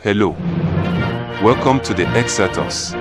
Hello. Welcome to the Xirtus.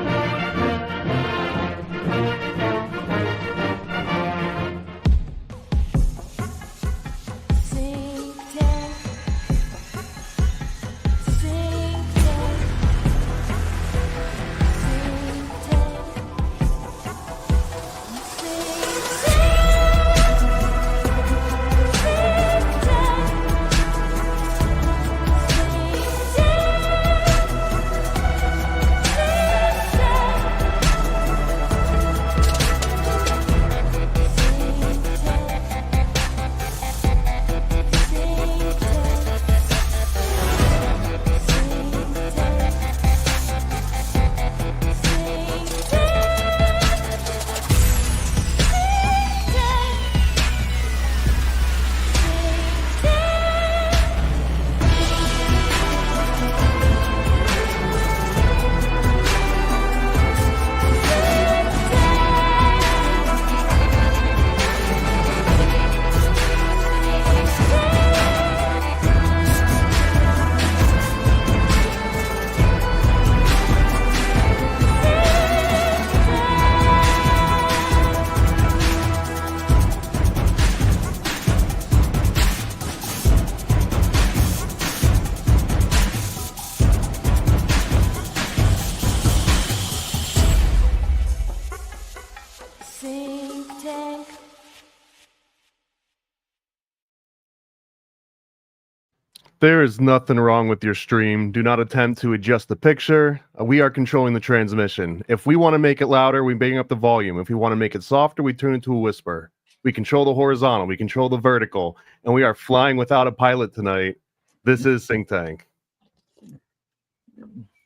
There is nothing wrong with your stream. Do not attempt to adjust the picture. We are controlling the transmission. If we want to make it louder, we bring up the volume. If we want to make it softer, we turn it to a whisper. We control the horizontal. We control the vertical. And we are flying without a pilot tonight. This is SyncTank.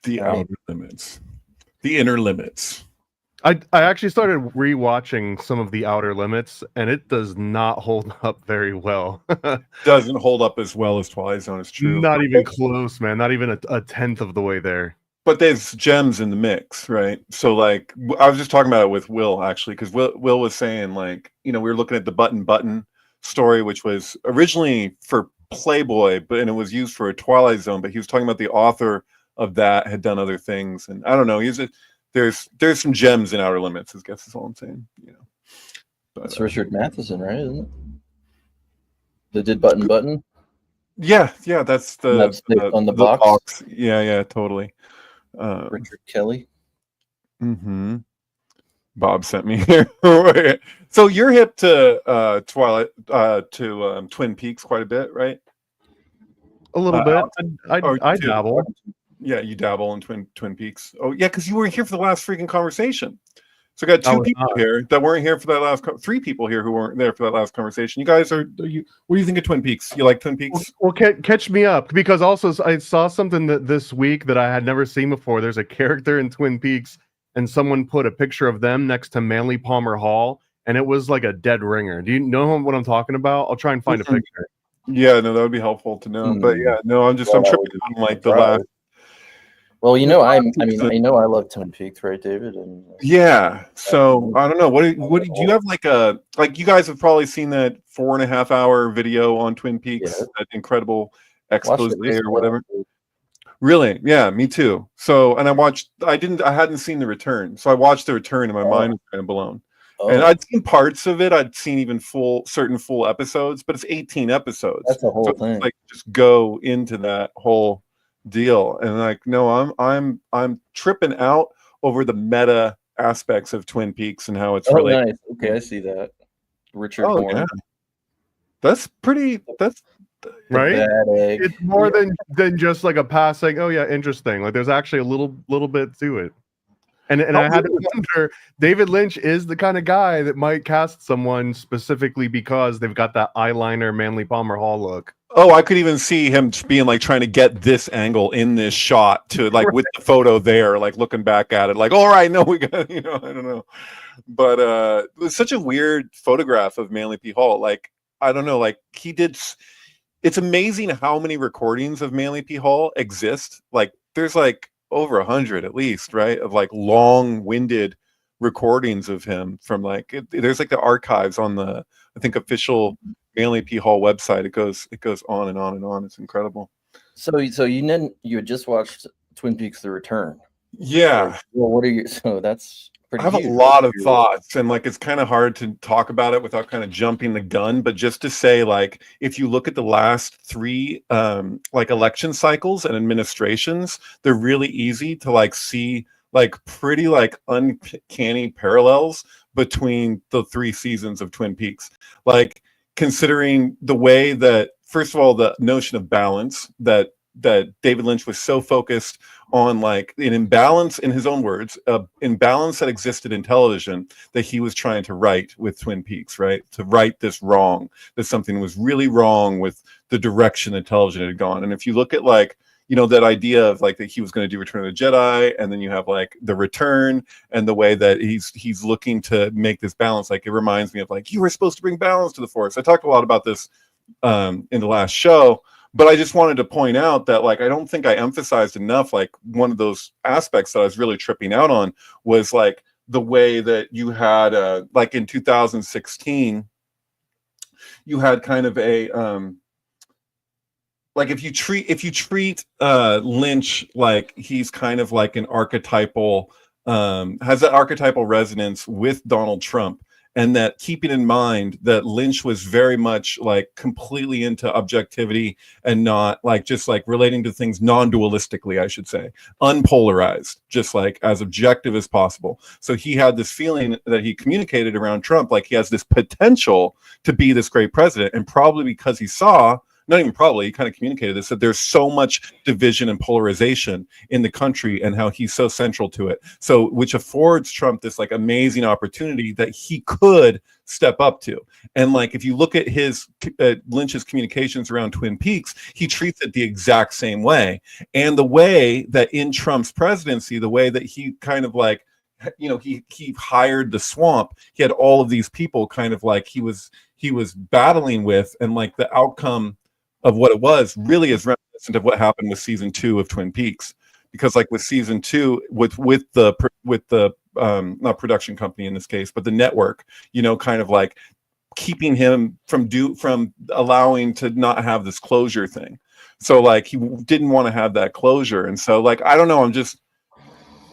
The outer limits. The inner limits. I actually started rewatching some of the Outer Limits, and it does not hold up very well. Doesn't hold up as well as Twilight Zone, it's true. Not even close, man. Not even a tenth of the way there. But there's gems in the mix, right? So, like, I was just talking about it with Will, actually, because Will was saying, like, you know, we were looking at the Button story, which was originally for Playboy, and it was used for a Twilight Zone, but he was talking about the author of that had done other things, and I don't know, there's some gems in Outer Limits, I guess is all I'm saying. You know, but, it's Richard Matheson, right? Isn't it? That did Button. Yeah, that's on the box. Yeah, totally. Richard Kelly. Mm-hmm. Bob sent me here. So you're hip to Twin Peaks quite a bit, right? A little bit. I dabble. Yeah, you dabble in Twin Peaks. Oh, yeah, because you were here for the last freaking conversation. So I got two people here that weren't here for that last. Three people here who weren't there for that last conversation. You guys what do you think of Twin Peaks? You like Twin Peaks? Well, catch me up, because also I saw something this week that I had never seen before. There's a character in Twin Peaks, and someone put a picture of them next to Manly Palmer Hall, and it was like a dead ringer. Do you know what I'm talking about? I'll try and find a picture. Yeah, no, that would be helpful to know. But yeah, no, I'm tripping on like the last. Well, you know, I know I love Twin Peaks, right, David? And yeah. So I don't know. What do you have like you guys have probably seen that 4.5 hour video on Twin Peaks, that incredible expose or whatever. Really? Yeah, me too. So, and I hadn't seen The Return, so I watched The Return, and my mind was kind of blown. And I'd seen parts of it. I'd seen even certain full episodes, but it's 18 episodes. That's the whole thing. Like, just go into that whole deal, and like, no, I'm tripping out over the meta aspects of Twin Peaks and how it's really nice. Okay, I see that. Richard Horne. Yeah. That's right. It's more than just like a passing. Oh yeah, interesting. Like, there's actually a little bit to it. And I had to wonder, David Lynch is the kind of guy that might cast someone specifically because they've got that eyeliner Manly Palmer Hall look. Oh, I could even see him being like trying to get this angle in this shot to like with the photo there, like looking back at it, like, all right, no, we got, I don't know. But it was such a weird photograph of Manly P. Hall. Like, I don't know, like it's amazing how many recordings of Manly P. Hall exist. Like, there's like over 100 at least, right? Of like long-winded recordings of him from like there's like the archives on the, I think, official Manly P. Hall website. It goes on and on and on. It's incredible. So you had just watched Twin Peaks: The Return. Yeah. Well, what are your? So that's pretty. I have huge. a lot of thoughts, and like it's kind of hard to talk about it without kind of jumping the gun. But just to say, like, if you look at the last three like election cycles and administrations, they're really easy to like see like pretty like uncanny parallels between the three seasons of Twin Peaks. Like considering the way that, first of all, the notion of balance that David Lynch was so focused on, like an imbalance, in his own words, imbalance that existed in television, that he was trying to right with Twin Peaks, right? To right this wrong, that something was really wrong with the direction that television had gone. And if you look at like, you know, that idea of like that he was going to do Return of the Jedi, and then you have like The Return, and the way that he's looking to make this balance, like it reminds me of like, you were supposed to bring balance to the Force. I talked a lot about this in the last show. But I just wanted to point out that, like, I don't think I emphasized enough, like, one of those aspects that I was really tripping out on was, like, the way that you had, like, in 2016, you had kind of a, like, if you treat Lynch like he's kind of like an archetypal, has that archetypal resonance with Donald Trump, and that keeping in mind that Lynch was very much like completely into objectivity and not like just like relating to things non-dualistically, I should say, unpolarized, just like as objective as possible. So he had this feeling that he communicated around Trump, like he has this potential to be this great president, and probably because he saw, not even probably, he kind of communicated this, that there's so much division and polarization in the country and how he's so central to it. So, which affords Trump this like amazing opportunity that he could step up to. And like, if you look at his Lynch's communications around Twin Peaks, he treats it the exact same way. And the way that in Trump's presidency, the way that he kind of like, you know, he hired the swamp, he had all of these people kind of like he was battling with, and like the outcome of what it was really is reminiscent of what happened with season 2 of Twin Peaks, because like with season 2, with the not production company in this case, but the network, you know, kind of like keeping him from allowing to not have this closure thing. So like he didn't want to have that closure, and so like I don't know, I'm just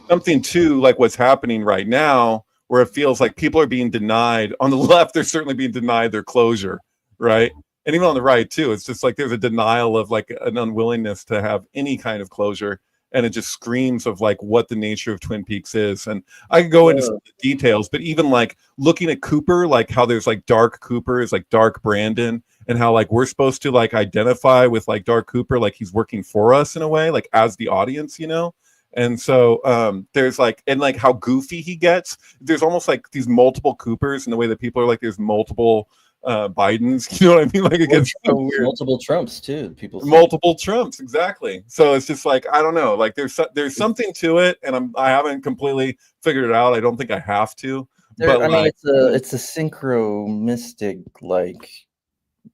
something to like what's happening right now, where it feels like people are being denied on the left. They're certainly being denied their closure, right? And even on the right too, it's just like there's a denial of like an unwillingness to have any kind of closure, and it just screams of like what the nature of Twin Peaks is. And I could go into some of the details, but even like looking at Cooper, like how there's like dark Cooper is like dark Brandon, and how like we're supposed to like identify with like dark Cooper, like he's working for us in a way, like as the audience, you know. And so there's like, and like how goofy he gets, there's almost like these multiple Coopers in the way that people are like there's multiple Bidens, you know what I mean? Like it gets so weird. Multiple Trumps too. People say. Multiple Trumps, exactly. So it's just like I don't know, like there's something to it, and I haven't completely figured it out. I don't think I have to. But I mean, it's a synchronistic like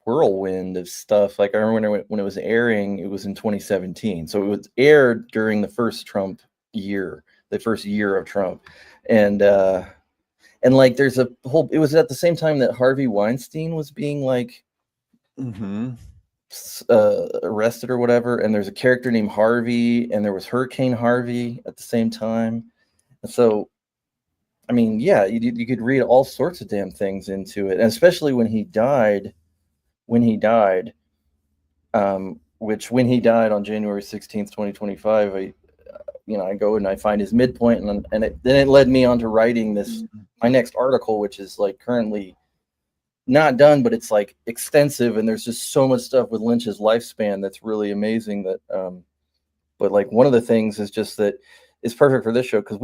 whirlwind of stuff. Like I remember when it was airing, it was in 2017, so it was aired during the first Trump year, the first year of Trump, and like there's a whole, it was at the same time that Harvey Weinstein was being like arrested or whatever, and there's a character named Harvey, and there was Hurricane Harvey at the same time. And so I mean, yeah, you could read all sorts of damn things into it, and especially when he died, when he died on January 16th, 2025, I go and I find his midpoint, and then it led me on to writing my next article, which is like currently not done, but it's like extensive, and there's just so much stuff with Lynch's lifespan that's really amazing. That, but like one of the things is just that it's perfect for this show because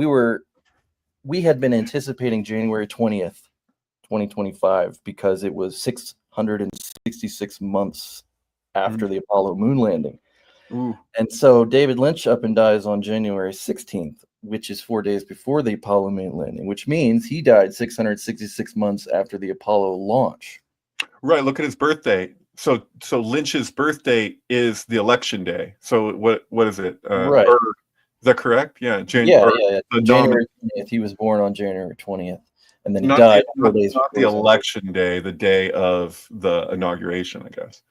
we had been anticipating January 20th, 2025, because it was 666 months after the Apollo moon landing. Ooh. And so David Lynch up and dies on January 16th, which is 4 days before the Apollo moon landing, which means he died 666 months after the Apollo launch. Right. Look at his birthday. So Lynch's birthday is the election day. So what is it? Right. Is that correct? Yeah. January 20th. He was born on January 20th, and then he died 4 days. Not the election day, the day of the inauguration, I guess.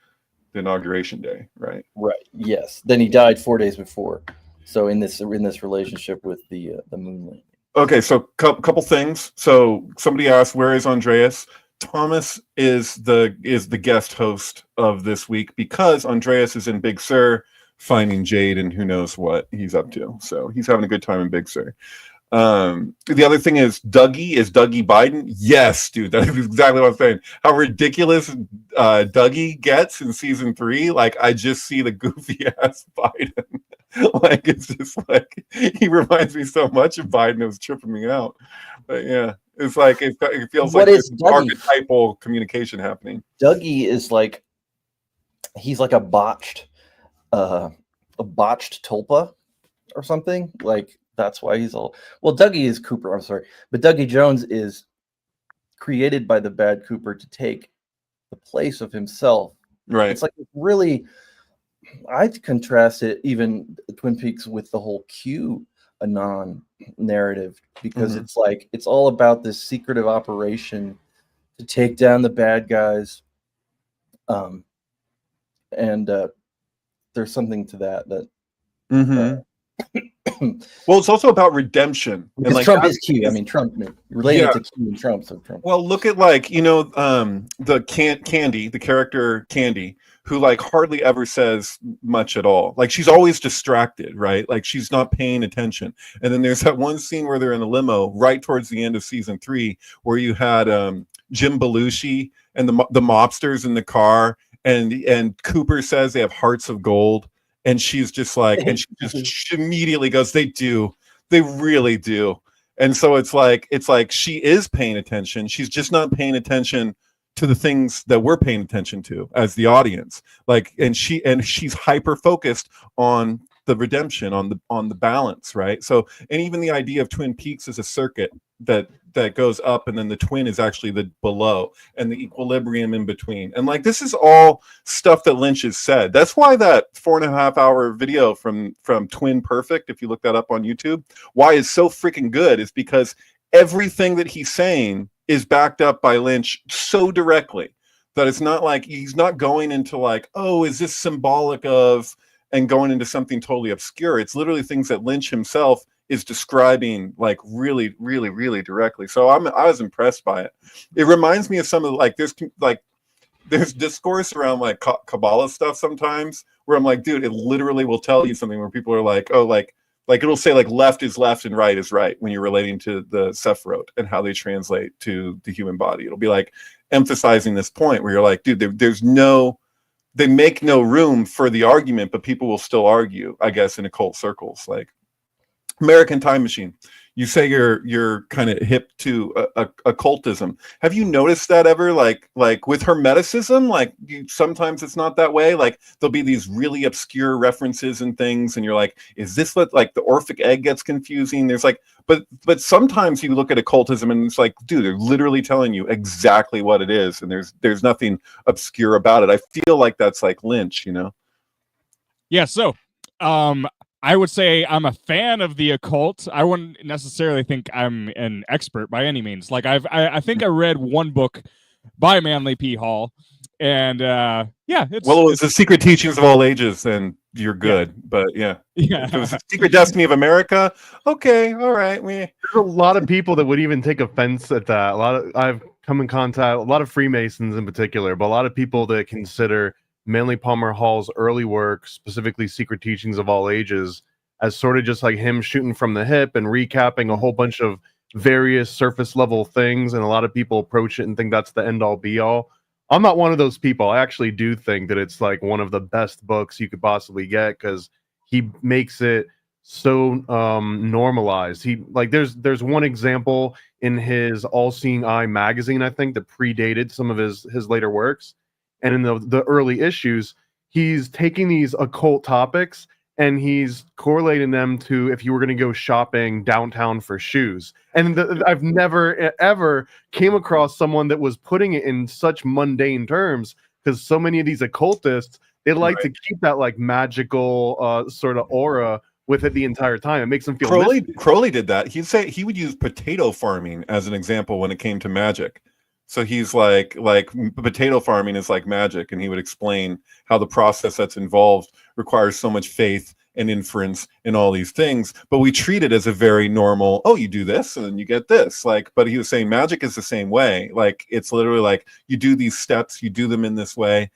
inauguration day, right? Right. Yes. Then he died 4 days before. So in this relationship with the moon landing. Okay, so couple things. So somebody asked, where is Andreas? Thomas is the guest host of this week because Andreas is in Big Sur finding Jade and who knows what he's up to. So he's having a good time in Big Sur. The other thing is Dougie Biden? Yes, dude, that is exactly what I'm saying. How ridiculous Dougie gets in season 3. Like, I just see the goofy ass Biden. Like, it's just like, he reminds me so much of Biden. It was tripping me out. But yeah, it's like, it feels What like is there's Dougie? archetypal communication happening. Dougie is like, he's like a botched tulpa or something. Like, that's why he's all, well, Dougie is Cooper, I'm sorry, but Dougie Jones is created by the bad Cooper to take the place of himself. Right. It's like, really, I'd contrast it, even Twin Peaks, with the whole Q Anon narrative, because it's like, it's all about this secretive operation to take down the bad guys. And there's something to that. Well, it's also about redemption. Because like, Trump is Q. I mean, Trump related to Q and Trump. So Trump. Well, look at, like, the Candy, the character Candy, who like hardly ever says much at all. Like, she's always distracted, right? Like, she's not paying attention. And then there's that one scene where they're in a limo right towards the end of season 3, where you had Jim Belushi and the mobsters in the car, and Cooper says they have hearts of gold. And she's just like, and she immediately goes, they really do. And so it's like she is paying attention. She's just not paying attention to the things that we're paying attention to as the audience. Like, and she's hyper focused on the redemption, on the balance, right? So, and even the idea of Twin Peaks as a circuit that goes up, and then the twin is actually the below, and the equilibrium in between. And like, this is all stuff that Lynch has said. That's why that 4.5 hour video from Twin Perfect, if you look that up on YouTube, why is so freaking good, is because everything that he's saying is backed up by Lynch so directly that it's not like he's not going into like, oh, is this symbolic of, and going into something totally obscure. It's literally things that Lynch himself is describing, like, really, really, really directly. So I was impressed by it. It reminds me of some of there's discourse around like Kabbalah stuff sometimes where I'm like, dude, it literally will tell you something where people are like, oh, like it'll say like left is left and right is right when you're relating to the Sephiroth and how they translate to the human body. It'll be like emphasizing this point where you're like, dude, they make no room for the argument, but people will still argue, I guess, in occult circles. Like American Time Machine, you say you're kind of hip to occultism. Have you noticed that ever? Like with Hermeticism, like sometimes it's not that way. Like there'll be these really obscure references and things, and you're like, is this what, like, the Orphic egg gets confusing? There's like, but sometimes you look at occultism and it's like, dude, they're literally telling you exactly what it is, and there's nothing obscure about it. I feel like that's like Lynch, you know? Yeah. So, I would say I'm a fan of the occult. I wouldn't necessarily think I'm an expert by any means. Like I think I read one book by Manly P. Hall, and yeah, it's the Secret Teachings of All Ages, and you're good. Yeah. But yeah, if it was the Secret Destiny of America, okay, all right. There's a lot of people that would even take offense at that. I've come in contact, a lot of Freemasons in particular, but a lot of people that consider Manly Palmer Hall's early work, specifically Secret Teachings of All Ages, as sort of just like him shooting from the hip and recapping a whole bunch of various surface level things. And a lot of people approach it and think that's the end all be all. I'm not one of those people. I actually do think that it's like one of the best books you could possibly get, because he makes it so normalized. He, like, there's one example in his All Seeing Eye magazine, I think, that predated some of his later works. And in the early issues, he's taking these occult topics and he's correlating them to if you were going to go shopping downtown for shoes. And I've never, ever came across someone that was putting it in such mundane terms, because so many of these occultists, they like to keep that like magical sort of aura with it the entire time. It makes them feel Crowley did that. He would use potato farming as an example when it came to magic. So he's like potato farming is like magic, and he would explain how the process that's involved requires so much faith and inference and all these things, but we treat it as a very normal, oh, you do this and then you get this. Like, but he was saying magic is the same way. Like, it's literally like you do these steps, you do them in this way.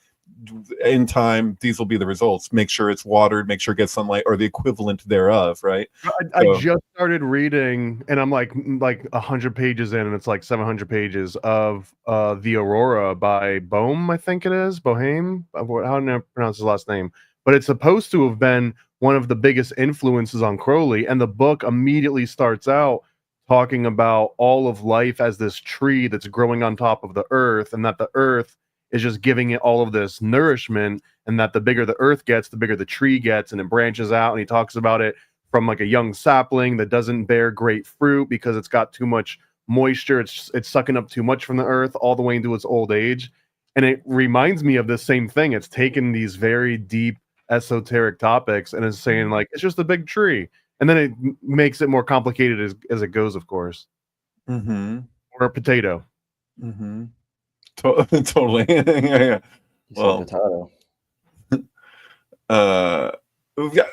In time, these will be the results. Make sure it's watered, make sure it gets sunlight or the equivalent thereof, right? I just started reading, and I'm like 100 pages in, and it's like 700 pages of The Aurora by Bohm, I think it is. Bohème? How do I pronounce his last name? But it's supposed to have been one of the biggest influences on Crowley, and the book immediately starts out talking about all of life as this tree that's growing on top of the earth, and that the earth is just giving it all of this nourishment, and that the bigger the earth gets, the bigger the tree gets, and it branches out. And he talks about it from like a young sapling that doesn't bear great fruit because it's got too much moisture. It's sucking up too much from the earth all the way into its old age. And it reminds me of the same thing. It's taken these very deep esoteric topics and is saying like it's just a big tree, and then it makes it more complicated as it goes, of course. Mm-hmm. Or a potato. Mm-hmm. Totally. Yeah. Well, potato. We've got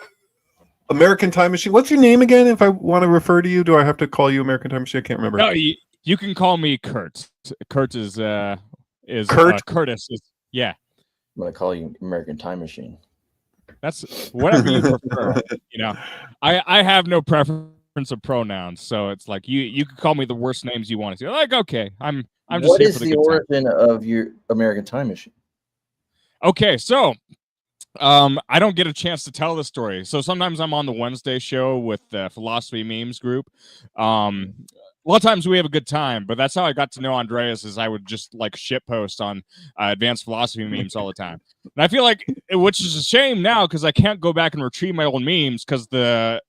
American Time Machine. What's your name again? If I want to refer to you, do I have to call you American Time Machine? I can't remember. No, you can call me Kurt. Kurt is Kurt? Curtis is, yeah. I'm gonna call you American Time Machine. That's whatever you prefer. You know, I have no preference of pronouns, so it's like you can call me the worst names you want to. Like, okay, I'm just What here is for the origin of your American Time Machine? Okay, so I don't get a chance to tell the story. So sometimes I'm on the Wednesday show with the Philosophy Memes group. A lot of times we have a good time, but that's how I got to know Andreas. Is I would just like shit post on advanced philosophy memes all the time, and I feel like, which is a shame now because I can't go back and retrieve my old memes because the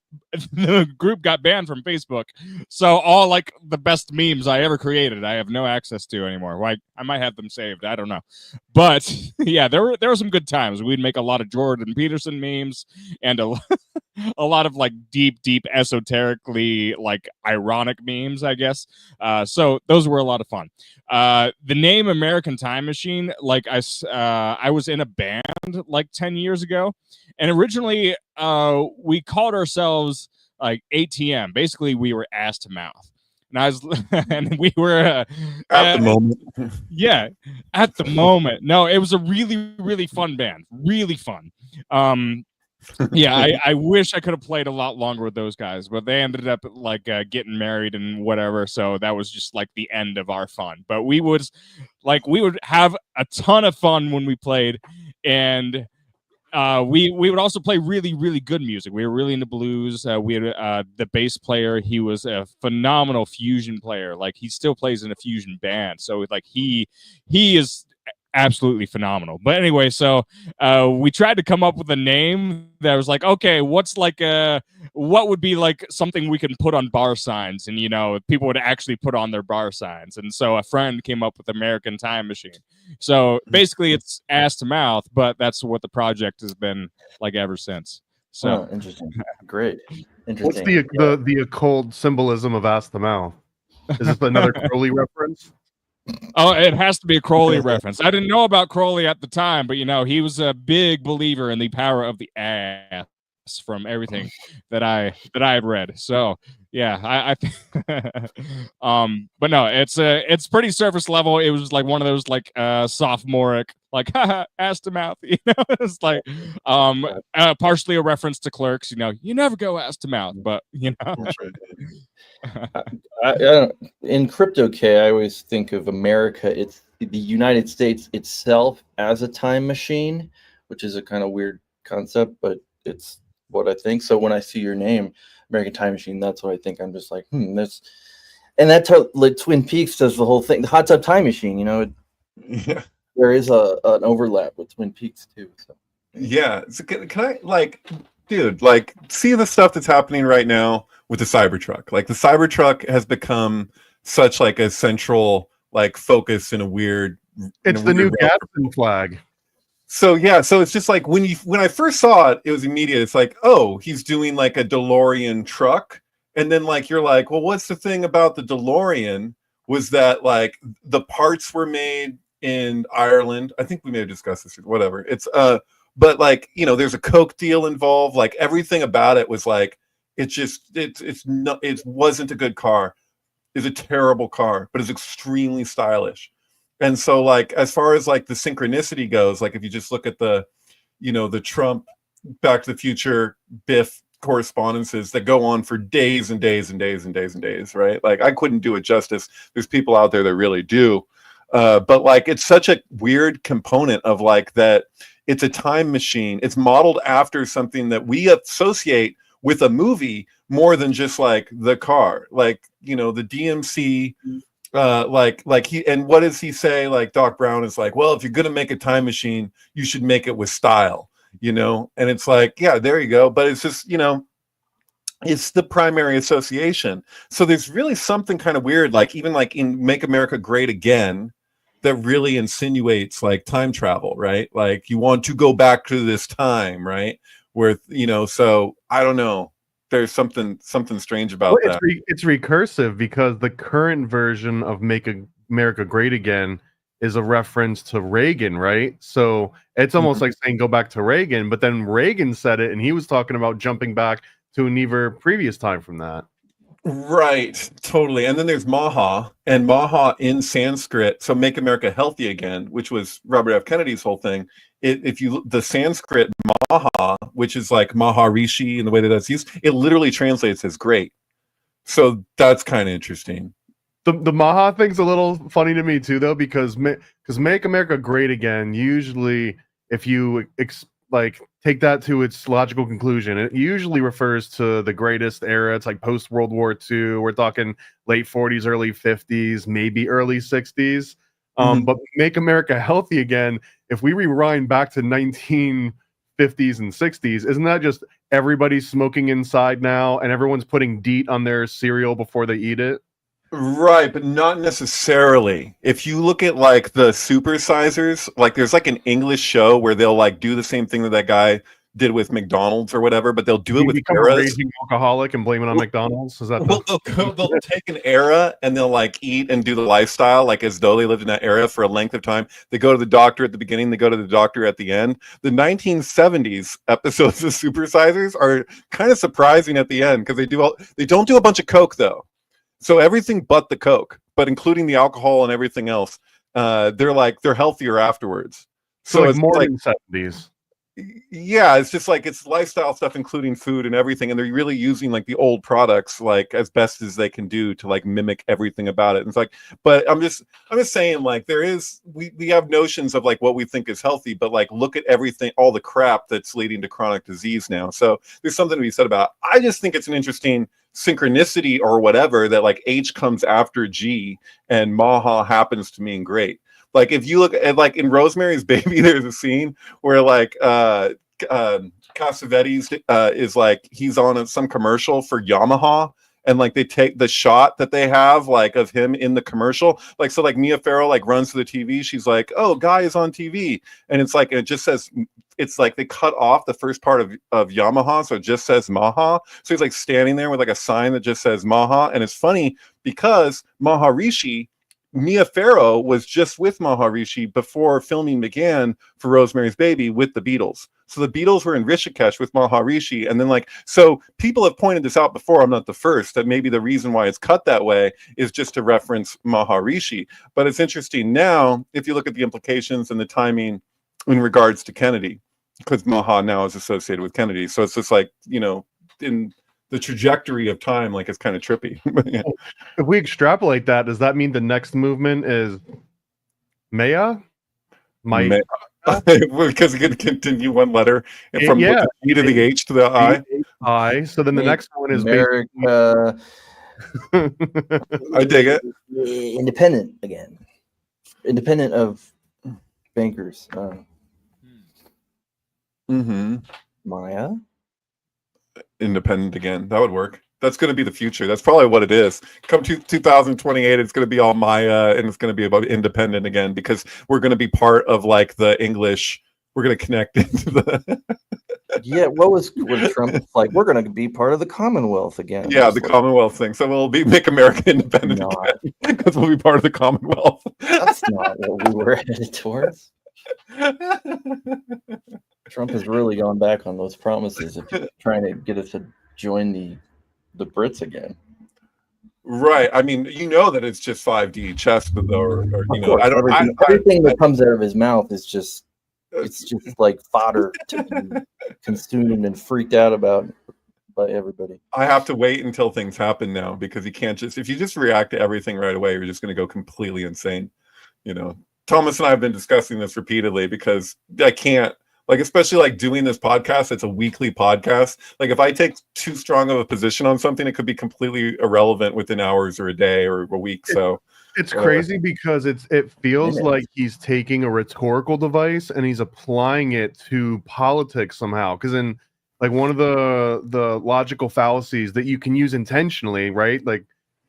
group got banned from Facebook. So all like the best memes I ever created, I have no access to anymore. Like I might have them saved, I don't know, but yeah, there were some good times. We'd make a lot of Jordan Peterson memes and a lot of like deep esoterically like ironic memes, I guess. So those were a lot of fun. The name American Time Machine, like I was in a band like 10 years ago, and originally we called ourselves like ATM. Basically, we were ass to mouth. And we were at the moment. Yeah, at the moment. No, it was a really fun band. Really fun. Yeah, I wish I could have played a lot longer with those guys, but they ended up like getting married and whatever, so that was just like the end of our fun. But we would have a ton of fun when we played, and we would also play really good music. We were really into blues. We had the bass player. He was a phenomenal fusion player. Like he still plays in a fusion band, so like he is absolutely phenomenal. But anyway, so we tried to come up with a name that was like, okay, what's like what would be like something we can put on bar signs, and you know, people would actually put on their bar signs. And so a friend came up with American Time Machine. So basically it's ass to mouth, but that's what the project has been like ever since. So interesting. Great. Interesting. What's the occult symbolism of ass to mouth? Is this another Crowley reference? Oh, it has to be a Crowley reference. I didn't know about Crowley at the time, but you know, he was a big believer in the power of the ass from everything that I had read. So yeah, I think but no, it's pretty surface level. It was like one of those like sophomoric like ass to mouth, you know. It's like partially a reference to Clerks, you know, you never go ass to mouth, but you know. In Crypto K, I always think of America, it's the United States itself as a time machine, which is a kind of weird concept, but it's what I think. So when I see your name, American Time Machine, that's what I think. I'm just like, this, and that's how like Twin Peaks does the whole thing. The Hot Tub Time Machine, you know, there is an overlap with Twin Peaks too. So. Yeah, so can I like, dude, like see the stuff that's happening right now with the Cybertruck. Like the Cybertruck has become such like a central like focus in a weird. It's the new Gadsden flag. So yeah, so it's just like when I first saw it, it was immediate. It's like, oh, he's doing like a DeLorean truck, and then like you're like, well, what's the thing about the DeLorean was that like the parts were made in Ireland. I think we may have discussed this, whatever. It's but like, you know, there's a Coke deal involved. Like everything about it was like, it wasn't a good car. It's a terrible car, but it's extremely stylish. And so like, as far as like the synchronicity goes, like if you just look at the, you know, the Trump Back to the Future Biff correspondences that go on for days and days and days and days and days, right? Like I couldn't do it justice. There's people out there that really do. But like, it's such a weird component of like that. It's a time machine. It's modeled after something that we associate with a movie more than just like the car, like, you know, the DMC, like he, and what does he say? Like Doc Brown is like, well, if you're going to make a time machine, you should make it with style, you know? And it's like, yeah, there you go. But it's just, you know, it's the primary association. So there's really something kind of weird, like even like in Make America Great Again, that really insinuates like time travel, right? Like you want to go back to this time, right? Where, you know, so I don't know. There's something strange about that. It's recursive because the current version of Make America Great Again is a reference to Reagan, right? So it's almost like saying go back to Reagan, but then Reagan said it and he was talking about jumping back to an even previous time from that. Right, totally. And then there's Maha, and Maha in Sanskrit, so Make America Healthy Again, which was Robert F. Kennedy's whole thing. The Sanskrit Maha, which is like Maharishi in the way that that's used, it literally translates as great. So that's kind of interesting. The Maha thing's a little funny to me too, though, because Make America Great Again, usually if you take that to its logical conclusion, it usually refers to the greatest era. It's like post World War II. We're talking late 40s, early 50s, maybe early 60s. But Make America Healthy Again, if we rewind back to 1950s and 60s, isn't that just everybody's smoking inside now and everyone's putting DEET on their cereal before they eat it? Right, but not necessarily. If you look at like the supersizers, like there's like an English show where they'll like do the same thing that guy did with McDonald's or whatever, but they'll do it with eras. A raging alcoholic and blame it on McDonald's. Is that they'll take an era and they'll like eat and do the lifestyle like as though they lived in that era for a length of time. They go to the doctor at the beginning, they go to the doctor at the end. The 1970s episodes of Supersizers are kind of surprising at the end because they don't do a bunch of coke though. So everything but the coke, but including the alcohol and everything else, they're healthier afterwards. So like more than 70s. Yeah, it's just like it's lifestyle stuff, including food and everything, and they're really using like the old products like as best as they can do to like mimic everything about it. And it's like, but I'm just saying like we have notions of like what we think is healthy, but like look at everything, all the crap that's leading to chronic disease now. So there's something to be said about. I just think it's an interesting synchronicity or whatever that like H comes after G and Maha happens to mean great. Like if you look at like in Rosemary's Baby, there's a scene where like Cassavetes is like he's on some commercial for Yamaha, and like they take the shot that they have like of him in the commercial, like so like Mia Farrow like runs to the TV, she's like, oh, guy is on TV, and it's like it just says, it's like they cut off the first part of Yamaha, so it just says Maha. So he's like standing there with like a sign that just says Maha, and it's funny because Maharishi, Mia Farrow was just with Maharishi before filming began for Rosemary's Baby with the Beatles. So the Beatles were in Rishikesh with Maharishi. And then like, so people have pointed this out before, I'm not the first, that maybe the reason why it's cut that way is just to reference Maharishi. But it's interesting now, if you look at the implications and the timing in regards to Kennedy, because Maha now is associated with Kennedy. So it's just like, you know, in the trajectory of time, like it's kind of trippy. Yeah. If we extrapolate that, does that mean the next movement is Maya? Because it can continue one letter and from the E to the H to the I. I. So then the next one is America. I dig it. Independent again. Independent of bankers. Maya. Independent again. That would work. That's going to be the future. That's probably what it is. Come to 2028, it's going to be all Maya, and it's going to be about independent again because we're going to be part of like the English. We're going to connect into the Yeah, what was Trump like? We're going to be part of the Commonwealth again. Yeah, Just the like, Commonwealth thing. So we'll make America independent not. again because we'll be part of the Commonwealth. That's not what we were headed towards. Trump has really gone back on those promises of trying to get us to join the Brits again. Right. I mean, you know that it's just 5D chess, but or Of you know, course, I don't. everything that comes out of his mouth is just like fodder to be consumed and freaked out about by everybody. I have to wait until things happen now because you can't just if you just react to everything right away, you're just going to go completely insane. You know, Thomas and I have been discussing this repeatedly because I can't. Like, especially like doing this podcast, it's a weekly podcast. Like, if I take too strong of a position on something, it could be completely irrelevant within hours or a day or a week. So it's crazy because it feels like he's taking a rhetorical device and he's applying it to politics somehow. Because in like one of the logical fallacies that you can use intentionally, right? Like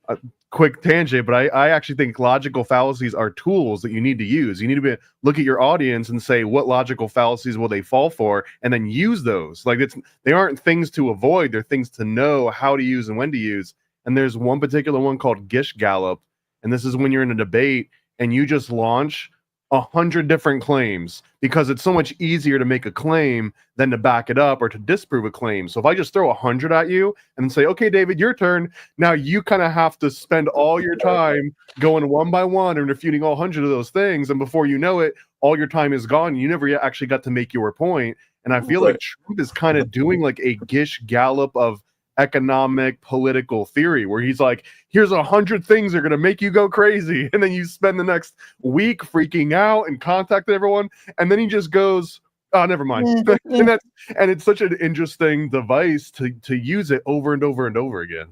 a quick tangent, but I actually think logical fallacies are tools that you need to use. You need to look at your audience and say what logical fallacies will they fall for, and then use those. Like they aren't things to avoid; they're things to know how to use and when to use. And there's one particular one called Gish Gallop, and this is when you're in a debate and you just launch 100 different claims because it's so much easier to make a claim than to back it up or to disprove a claim. So if I just throw 100 at you and say, okay, David, your turn. Now you kind of have to spend all your time going one by one and refuting all 100 of those things. And before you know it, all your time is gone. You never yet actually got to make your point. And I feel like Trump is kind of doing like a Gish Gallop of economic political theory where he's like, here's 100 things that are going to make you go crazy, and then you spend the next week freaking out and contacting everyone, and then he just goes, oh, never mind. And it's such an interesting device to use it over and over and over again.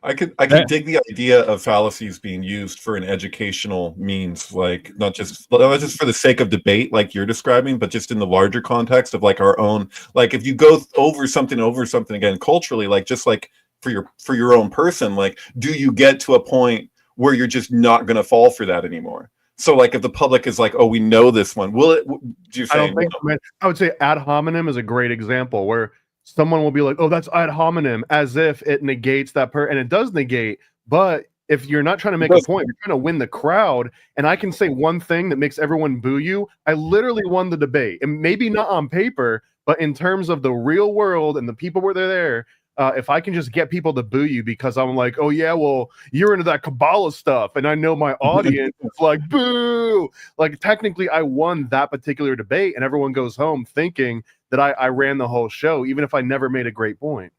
I can dig the idea of fallacies being used for an educational means, like not just for the sake of debate, like you're describing, but just in the larger context of like our own. Like if you go over something again culturally, like just like for your own person, like do you get to a point where you're just not going to fall for that anymore? So like if the public is like, oh, we know this one, will it? Do you say? I don't think. No? I would say ad hominem is a great example where someone will be like, oh, that's ad hominem, as if it negates that and it does negate. But if you're not trying to make a point, you're trying to win the crowd. And I can say one thing that makes everyone boo you. I literally won the debate, and maybe not on paper, but in terms of the real world and the people where they're there. If I can just get people to boo you because I'm like, oh yeah, well, you're into that Kabbalah stuff, and I know my audience is like, boo. Like technically I won that particular debate, and everyone goes home thinking that I ran the whole show, even if I never made a great point.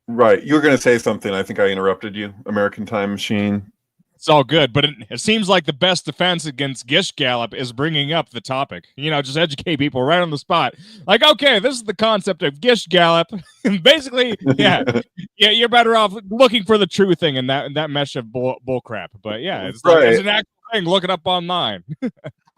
Right. You were going to say something. I think I interrupted you. American Time Machine. It's all good, but it seems like the best defense against Gish Gallop is bringing up the topic. You know, just educate people right on the spot. Like, okay, this is the concept of Gish Gallop. And basically, yeah, you're better off looking for the true thing in that mesh of bull crap. But yeah, it's like it's an actual thing. Look it up online. Look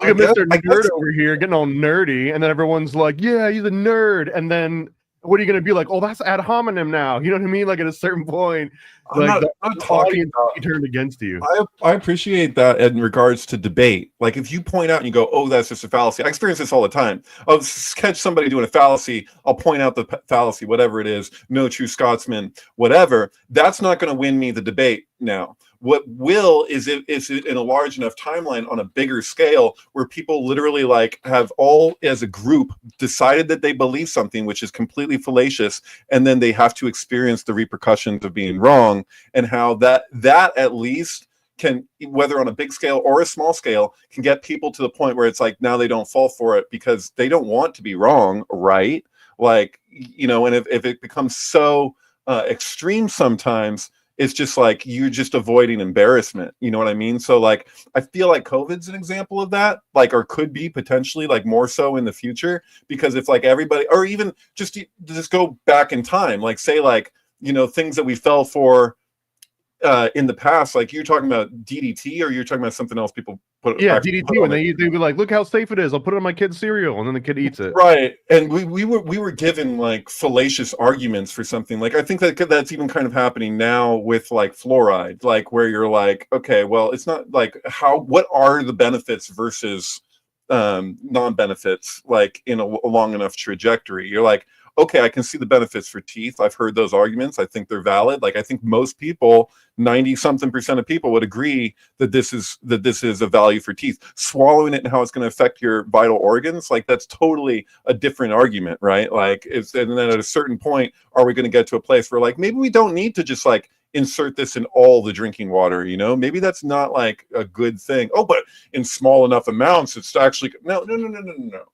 at Mr. Nerd over here getting all nerdy, and then everyone's like, yeah, he's a nerd. And then what are you going to be like? Oh, that's ad hominem now. You know what I mean? Like at a certain point, like I'm talking about turned against you. I appreciate that in regards to debate. Like if you point out and you go, oh, that's just a fallacy. I experience this all the time. I'll catch somebody doing a fallacy. I'll point out the fallacy, whatever it is, no true Scotsman, whatever. That's not going to win me the debate now. What will is it in a large enough timeline on a bigger scale where people literally like have all as a group decided that they believe something which is completely fallacious, and then they have to experience the repercussions of being wrong, and how that at least can, whether on a big scale or a small scale, can get people to the point where it's like now they don't fall for it because they don't want to be wrong, right? Like, you know, and if it becomes so extreme sometimes, it's just like you're just avoiding embarrassment. You know what I mean? So like, I feel like COVID's an example of that, like, or could be potentially like more so in the future, because if like everybody, or even just go back in time, like say like, you know, things that we fell for in the past, like you're talking about DDT, or you're talking about something else people put. Yeah, DDT, when they'd be like, look how safe it is, I'll put it on my kid's cereal, and then the kid eats it. Right. And we were given like fallacious arguments for something. Like I think that's even kind of happening now with like fluoride, like where you're like, okay, well, it's not like what are the benefits versus non-benefits like in a long enough trajectory. You're like, okay, I can see the benefits for teeth. I've heard those arguments. I think they're valid. Like I think most people, 90-something% of people would agree that this is a value for teeth. Swallowing it and how it's going to affect your vital organs, like that's totally a different argument, right? Like and then at a certain point, are we going to get to a place where like maybe we don't need to just like insert this in all the drinking water, you know? Maybe that's not like a good thing. Oh, but in small enough amounts, it's actually no.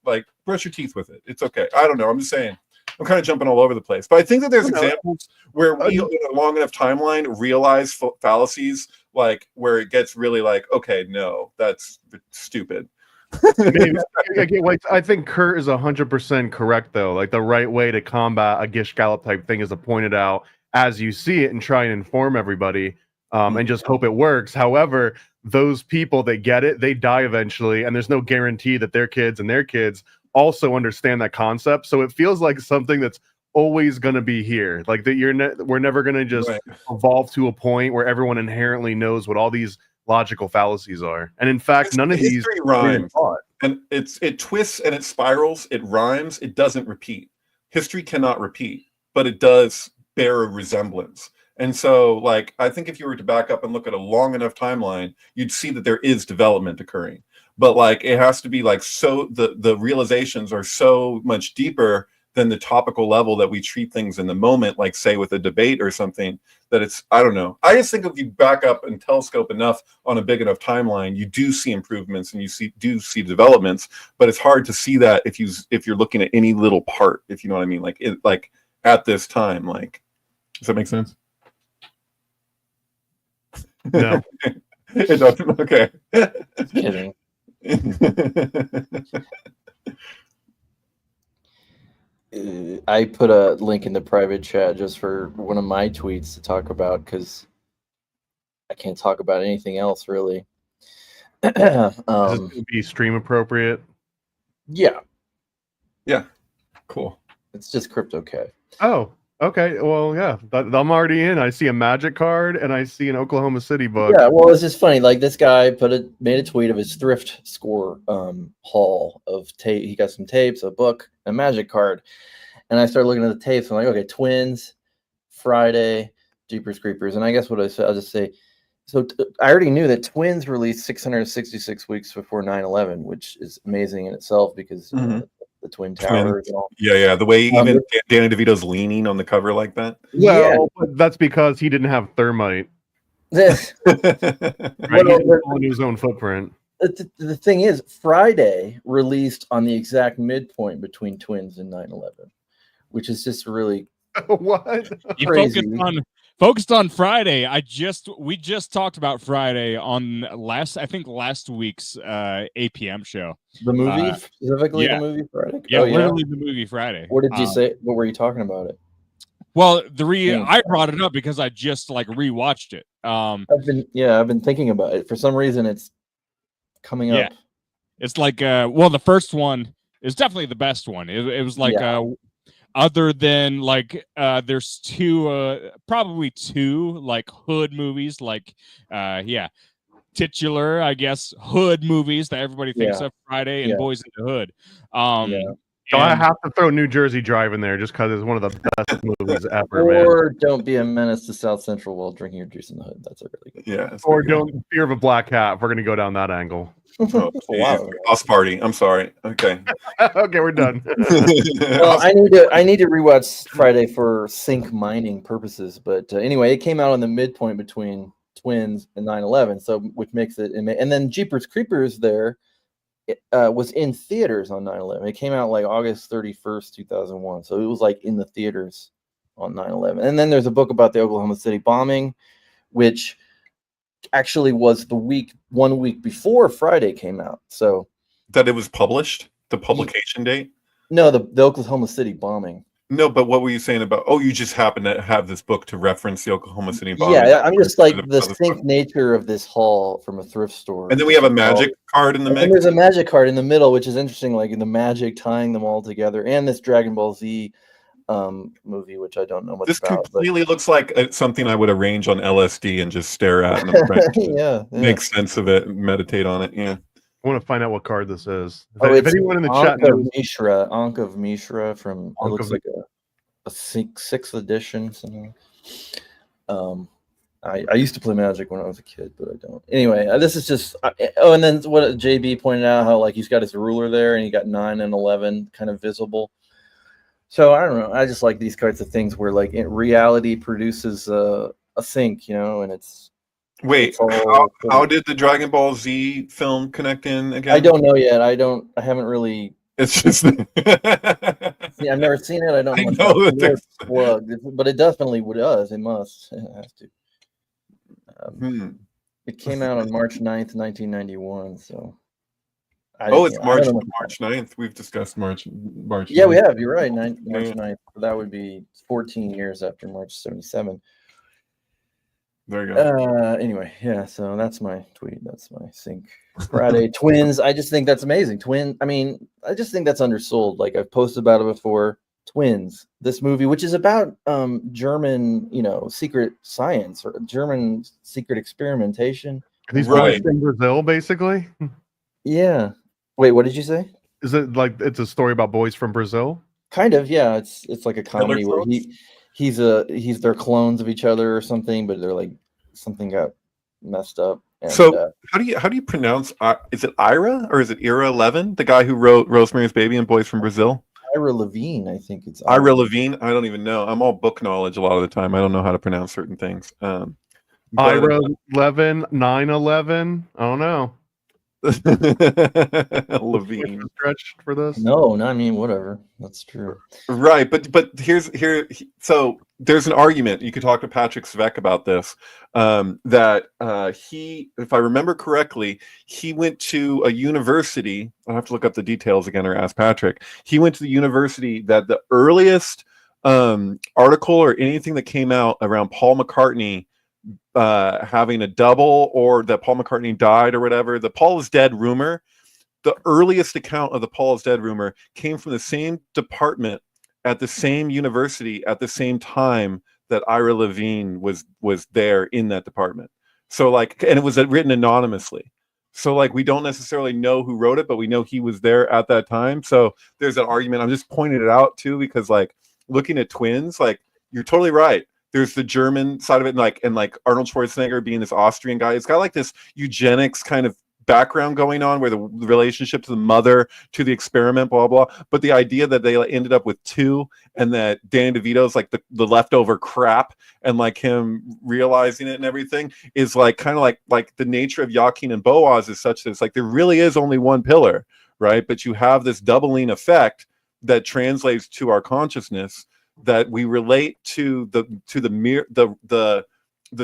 Like brush your teeth with it. It's okay. I don't know. I'm just saying. I'm kind of jumping all over the place, but I think that there's examples where we, in a long enough timeline, realize fallacies, like where it gets really like, okay, no, that's stupid. I think Kurt is 100% correct, though. Like the right way to combat a Gish Gallop type thing is to point it out as you see it and try and inform everybody, and just hope it works. However, those people that get it, they die eventually, and there's no guarantee that their kids and their kids also understand that concept. So it feels like something that's always going to be here, like that we're never going to just evolve to a point where everyone inherently knows what all these logical fallacies are. And in fact, none of these rhyme, and it twists and it spirals, it rhymes, it doesn't repeat. History cannot repeat, but it does bear a resemblance. And so like I think if you were to back up and look at a long enough timeline, you'd see that there is development occurring. But like it has to be like, so the realizations are so much deeper than the topical level that we treat things in the moment, like say with a debate or something, that it's, I don't know. I just think if you back up and telescope enough on a big enough timeline, you do see improvements and you do see developments, but it's hard to see that if you're looking at any little part, if you know what I mean, like at this time, like, does that make sense? No. It doesn't. Okay. Just kidding. I put a link in the private chat just for one of my tweets to talk about because I can't talk about anything else really. Is this going to be stream appropriate? Yeah. Cool. It's just CryptoK. Oh, okay. Well, yeah, I'm already in. I see a Magic card and I see an Oklahoma City book. Yeah, well, it's just funny. Like this guy made a tweet of his thrift score haul of tape. He got some tapes, a book, a Magic card, and I started looking at the tapes. I'm like, okay, Twins, Friday, Jeepers Creepers, and I guess what I said, I'll just say. So I already knew that Twins released 666 weeks before 9/11, which is amazing in itself because the Twin Towers and all. Yeah. The way even Danny DeVito's leaning on the cover like that. Well, that's because he didn't have thermite. Right? He didn't follow his own footprint. The thing is, Friday released on the exact midpoint between Twins and 9/11, which is just really what? You focused on Friday. We just talked about Friday on last week's 8 p.m. show. The movie, specifically the movie Friday. Yeah, literally the movie Friday. What did you say? What were you talking about it? Well, I brought it up because I just like rewatched it. I've been thinking about it. For some reason, it's coming up. It's like the first one is definitely the best one. It was like other than like there's probably two like hood movies, like titular, I guess, hood movies that everybody thinks of, Friday and Boys in the Hood. So I have to throw New Jersey Drive in there just because it's one of the best movies ever, or man. Don't Be a Menace to South Central while drinking your juice in the hood. That's a really good. Yeah. Or Don't Fear of a Black Cat. If we're gonna go down that angle. Oh, wow. House Party. I'm sorry. Okay. Okay, we're done. Well, I need to rewatch Friday for sync mining purposes. But anyway, it came out on the midpoint between Twins and 9/11, so which makes it. And then Jeepers Creepers was in theaters on 9/11. It came out like August 31st, 2001. So it was like in the theaters on 9/11. And then there's a book about the Oklahoma City bombing, which actually was 1 week before Friday came out. So that it was published, the publication date? No, the Oklahoma City bombing. No, but what were you saying about? Oh, you just happen to have this book to reference the Oklahoma City bombing. Yeah, I'm just like the sync nature of this haul from a thrift store. And then we have a Magic card in the mix. And there's a Magic card in the middle, which is interesting, like in the Magic tying them all together, and this Dragon Ball Z movie, which I don't know much about. This completely looks like something I would arrange on LSD and just stare at and make sense of it and meditate on it. Yeah. I want to find out what card this is. Oh, If it's anyone in the Ankh chat knows, of Mishra from. It looks like a sixth edition. Something. I used to play Magic when I was a kid, but I don't. Anyway, this is just. And then what JB pointed out, how like he's got his ruler there, and he got 9 and 11 kind of visible. So I don't know. I just like these kinds of things where like reality produces a sync, and it's. Wait, how did the Dragon Ball Z film connect in again? I don't know yet. I haven't really. It's just. Yeah, I've never seen it. I don't know. It's plugged, but it definitely does. It must. It has to. It came out on March 9th, 1991. So. It's March 9th. We've discussed March. Yeah, 9th. We have. You're right. March 9th. That would be 14 years after March 77. There you go. Anyway, yeah. So that's my tweet. That's my sync. Friday twins. I just think that's amazing. I just think that's undersold. Like I've posted about it before. Twins. This movie, which is about German, secret science or German secret experimentation. These boys in Brazil, basically. Yeah. Wait, what did you say? Is it like it's a story about boys from Brazil? Kind of, yeah. It's like a comedy where he's their clones of each other or something, but they're like something got messed up. And, so how do you pronounce? Is it Ira or is it Ira Levin, the guy who wrote Rosemary's Baby and Boys from Brazil? Ira Levine, I think it's Ira Levine. I don't even know. I'm all book knowledge a lot of the time. I don't know how to pronounce certain things. Ira Levin, 9/11. I don't know. Levine stretched for this. No, whatever. That's true. Right, but so there's an argument. You could talk to Patrick Svek about this. That he, if I remember correctly, he went to a university. I'll have to look up the details again or ask Patrick. He went to the university that the earliest article or anything that came out around Paul McCartney having a double or that Paul McCartney died or whatever, the Paul is dead rumor, the earliest account of the Paul is dead rumor came from the same department at the same university at the same time that Ira Levine was there in that department. So and it was written anonymously. So we don't necessarily know who wrote it, but we know he was there at that time. So there's an argument. I'm just pointing it out too, because looking at twins, you're totally right. There's the German side of it, and Arnold Schwarzenegger being this Austrian guy. It's got this eugenics kind of background going on, where the relationship to the mother, to the experiment, blah blah. But the idea that they ended up with two, and that Danny DeVito's the leftover crap, and him realizing it and everything is kind of like the nature of Joachim and Boaz is such that it's there really is only one pillar, right? But you have this doubling effect that translates to our consciousness, that we relate to the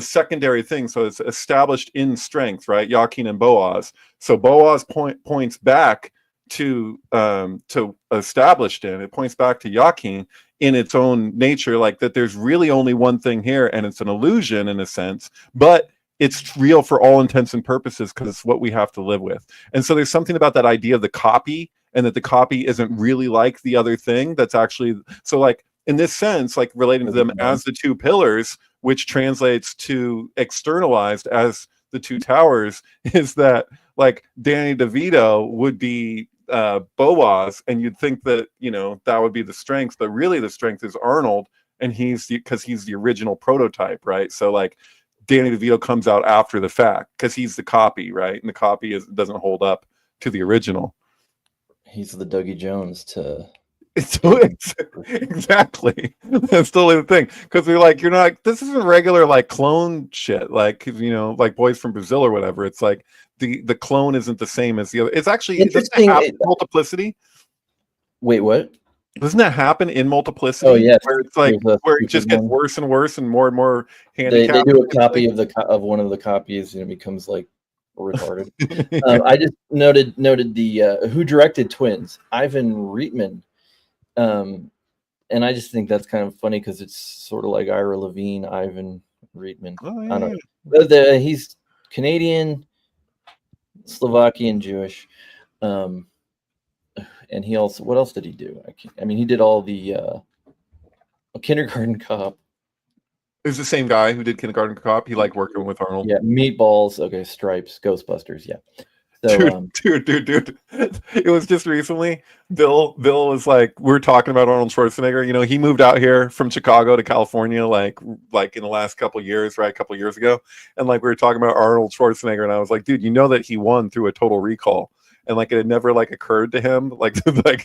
secondary thing. So it's established in strength, right? Joachim and Boaz. So Boaz points back to established in. It points back to Joachim in its own nature, that there's really only one thing here, and it's an illusion in a sense, but it's real for all intents and purposes because it's what we have to live with. And so there's something about that idea of the copy, and that the copy isn't really like the other thing. That's actually in this sense, relating to them as the two pillars, which translates to externalized as the two towers, is that Danny DeVito would be Boaz, and you'd think that that would be the strength, but really the strength is Arnold, and because he's the original prototype, right? So Danny DeVito comes out after the fact because he's the copy, right? And the copy doesn't hold up to the original. He's the Dougie Jones to. Exactly. That's totally the thing, because we're you're not. This isn't regular clone shit, Boys from Brazil or whatever. It's the clone isn't the same as the other. It's actually interesting. Multiplicity. Wait, what? Doesn't that happen in Multiplicity? Oh yes, where it's where it just gets worse and worse and more handicapped. They do a copy of one of the copies, and it becomes retarded. I just noted the who directed Twins, Ivan Reitman. And I just think that's kind of funny because it's sort of like Ira Levine, Ivan Reitman. Oh, yeah. I don't know. He's Canadian, Slovakian, Jewish. And he also, what else did he do? He did all the Kindergarten Cop. It was the same guy who did Kindergarten Cop. He working with Arnold. Yeah, Meatballs. Okay, Stripes, Ghostbusters. Yeah. So, Dude. It was just recently. Bill was like, we were talking about Arnold Schwarzenegger. You know, he moved out here from Chicago to California, like in the last couple of years, right? A couple of years ago. And like we were talking about Arnold Schwarzenegger, and I was like, dude, you know that he won through a total recall. And like it had never like occurred to him, like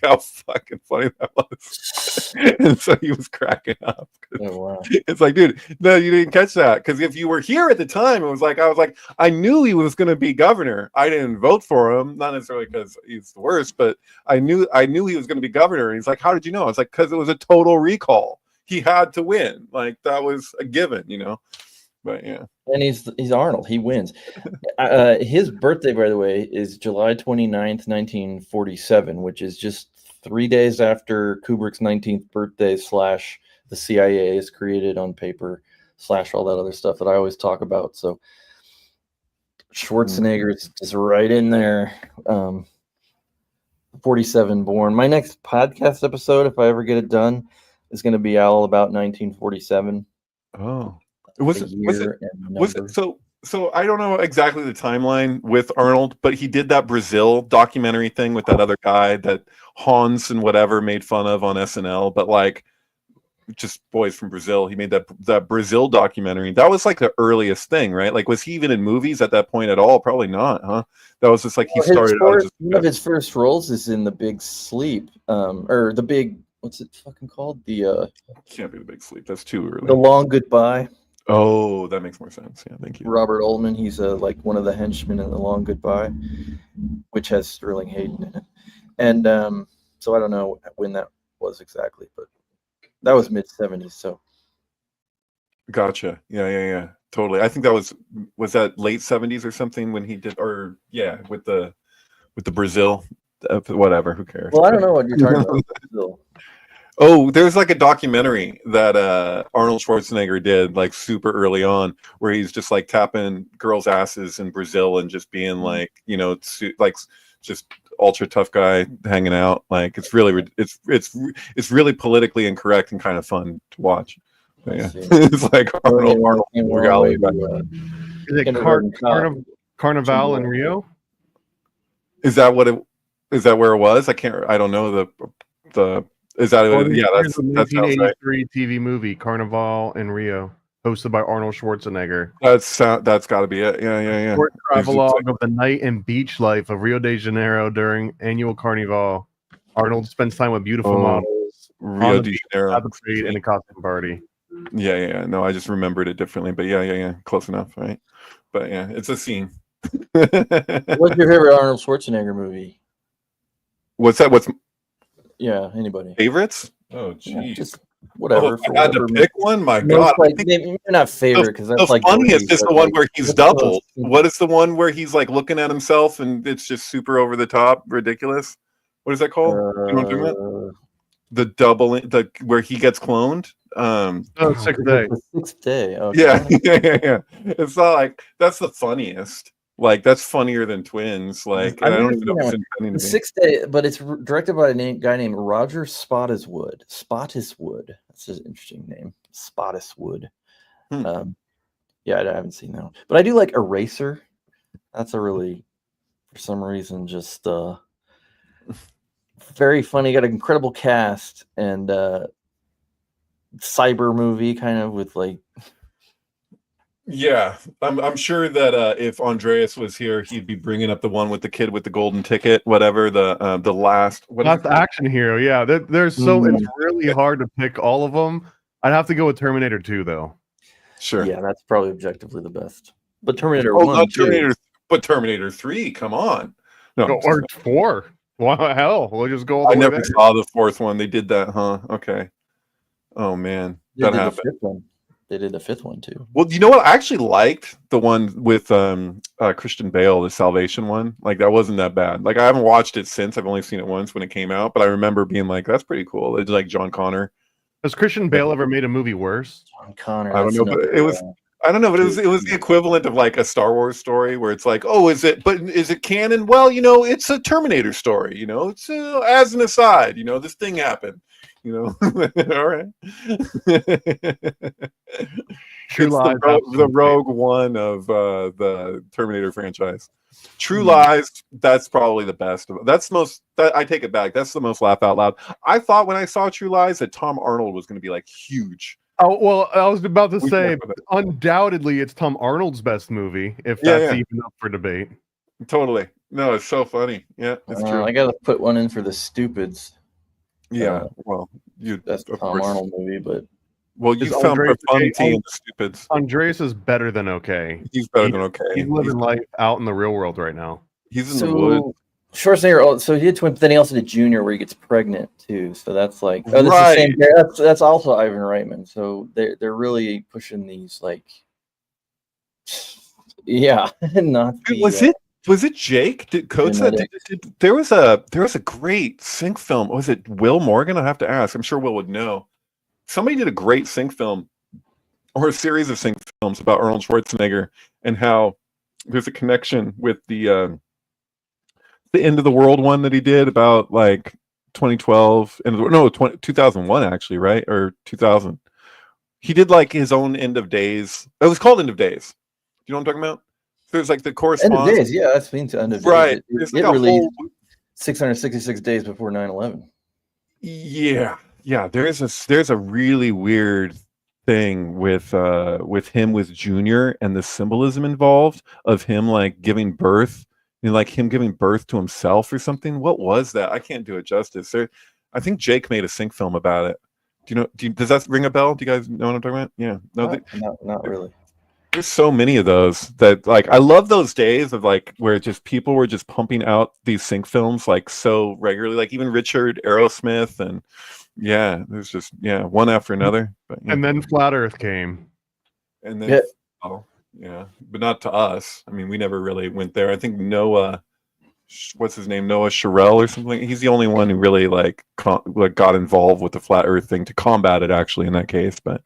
how fucking funny that was. And so he was cracking up. oh, wow. It's like, dude, no, you didn't catch that, because if you were here at the time, it was like I was like, I knew he was going to be governor. I didn't vote for him, not necessarily because he's the worst, but I knew he was going to be governor. And he's like, how did you know? I was like, because it was a total recall. He had to win. Like that was a given, you know. But yeah. And he's Arnold. He wins. His birthday, by the way, is July 29th, 1947, which is just 3 days after Kubrick's 19th birthday / the CIA is created on paper / all that other stuff that I always talk about. So Schwarzenegger is just right in there. 47 born. My next podcast episode, if I ever get it done, is going to be all about 1947. Oh. Was it so I don't know exactly the timeline with Arnold, but he did that Brazil documentary thing with that other guy that Hans and whatever made fun of on SNL, but like just boys from Brazil. He made that Brazil documentary. That was like the earliest thing, right? Like, was he even in movies at that point at all? Probably not, huh? That was just like he started out. One of his first roles is in The Big Sleep, or the Big, what's it fucking called? The can't be The Big Sleep. That's too early. The Long Goodbye. Oh, that makes more sense. Yeah, thank you. Robert Oldman, he's like one of the henchmen in The Long Goodbye, which has Sterling Hayden in it. And so I don't know when that was exactly, but that was mid-70s. So gotcha. Yeah. Totally. I think that was that late 70s or something when he did, or yeah, with the Brazil, whatever. Who cares? Well, I don't know what you're talking about. Brazil. Oh, there's like a documentary that Arnold Schwarzenegger did like super early on, where he's just like tapping girls' asses in Brazil and just being like, you know, like just ultra tough guy hanging out. Like it's really politically incorrect and kind of fun to watch. But, yeah. It's like Arnold reality. Is it Carnival in Rio? Is that where it was? I don't know the. Is that yeah? That's the 1983 TV movie Carnival in Rio, hosted by Arnold Schwarzenegger. That's got to be it. Yeah. Short travelogue of the night and beach life of Rio de Janeiro during annual Carnival. Arnold spends time with beautiful models. Rio de Janeiro in a costume party. Yeah. No, I just remembered it differently, but yeah. Close enough, right? But yeah, it's a scene. What's your favorite Arnold Schwarzenegger movie? What's that? Yeah, anybody. Favorites? Oh, geez. Yeah, just whatever. I had to pick one? My God. Like, maybe not favorite, because that's the like... The funniest is the one where he's doubled. What is the one where he's like looking at himself and it's just super over the top, ridiculous? What is that called? You know what I'm talking about? The doubling, where he gets cloned. Sixth Day. Sixth Day. Okay. Yeah. It's not like, that's the funniest. Like, that's funnier than Twins. Like, I don't even know if it's intending to be. Sixth Day, but it's directed by a guy named Roger Spottiswoode. Spottiswoode. That's an interesting name. Spottiswoode. Yeah, I haven't seen that one. But I do like Eraser. That's a really, for some reason, just very funny. Got an incredible cast and cyber movie kind of with like... Yeah, I'm sure that if Andreas was here, he'd be bringing up the one with the kid with the golden ticket, whatever the last. Last Action Hero, yeah. There's so it's really hard to pick all of them. I'd have to go with Terminator 2, though. Sure. Yeah, that's probably objectively the best. But Terminator 1, not Terminator, but Terminator 3. Come on. No, or 4. Wow, hell, we'll just go. I never saw the fourth one. They did that, huh? Okay. Oh man, that happened. They did the fifth one too. Well, you know what? I actually liked the one with Christian Bale, the Salvation one. Like that wasn't that bad. Like I haven't watched it since. I've only seen it once when it came out, but I remember being like, "That's pretty cool." It's like John Connor. Has Christian Bale ever made a movie worse? John Connor. I don't know, but it was. I don't know, but it was the equivalent of like a Star Wars story where it's like, oh, is it canon? Well, you know, it's a Terminator story. You know, it's as an aside. You know, this thing happened. You know, all right. True It's Lies. the Rogue One of the Terminator franchise. True Hmm. Lies, that's probably the best. That's the most. I take it back. That's the most laugh out loud. I thought when I saw True Lies that Tom Arnold was going to be like huge. Oh well, I was about to We say, talked about it. undoubtedly, it's Tom Arnold's best movie, if Yeah, that's yeah. even up for debate. Totally. No, it's so funny. Yeah, it's true. I gotta put one in for the Stupids. Yeah. Well, you That's of Tom course. Arnold movie, but Well, you Is found Andreas- profundity in the Stupids. Andreas is better than okay. He's better than okay. He's living life out in the real world right now. He's in the woods. Schwarzenegger. So he did Twin, but then he also did Junior, where he gets pregnant too. So that's like, oh, this Right. is the same. That's also Ivan Reitman. So they're really pushing these like, yeah, not the, Was it Jake? Did Coates that there was a great sync film. Was it Will Morgan? I have to ask. I'm sure Will would know. Somebody did a great sync film or a series of sync films about Arnold Schwarzenegger and how there's a connection with the end of the world one that he did about like 2012 and 2001 actually, right? Or 2000. He did like his own End of Days. It was called End of Days. Do you know what I'm talking about? There's like the correspondence. End of Days, yeah, that's been to End of Days. Right. It released 666 days before 9/11. Yeah. There's a really weird thing with him with Junior and the symbolism involved of him like giving birth, like him giving birth to himself or something. What was that? I can't do it justice. I think Jake made a sync film about it. Do you know? Does that ring a bell? Do you guys know what I'm talking about? Yeah. No, not really. there's so many of those that like I love those days of like where just people were just pumping out these sync films like so regularly, like even Richard Aerosmith and there's just one after another. But, And then Flat Earth came. and then but not to us. I mean, we never really went there. I think Noah, what's his name, Noah Sherrill or something. He's the only one who really like got involved with the Flat Earth thing to combat it actually in that case. But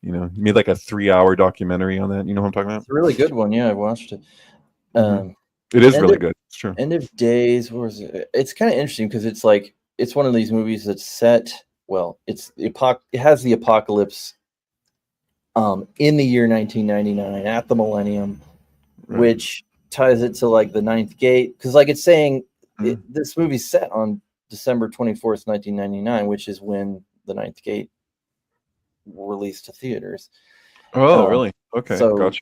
he made like a 3-hour documentary on that. You know what I'm talking about? It's a really good one. Yeah, I watched it. It is really good. It's true. End of Days. What was it? It's kind of interesting because it's like it's one of these movies that's set. Well, it has the apocalypse in the year 1999 at the millennium, Right. which ties it to like the Ninth Gate, because like it's saying this movie's set on December 24th, 1999, which is when the Ninth Gate released to theaters. Oh, really? Okay, so- gotcha.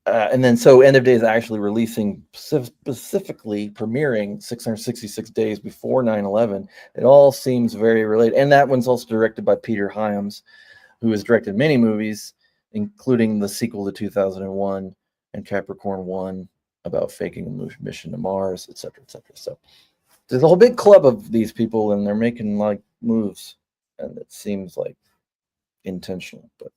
And then so End of Days actually releasing specifically premiering 666 days before 9/11. It all seems very related. And that one's also directed by Peter Hyams, who has directed many movies, including the sequel to 2001 and Capricorn 1 about faking a mission to Mars, etc., etc. So there's a whole big club of these people, and they're making like moves, and it seems like intentional. But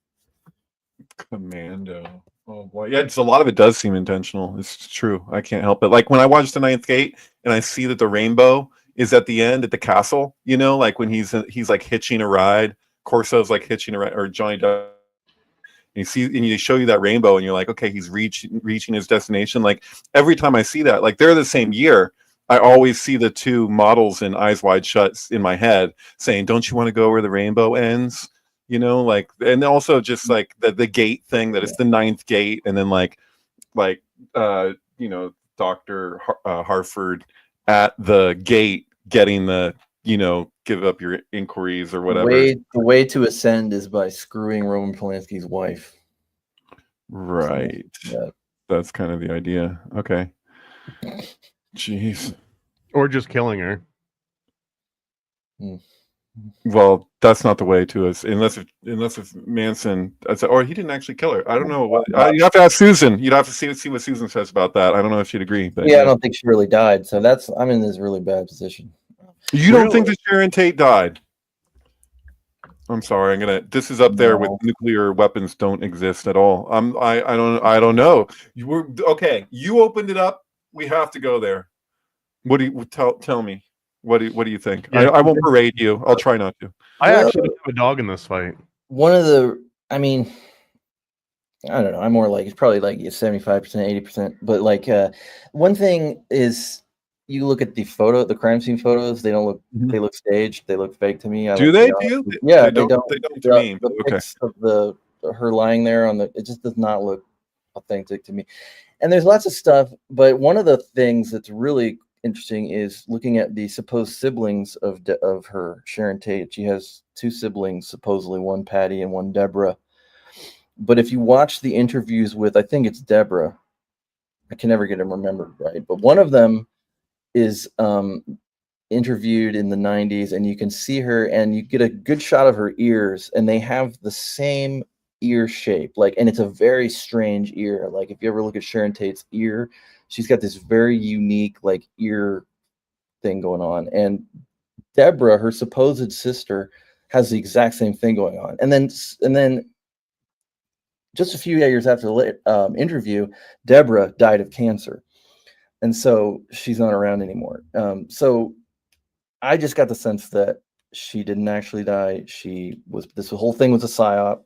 Commando. Oh boy, yeah, a lot of it does seem intentional. It's true. I can't help it. Like when I watch the Ninth Gate and I see that the rainbow is at the end at the castle, like when he's like hitching a ride, Corso's like hitching a ride, or Johnny Depp. And you show you that rainbow, and you're like, okay, he's reaching his destination. Like every time I see that, like they're the same year, I always see the two models in Eyes Wide Shut in my head saying, "Don't you want to go where the rainbow ends?" Like, and also just like the gate thing that it's the Ninth Gate, and then Dr. Harford at the gate getting the give up your inquiries or whatever. The way to ascend is by screwing Roman Polanski's wife. Right. So, that's kind of the idea. Okay. Jeez. Or just killing her. Well, that's not the way to us, unless if Manson, or he didn't actually kill her. I don't know. You have to ask Susan. You'd have to see what Susan says about that. I don't know if she'd agree. But I don't think she really died. So I'm in this really bad position. You don't think that Sharon Tate died? I'm sorry. This is up there with nuclear weapons don't exist at all. I don't know. You opened it up. We have to go there. What do you tell me? What do you think? Yeah. I won't berate you. I'll try not to. I actually have a dog in this fight. One of the, I don't know. I'm more like, it's probably like 75%, 80%. But like, one thing is, you look at the crime scene photos. They don't look. They look staged. They look fake to me. Do they? Yeah, they don't. They don't to me. The pics of the her lying there on the, it just does not look authentic to me. And there's lots of stuff, but one of the things that's really interesting is looking at the supposed siblings of her, Sharon Tate. She has 2 siblings, supposedly, one Patty and one Deborah. But if you watch the interviews with, I think it's Deborah, I can never get them remembered right, but one of them is interviewed in the 90s, and you can see her, and you get a good shot of her ears, and they have the same ear shape, like, and it's a very strange ear. Like, if you ever look at Sharon Tate's ear, she's got this very unique like ear thing going on. And Deborah, her supposed sister, has the exact same thing going on. And then just a few years after the interview, Deborah died of cancer, and so she's not around anymore. So I just got the sense that she didn't actually die. This whole thing was a psyop.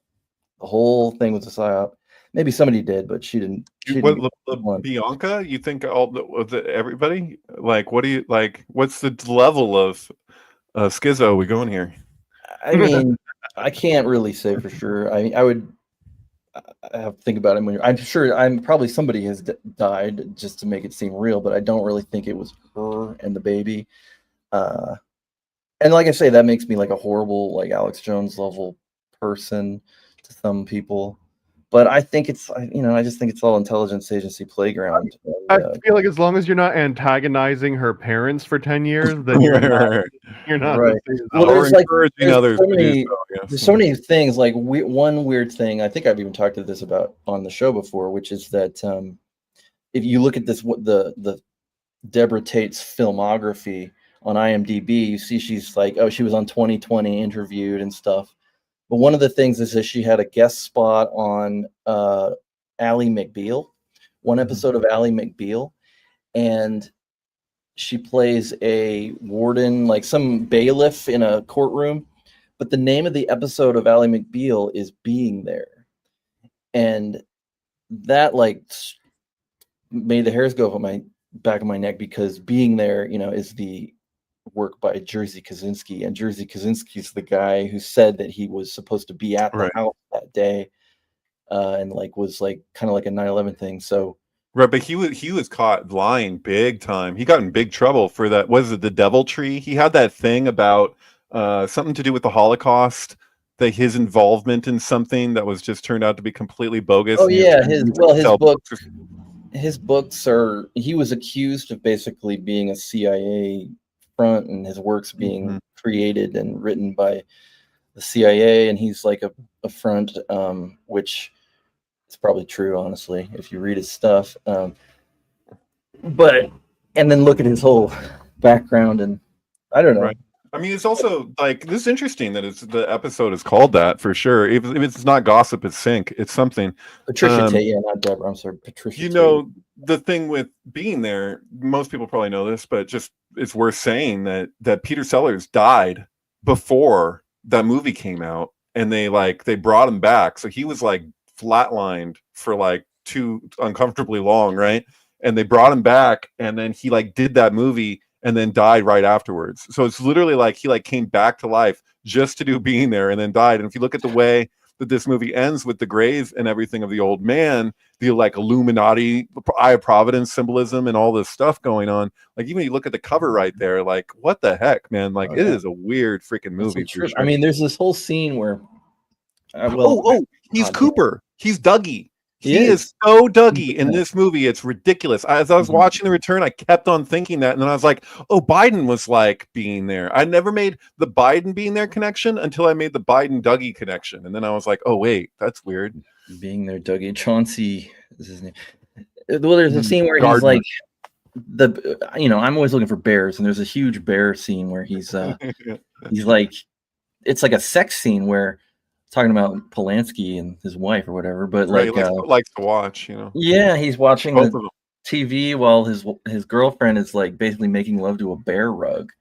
The whole thing was a psyop. Maybe somebody did, but she didn't. Bianca, you think everybody? Like, what do you like? What's the level of schizo we going here? I mean, I can't really say for sure. I would have to think about it. I'm sure probably somebody has died just to make it seem real, but I don't really think it was her and the baby. And like I say, that makes me like a horrible, like Alex Jones level person to some people. But I think it's, I just think it's all intelligence agency playground. I feel like as long as you're not antagonizing her parents for 10 years, then you're not right. Well, there's so many things. Like one weird thing, I think I've even talked to this about on the show before, which is that if you look at this, the Deborah Tate's filmography on IMDb, you see she's like, she was on 2020 interviewed and stuff. But one of the things is that she had a guest spot on Ally McBeal, one episode of Ally McBeal, and she plays a warden, like some bailiff in a courtroom. But the name of the episode of Ally McBeal is Being There. And that like made the hairs go up on my back of my neck, because Being There, is the work by Jerzy Kosinski, and Jerzy Kosinski is the guy who said that he was supposed to be at the house that day, and like was like kind of like a 9/11 thing. So right, but he was caught lying big time. He got in big trouble for that. Was it the devil tree? He had that thing about something to do with the Holocaust, that his involvement in something that was just turned out to be completely bogus. Oh yeah, his books are, he was accused of basically being a CIA front, and his works being created and written by the CIA, and he's like a front, which is probably true, honestly, if you read his stuff. But and then look at his whole background, and I don't know. Right. I mean, it's also like, this is interesting that the episode is called that for sure. If it's not gossip, it's sync. It's something. Patricia Tate, not Deborah. I'm sorry, Patricia. Tate. The thing with Being There, most people probably know this, but just it's worth saying that Peter Sellers died before that movie came out, and they brought him back, so he was like flatlined for like too uncomfortably long, right? And they brought him back, and then he like did that movie and then died right afterwards. So it's literally like he like came back to life just to do Being There, and then died. And if you look at the way that this movie ends with the grave and everything of the old man, the like Illuminati, Eye of Providence symbolism and all this stuff going on, like even you look at the cover right there, like what the heck, man? Like it is a weird freaking movie. Sure. I mean, there's this whole scene where he's Cooper. He's Dougie. He is so Dougie in this movie. It's ridiculous. As I was watching The Return, I kept on thinking that. And then I was like, oh, Biden was like Being There. I never made the Biden Being There connection until I made the Biden Dougie connection. And then I was like, oh, wait, that's weird. Being There, Dougie. Chauncey is his name. Well, there's a scene where he's like, I'm always looking for bears. And there's a huge bear scene where he's like, it's like a sex scene where, talking about Polanski and his wife or whatever, but like likes to watch, Yeah, he's watching the TV while his girlfriend is like basically making love to a bear rug.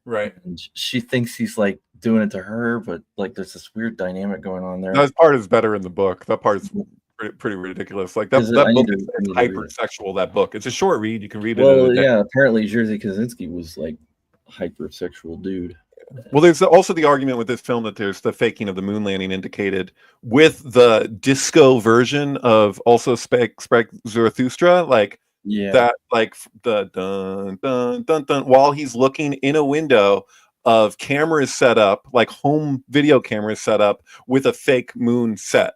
Right. And she thinks he's like doing it to her, but like there's this weird dynamic going on there. That part is better in the book. That part is pretty ridiculous. Like that book is hypersexual. That book. It's a short read. You can read it. Well, yeah. Apparently, Jerzy Kosinski was like a hypersexual dude. Well, there's also the argument with this film that there's the faking of the moon landing indicated with the disco version of also Spec Zarathustra, like that, like the dun dun dun dun, while he's looking in a window of cameras set up, like home video cameras set up with a fake moon set.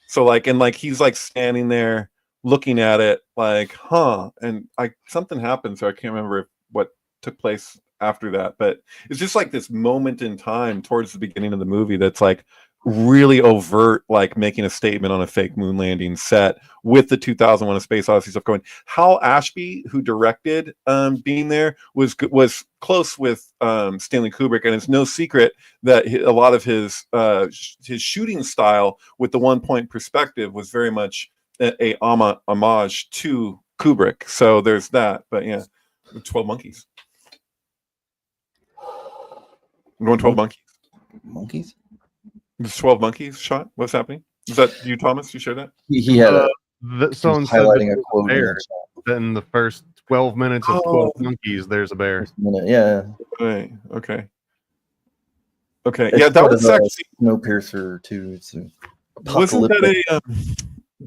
So like, and like he's like standing there looking at it, like, huh? And something happened, so I can't remember what took place after that, but it's just like this moment in time towards the beginning of the movie that's like really overt, like making a statement on a fake moon landing set with the 2001 A Space Odyssey stuff going. Hal Ashby, who directed being there, was close with Stanley Kubrick, and it's no secret that a lot of his shooting style with the 1 point perspective was very much a homage to Kubrick. So there's that. But yeah, 12 Monkeys. I'm going 12 monkeys. Monkeys? There's 12 monkeys shot? What's happening? Is that you, Thomas? You shared that? He had someone said highlighting a that quote. bear. In the first 12 minutes of 12 monkeys, there's a bear. Yeah. Right. Okay. Okay. Yeah, that was actually Snowpiercer too. It's wasn't that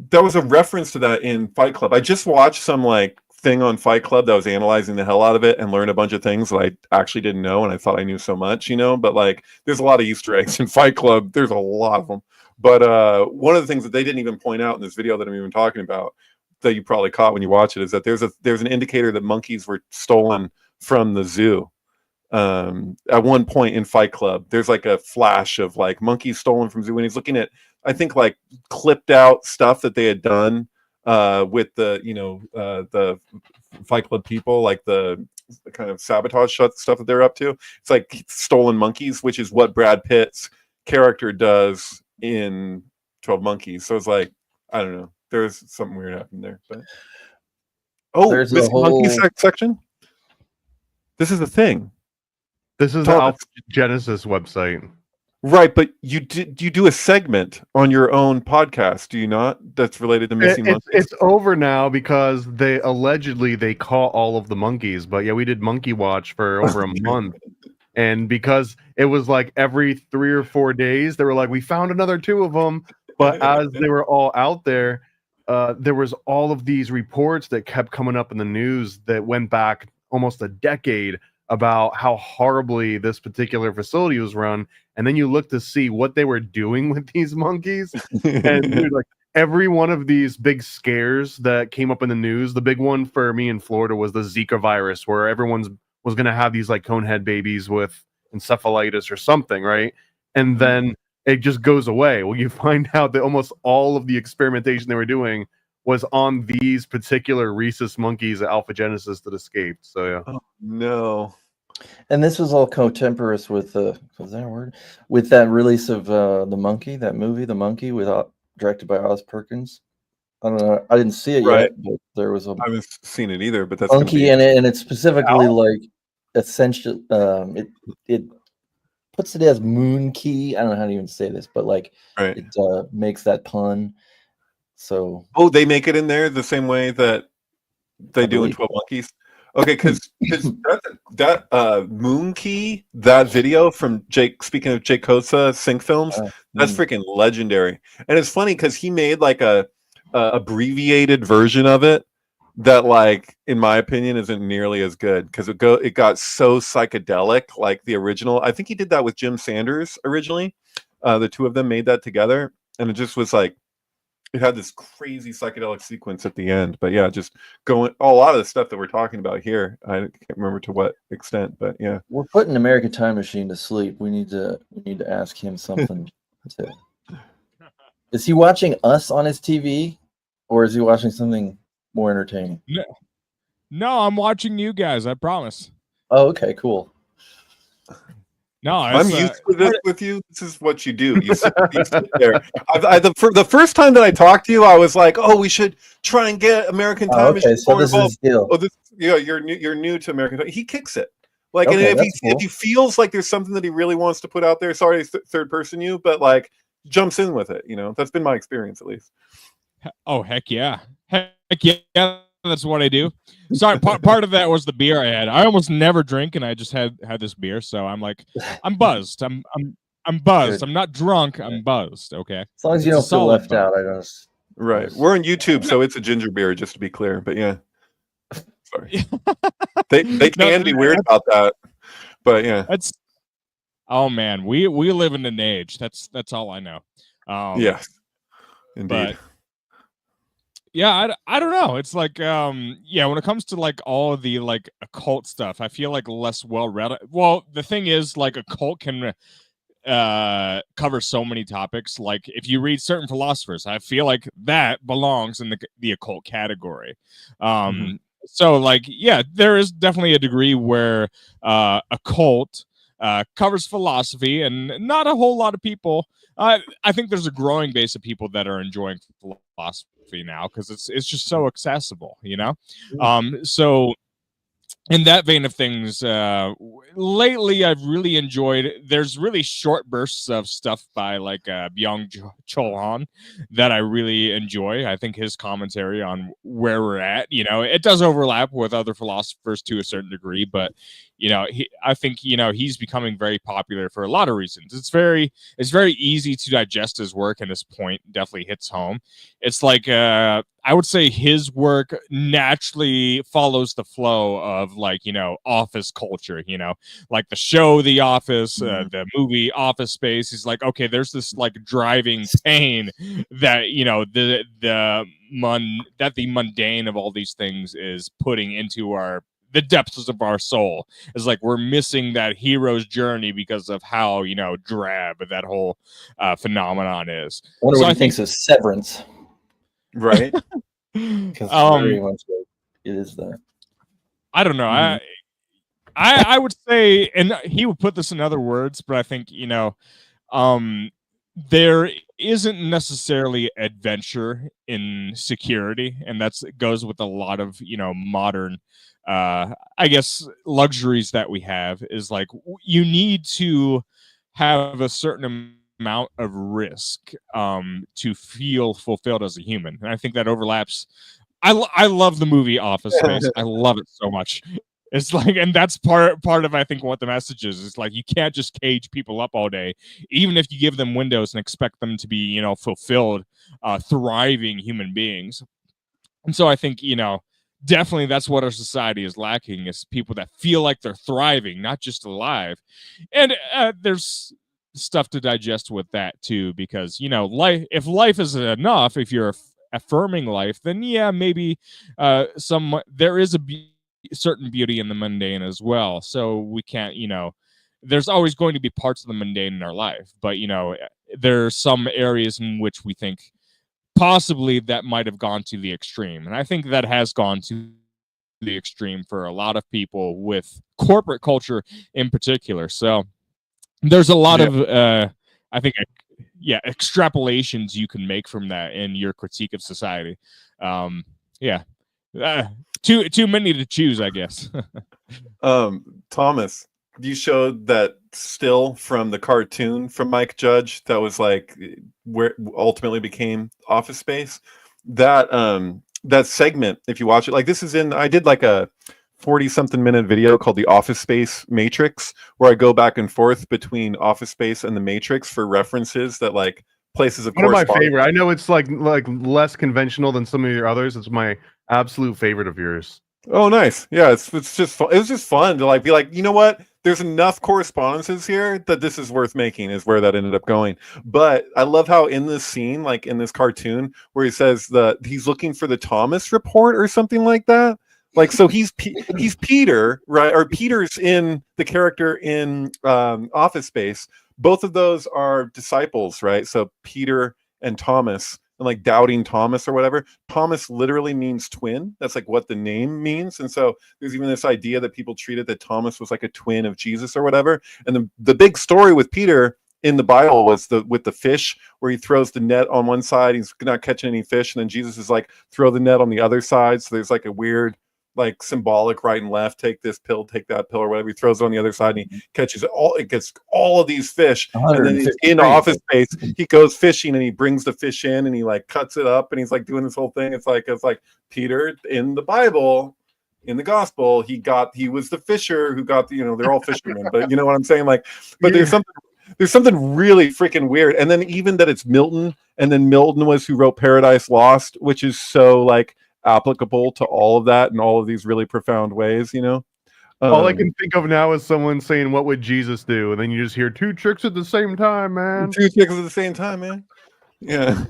that was a reference to that in Fight Club. I just watched some like thing on Fight Club that was analyzing the hell out of it and learned a bunch of things that I actually didn't know, and I thought I knew so much, you know. But like, there's a lot of Easter eggs in Fight Club. There's a lot of them. But one of the things that they didn't even point out in this video that I'm even talking about, that you probably caught when you watch it, is that there's an indicator that monkeys were stolen from the zoo. At one point in Fight Club, there's like a flash of like monkeys stolen from zoo, and he's looking at, I think, like clipped out stuff that they had done with the, you know, the Fight Club people, like the kind of sabotage stuff that they're up to. It's like stolen monkeys, which is what Brad Pitt's character does in 12 Monkeys. So it's like, I don't know, there's something weird happening there. But there's this monkey section. This is the thing. This is the Alpha Genesis website. Right, but you do a segment on your own podcast, do you not? That's related to missing monkeys. It's over now because they allegedly caught all of the monkeys. But yeah, we did Monkey Watch for over a month, and because it was like every 3 or 4 days, they were like, we found another 2 of them. But as they were all out there, there was all of these reports that kept coming up in the news that went back almost a decade about how horribly this particular facility was run. And then you look to see what they were doing with these monkeys. And dude, like every one of these big scares that came up in the news, the big one for me in Florida was the Zika virus, where everyone's was going to have these like conehead babies with encephalitis or something, right? And then it just goes away. Well, you find out that almost all of the experimentation they were doing was on these particular rhesus monkeys at Alpha Genesis that escaped. So yeah. Oh, no. And this was all contemporaneous with was that a word? With that release of the Monkey, that movie, The Monkey, directed by Oz Perkins. I don't know. I didn't see it yet, but there was a. I haven't seen it either, but that's monkey in it, and it's specifically like essential. It puts it as moon key. I don't know how to even say this, but like it makes that pun. So they make it in there the same way that they do in 12 Monkeys. Okay, because that moon key, that video from Jake, speaking of Jake Kosa, Sync Films, that's freaking legendary. And it's funny because he made like a abbreviated version of it that, like, in my opinion, isn't nearly as good because it got so psychedelic, like the original. I think he did that with Jim Sanders originally. The two of them made that together, and it just was like, it had this crazy psychedelic sequence at the end. But yeah, just going a lot of the stuff that we're talking about here, I can't remember to what extent, but yeah, we're putting American Time Machine to sleep. We need to ask him something. Is he watching us on his TV, or is he watching something more entertaining? No, I'm watching you guys. I promise. Oh, okay, cool. No, I'm used to this with you. This is what you do. You sit there. The first time that I talked to you, I was like, "Oh, we should try and get American Time Machine." So this is deal. Oh, you're new to American Time. He kicks it. Like, and if he feels like there's something that he really wants to put out there, sorry, third person you, but like jumps in with it. You know, that's been my experience at least. Oh, heck yeah. Heck yeah. that's what I do. Sorry, part of that was the beer I had. I almost never drink, and I just had this beer, so I'm like, I'm buzzed. I'm buzzed. Good. I'm not drunk. I'm buzzed. Okay. As long as you It's a don't feel solid left buzz. out, I just Right. We're on YouTube, so it's a ginger beer, just to be clear. But yeah, sorry. They can be weird about that, but yeah. That's. Oh man, we live in an age. That's all I know. Yes, indeed. But yeah, I don't know. It's like yeah, when it comes to like all of the like occult stuff, I feel like less well read. Well, the thing is, like, occult can cover so many topics. Like, if you read certain philosophers, I feel like that belongs in the occult category. So like, yeah, there is definitely a degree where occult covers philosophy, and not a whole lot of people. I think there's a growing base of people that are enjoying philosophy now because it's just so accessible, you know. So in that vein of things, lately I've really enjoyed. There's really short bursts of stuff by like Byung-Chul Han that I really enjoy. I think his commentary on where we're at, you know, it does overlap with other philosophers to a certain degree, but you know, I think, you know, he's becoming very popular for a lot of reasons. It's very easy to digest his work, and his point definitely hits home. It's like I would say his work naturally follows the flow of, like, you know, office culture, you know, like the show The Office, the movie Office Space. He's like, okay, there's this like driving pain that, you know, the mundane of all these things is putting into the depths of our soul. Is like we're missing that hero's journey because of how, you know, drab that whole phenomenon is. I wonder what he thinks of Severance. Right. Because very much it is there. I don't know. I would say, and he would put this in other words, but I think, you know, there isn't necessarily adventure in security, and that goes with a lot of, you know, modern I guess luxuries that we have. Is like you need to have a certain amount of risk to feel fulfilled as a human, and I think that overlaps. I love the movie Office Space. I love it so much. It's like, and that's part of, I think, what the message is. It's like you can't just cage people up all day, even if you give them windows and expect them to be, you know, fulfilled, thriving human beings. And so I think, you know, definitely that's what our society is lacking, is people that feel like they're thriving, not just alive. And there's stuff to digest with that too, because, you know, if life isn't enough, if you're affirming life, then yeah, maybe there is a certain beauty in the mundane as well. So we can't, you know, there's always going to be parts of the mundane in our life, but, you know, there are some areas in which we think possibly that might have gone to the extreme, and I think that has gone to the extreme for a lot of people with corporate culture in particular. So there's a lot of I think extrapolations you can make from that in your critique of society. Too many to choose, I guess. Thomas, you showed that still from the cartoon from Mike Judge that was like where ultimately became Office Space. That segment, if you watch it, like this is I did like a 40-something minute video called the Office Space Matrix, where I go back and forth between Office Space and the Matrix for references that like places of one of my favorite. I know it's like less conventional than some of your others. It's my absolute favorite of yours. Oh, nice. Yeah, it's just fun. It was just fun to like be like, you know what? There's enough correspondences here that this is worth making, is where that ended up going. But I love how in this scene, like in this cartoon, where he says that he's looking for the Thomas report or something like that. Like, so he's Peter, right? Or Peter's in the character in Office Space. Both of those are disciples, right? So Peter and Thomas, and like doubting Thomas or whatever. Thomas literally means twin. That's like what the name means. And so there's even this idea that people treated that Thomas was like a twin of Jesus or whatever. And the big story with Peter in the Bible was with the fish, where he throws the net on one side, he's not catching any fish, and then Jesus is like, throw the net on the other side. So there's like a weird like symbolic right and left, take this pill, take that pill, or whatever. He throws it on the other side and he catches it gets all of these fish, and then he's in office space, he goes fishing and he brings the fish in and he like cuts it up and he's like doing this whole thing. It's like Peter in the Bible, in the gospel, he was the fisher who got the, they're all fishermen, but you know what I'm saying? Like, but there's something really freaking weird. And then even that it's Milton, and then Milton was who wrote Paradise Lost, which is so like applicable to all of that in all of these really profound ways, All I can think of now is someone saying, "What would Jesus do?" And then you just hear two tricks at the same time, man. Two tricks at the same time, man. Yeah,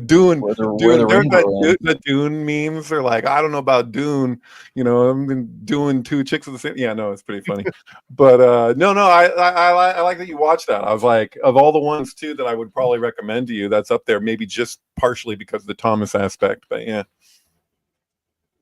Dune. The Dune memes are like, I don't know about Dune. I've been doing two chicks at the same. Yeah, no, it's pretty funny. But no, I like that you watched that. I was like, of all the ones too that I would probably recommend to you, that's up there. Maybe just partially because of the Thomas aspect, but yeah.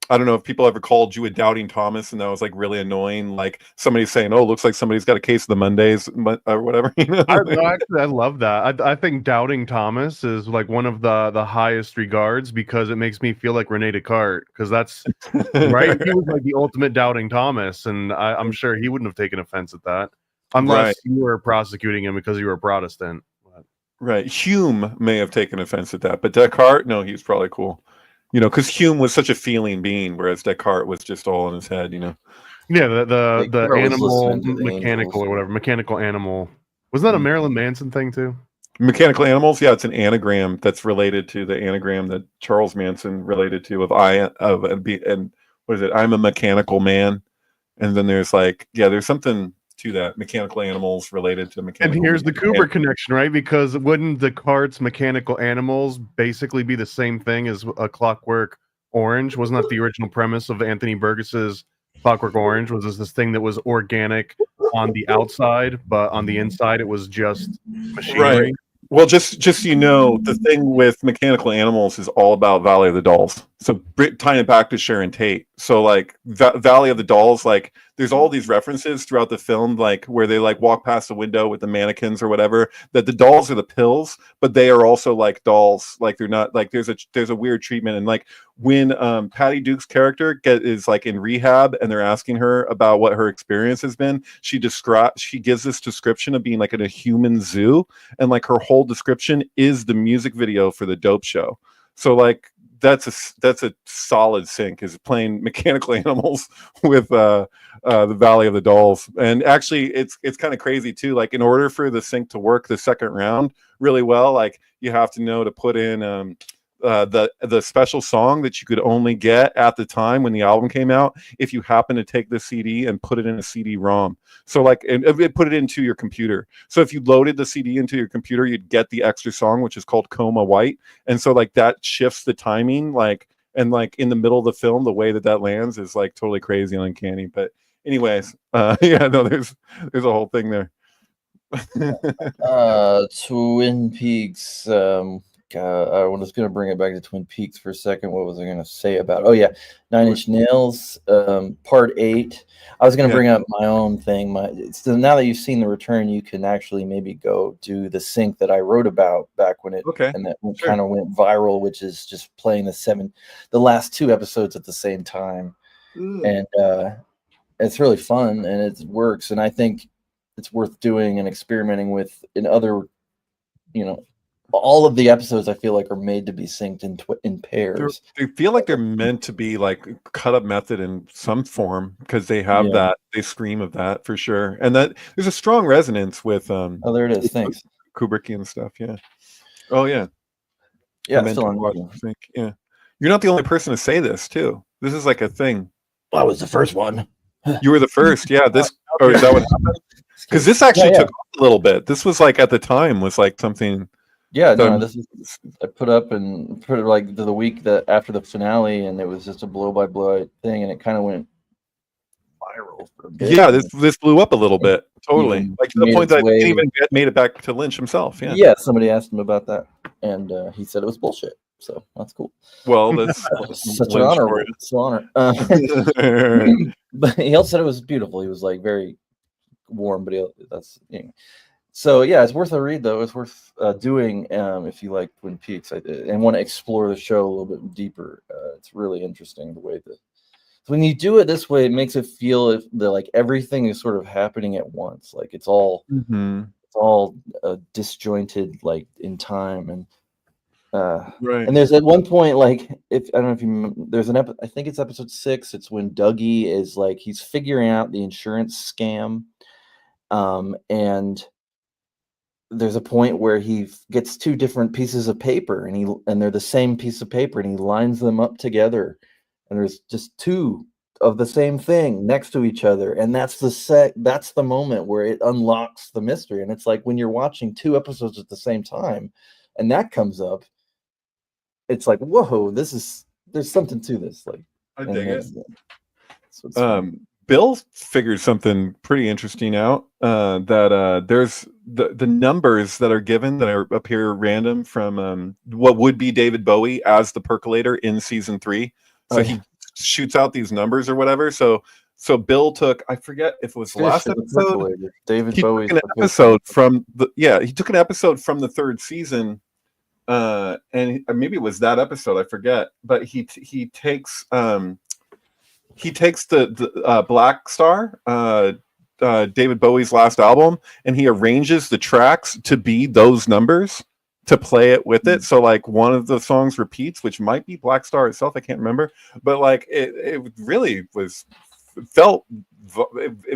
I don't know if people ever called you a doubting Thomas, and that was like really annoying. Like somebody saying, "Oh, looks like somebody's got a case of the Mondays or whatever." I love that. I think doubting Thomas is like one of the highest regards, because it makes me feel like Rene Descartes, because that's right. He was like the ultimate doubting Thomas, and I'm sure he wouldn't have taken offense at that, unless you were prosecuting him because you were a Protestant. Right. Hume may have taken offense at that, but Descartes, no, he was probably cool. Because Hume was such a feeling being, whereas Descartes was just all in his head, Yeah, the animal mechanical or whatever, mechanical animal. Wasn't that a Marilyn Manson thing too? Mechanical animals, yeah, it's an anagram that's related to the anagram that Charles Manson related to and what is it? I'm a mechanical man, and then there's there's something to that, mechanical animals related to mechanical. And here's the Kubrick connection, right? Because wouldn't Descartes' mechanical animals basically be the same thing as A Clockwork Orange? Wasn't that the original premise of Anthony Burgess's Clockwork Orange? Was this thing that was organic on the outside, but on the inside it was just machinery? Right. Well, just the thing with mechanical animals is all about Valley of the Dolls. So tying it back to Sharon Tate. So Valley of the Dolls, there's all these references throughout the film, where they walk past the window with the mannequins or whatever, that the dolls are the pills, but they are also like dolls. They're not there's a weird treatment. And when Patty Duke's character is in rehab and they're asking her about what her experience has been, she gives this description of being in a human zoo, and her whole description is the music video for the Dope Show. So that's a solid sync, is playing mechanical animals with the Valley of the Dolls. And actually it's kind of crazy too. In order for the sync to work the second round really well, you have to know to put in the special song that you could only get at the time when the album came out if you happen to take the CD and put it in a CD-ROM. So and put it into your computer. So if you loaded the CD into your computer, you'd get the extra song, which is called Coma White. And so that shifts the timing, and in the middle of the film, the way that lands is totally crazy and uncanny. But anyways, there's a whole thing there. Twin Peaks. I was going to bring it back to Twin Peaks for a second. What was I going to say about? Oh yeah, Nine Inch Nails, Part 8. I was going to bring up my own thing. So now that you've seen The Return, you can actually maybe go do the sync that I wrote about back when it and that kind of went viral, which is just playing the last 2 episodes at the same time, and it's really fun and it works. And I think it's worth doing and experimenting with in other, all of the episodes I feel like are made to be synced in pairs. They feel like they're meant to be cut up method in some form, because they have that, they scream of that for sure. And that there's a strong resonance with oh, there it is. Thanks. Kubrickian stuff. Yeah. Oh yeah. Yeah. Still yeah. You're not the only person to say this too. This is a thing. Well, I was the first one. You were the first. Yeah. Is that what happened? Because this actually took off a little bit. This was at the time was something. Yeah, no, this is I put it the week that after the finale, and it was just a blow by blow thing, and it kind of went viral for a bit. Yeah, this blew up a little bit, totally, to the point that it didn't even made it back to Lynch himself. Yeah, somebody asked him about that, and he said it was bullshit. So that's cool. Well, that's such an honor. It's an honor. But he also said it was beautiful. He was very warm, but So yeah, it's worth a read though. It's worth doing if you like Twin Peaks and want to explore the show a little bit deeper. It's really interesting the way that when you do it this way, it makes it feel like everything is sort of happening at once. Like it's all disjointed, like in time. And Right. and there's at one point, like if I don't know if you remember, there's an I think it's episode 6. It's when Dougie is like he's figuring out the insurance scam, and there's a point where he gets 2 different pieces of paper, and they're the same piece of paper, and he lines them up together, and there's just 2 of the same thing next to each other, and that's the moment where it unlocks the mystery. And it's like when you're watching 2 episodes at the same time, and that comes up, it's like, whoa, there's something to this. Like, I dig it. So it's fun. Bill figured something pretty interesting out. That there's the numbers that are given that appear random from what would be David Bowie as the percolator in season 3. So he shoots out these numbers or whatever. So Bill took, I forget if it was the last episode. David Bowie. He took an episode from the 3rd season. And maybe it was that episode, I forget, but he takes the Black Star, David Bowie's last album, and he arranges the tracks to be those numbers to play it with it. So like one of the songs repeats, which might be Black Star itself, I can't remember, but like it really it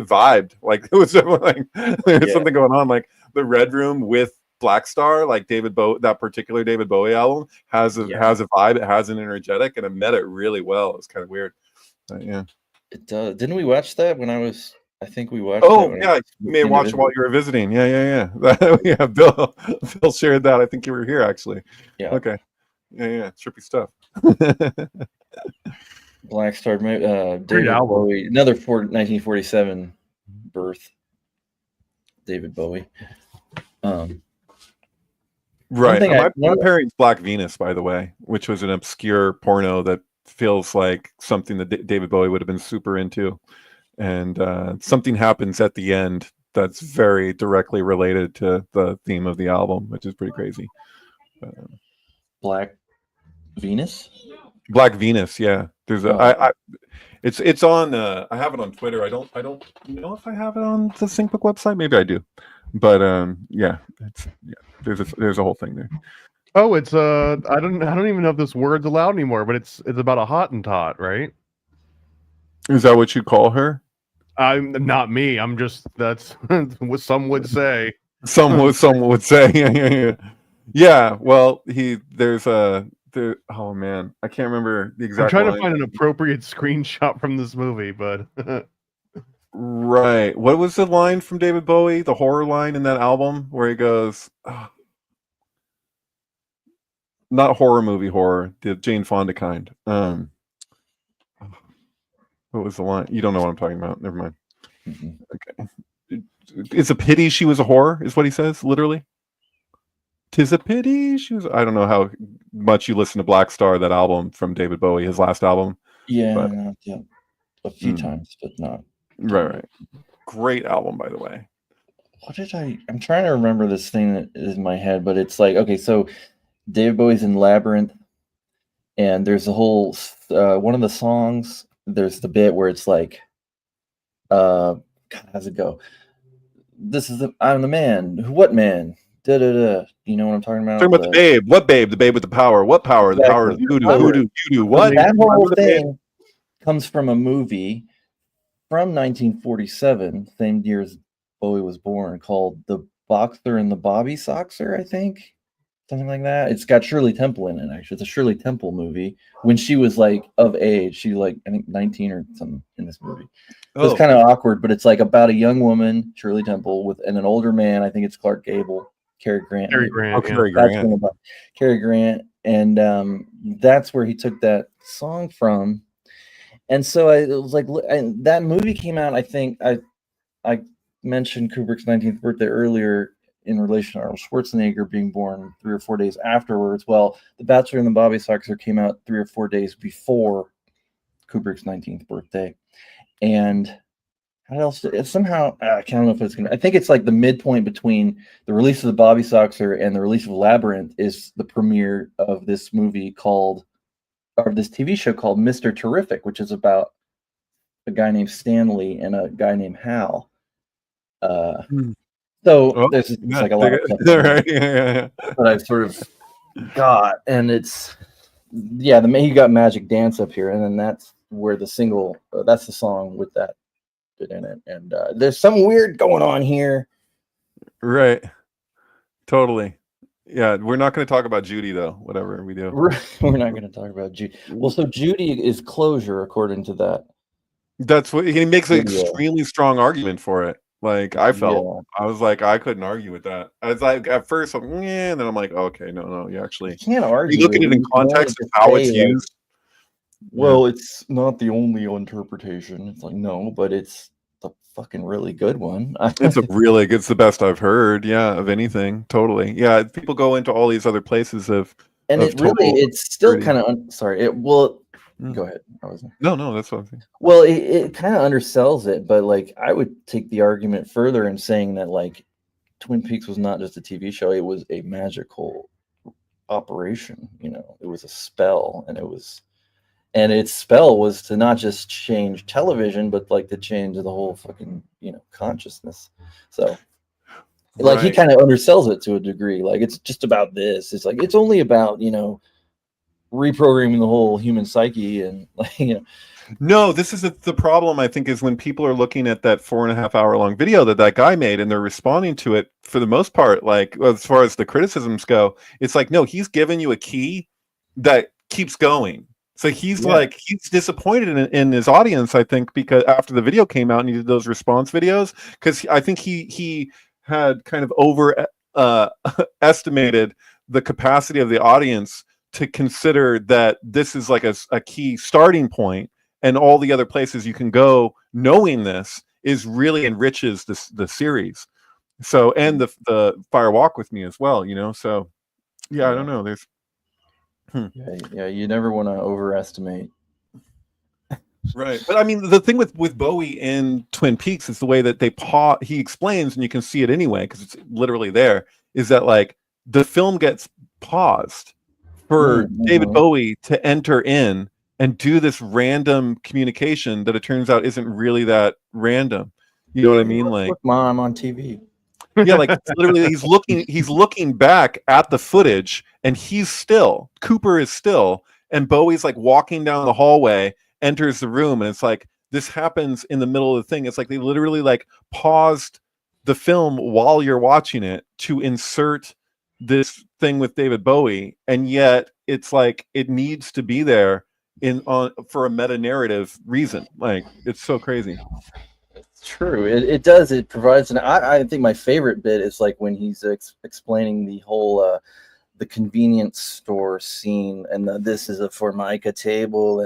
vibed like it was like there's something going on. Like the Red Room with Black Star, like that particular David Bowie album has a vibe. It has an energetic, and it met it really well. It's kind of weird. Yeah, it does. Didn't we watch that when I think we watched. Oh yeah, you may have watched it while you were visiting. Yeah. Yeah, Bill shared that. I think you were here actually. Yeah. Okay. Yeah. Trippy stuff. Black Star, David Bowie, another 1947 birth. David Bowie. Right. My parents' Black Venus, by the way, which was an obscure porno that feels like something that David Bowie would have been super into. And something happens at the end that's very directly related to the theme of the album, which is pretty crazy. Black Venus? Black Venus, yeah. There's it's on I have it on Twitter. I don't know if I have it on the SyncBook website. Maybe I do. But there's a whole thing there. Oh, it's I don't even know if this word's allowed anymore, but it's about a Hottentot, right? Is that what you call her? I'm not me. I'm just that's what some would say. Some would say. Yeah. Well, oh man, I can't remember the exact. I'm trying line. to find an appropriate screenshot from this movie, but right. What was the line from David Bowie? The horror line in that album where he goes, not horror movie horror, the Jane Fonda kind. What was the line? You don't know what I'm talking about. Never mind. Okay. It's a pity she was a whore, is what he says, literally. 'Tis a pity she was. I don't know how much you listen to Black Star, that album from David Bowie, his last album. Yeah, a few times, but not. Right. Great album, by the way. I'm trying to remember this thing that is in my head, but it's like, okay, so David Bowie's in Labyrinth, and there's a whole one of the songs. There's the bit where it's like, God, how's it go? I'm the man. What man? Da da da. You know what I'm talking about? Talking about the babe. What babe? The babe with the power. What power? The power of voodoo. What? That whole thing comes from a movie from 1947, same year as Bowie was born, called The Boxer and the Bobby Soxer, I think. Something like that. It's got Shirley Temple in it, actually. It's a Shirley Temple movie. When she was like of age, she was like, I think 19 or something in this movie. It's kind of awkward, but it's like about a young woman, Shirley Temple, and an older man. I think it's Clark Gable, Cary Grant. Cary Grant. Cary Grant. And that's where he took that song from. And so it was like, and that movie came out, I think, I mentioned Kubrick's 19th birthday earlier in relation to Arnold Schwarzenegger being born 3 or 4 days afterwards. Well, The Bachelor and the Bobby Soxer came out 3 or 4 days before Kubrick's 19th birthday. And how else? Somehow, I don't know if it's going to, I think it's like the midpoint between the release of the Bobby Soxer and the release of Labyrinth is the premiere of this movie this TV show called Mr. Terrific, which is about a guy named Stanley and a guy named Hal. Hmm. So Oh, there's yeah, like a lot of stuff right. Yeah. that I've sort of got, and it's he got Magic Dance up here, and then that's where the single that's the song with that bit in it, and there's some weird going on here. Right. Totally. Yeah, we're not going to talk about Judy though. Whatever we do, We're not going to talk about Judy. Well, so Judy is closure according to that. that's what he makes an video. extremely strong argument for it. Like I felt, Yeah. I was like, I couldn't argue with that. I was like, at first, I'm, yeah, and then I'm like, okay, no, you actually, You can't argue. you look at it in You context wanted of to how it's say, like, used. well, it's not the only interpretation. It's like, no, but it's the fucking really good one. It's a really, it's the best I've heard. Yeah, of anything, totally. Yeah, people go into all these other places of, and of it really, total it's still absurdity. kind of sorry. It well, Mm. go ahead. I was No, that's what I'm saying. well, it kind of undersells it, but like I would take the argument further in saying that like Twin Peaks was not just a TV show; it was a magical operation. You know, it was a spell, and its spell was to not just change television, but like to change the whole fucking consciousness. So, like he Right. kind of undersells it to a degree. Like it's just about this. It's like it's only about reprogramming the whole human psyche and like No, this is the problem, I think, is when people are looking at that 4.5 hour long video that guy made and they're responding to it for the most part, like as far as the criticisms go, it's like, no, he's given you a key that keeps going. So he's like, he's disappointed in his audience, I think, because after the video came out and he did those response videos, because I think he had kind of over estimated the capacity of the audience to consider that this is like a key starting point, and all the other places you can go knowing this is really enriches the series. So, and the Fire Walk with Me as well, so yeah, I don't know, there's yeah, you never want to overestimate. right. But I mean, the thing with Bowie in Twin Peaks is the way that he explains, and you can see it anyway because it's literally there, is that like the film gets paused for David Bowie to enter in and do this random communication that it turns out isn't really that random. You know what I mean? Like, look, Mom, I'm on TV. Yeah, like literally he's looking back at the footage and Cooper is still, and Bowie's like walking down the hallway, enters the room, and it's like this happens in the middle of the thing. It's like they literally like paused the film while you're watching it to insert this thing with David Bowie, and yet it's like it needs to be there for a meta narrative reason. Like it's so crazy. True, it does. It provides I think my favorite bit is like when he's explaining the whole the convenience store scene, and this is a Formica table,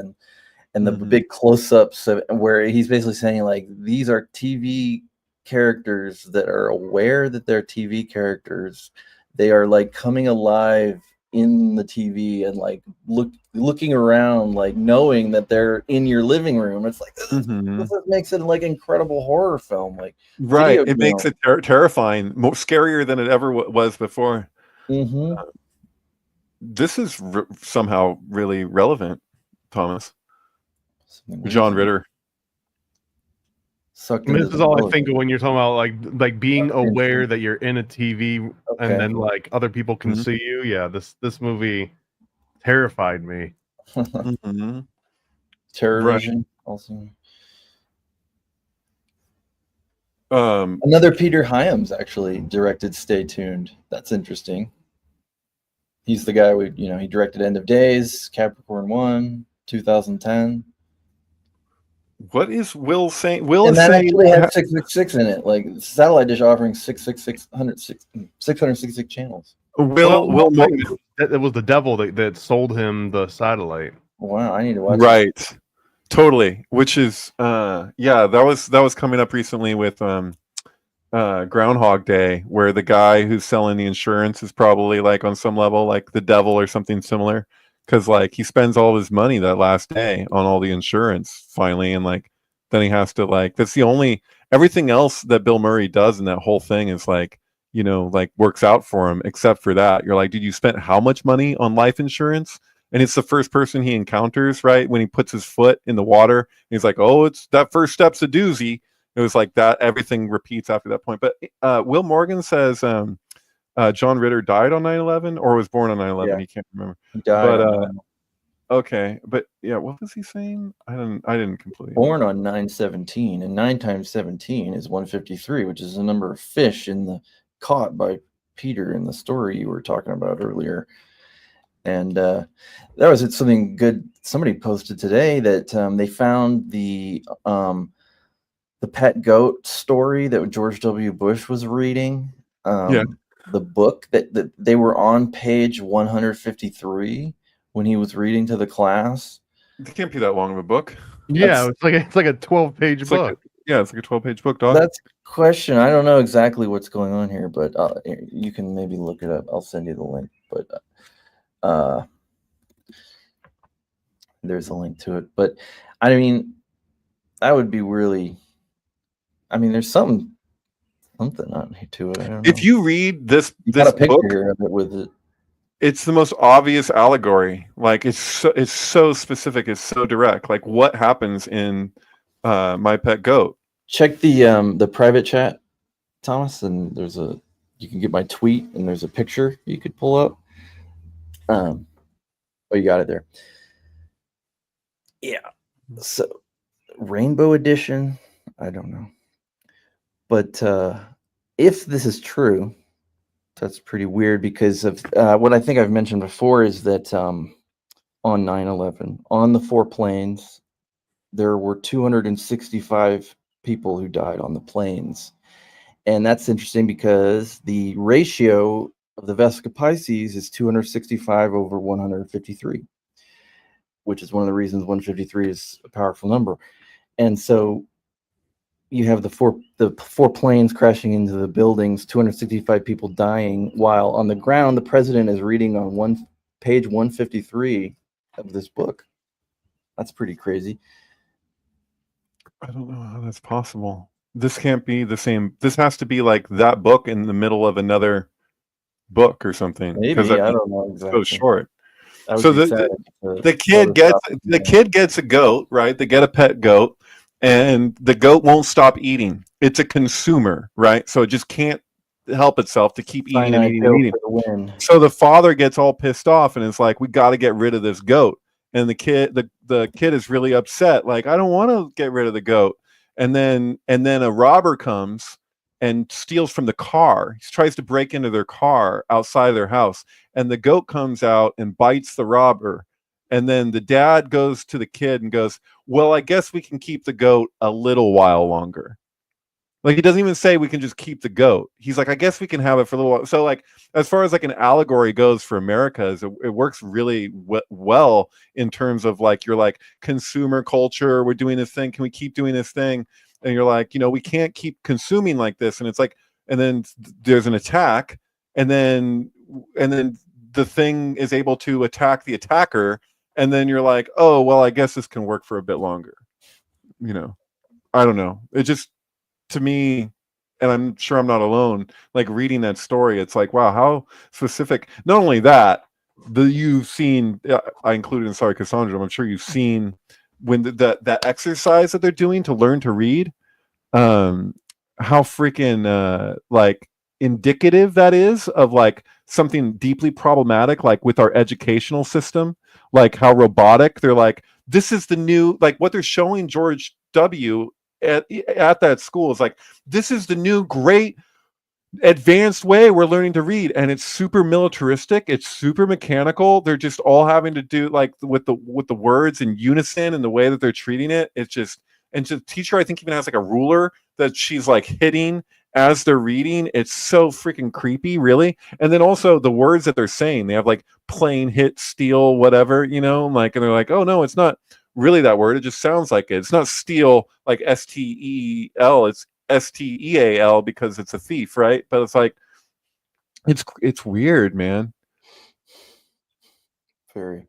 and the big close-ups where he's basically saying like these are TV characters that are aware that they're TV characters. They are like coming alive in the TV and like looking around, like knowing that they're in your living room. It's like this makes it like incredible horror film, like right. It makes it terrifying, more scarier than it ever was before. This is somehow really relevant, Thomas. John Ritter. This is all I think of when you're talking about like being aware that you're in a TV and then like other people can see you. Yeah, this movie terrified me. Terrorism also. Um, Another Peter Hyams actually directed Stay Tuned. That's interesting. He's the guy he directed End of Days, Capricorn 1, 2010. What is Will saying? And that actually had 666 in it, like satellite dish offering 666 channels. It was the devil that sold him the satellite. Wow, I need to watch it. Totally. Which is that was coming up recently with Groundhog Day, where the guy who's selling the insurance is probably like on some level like the devil or something similar, because like he spends all his money that last day on all the insurance finally, and like then he has to like that's the only everything else that Bill Murray does in that whole thing is like like works out for him except for that. You're like, dude, you spent how much money on life insurance? and it's the first person he encounters, right? When he puts his foot in the water, he's like, oh, it's that first step's a doozy. It was like that. Everything repeats after that point. But Will Morgan says John Ritter died on 9/11 or was born on 9/11. Yeah. He can't remember. He died on Okay, but yeah, what was he saying? I didn't completely. born on 9/17, and 9 times 17 is 153, which is the number of fish caught by Peter in the story you were talking about earlier. And that was something good. Somebody posted today that they found the pet goat story that George W. Bush was reading. The book that they were on page 153 when he was reading to the class. It can't be that long of a book. Yeah, it's like a 12-page book. It's like a 12-page book, dog. That's a question. I don't know exactly what's going on here, but you can maybe look it up. I'll send you the link. But there's a link to it. But I mean, that would be really. I mean, there's something on to it. I don't know. If you read this got a picture book, of it with it. it's the most obvious allegory. Like it's so specific. It's so direct. Like what happens in My Pet Goat. Check the private chat, Thomas, and you can get my tweet, and there's a picture you could pull up. Oh, you got it there. Yeah. So, Rainbow Edition. I don't know, but if this is true, that's pretty weird because of what I think I've mentioned before is that on 9/11, on the 4 planes, there were 265 people who died on the planes. And that's interesting because the ratio of the Vesica Pisces is 265 over 153, which is one of the reasons 153 is a powerful number. And so you have the four planes crashing into the buildings, 265 people dying, while on the ground, the president is reading on page 153 of this book. That's pretty crazy. I don't know how that's possible. This can't be the same. This has to be like that book in the middle of another book or something. Maybe, I don't know exactly. So short. So the kid gets a goat, right? They get a pet goat, and the goat won't stop eating. It's a consumer, right? So it just can't help itself to keep eating and eating and eating. So the father gets all pissed off and is like, "We got to get rid of this goat." And the kid is really upset, like, "I don't want to get rid of the goat." And then a robber comes and steals from the car. He tries to break into their car outside of their house, and the goat comes out and bites the robber. And then the dad goes to the kid and goes, "Well, I guess we can keep the goat a little while longer." Like, he doesn't even say we can just keep the goat. He's like, "I guess we can have it for a little while." So, like, as far as like an allegory goes for America, it works really well in terms of like, you're like, consumer culture, we're doing this thing, can we keep doing this thing? And you're like, we can't keep consuming like this. And it's like, and then there's an attack, and then the thing is able to attack the attacker, and then you're like, "Oh, well, I guess this can work for a bit longer." I don't know. It just, to me, and I'm sure I'm not alone, like reading that story, it's like, wow, how specific. Not only that, you've seen, I included in Sorry Cassandra, I'm sure you've seen when that exercise that they're doing to learn to read, how freaking like indicative that is of like something deeply problematic, like with our educational system, like how robotic. They're like, this is the new, like what they're showing George W. at that school is like, this is the new great advanced way we're learning to read, and it's super militaristic, it's super mechanical. They're just all having to do like with the words in unison and the way that they're treating it. It's just, and the teacher, I think, even has like a ruler that she's like hitting as they're reading. It's so freaking creepy, really. And then also the words that they're saying, they have like plane, hit, steal, whatever, like, and they're like, "Oh no, it's not really that word, it just sounds like it. It's not steal like STEL, it's STEAL because it's a thief," right? But it's like, it's weird, man. Very.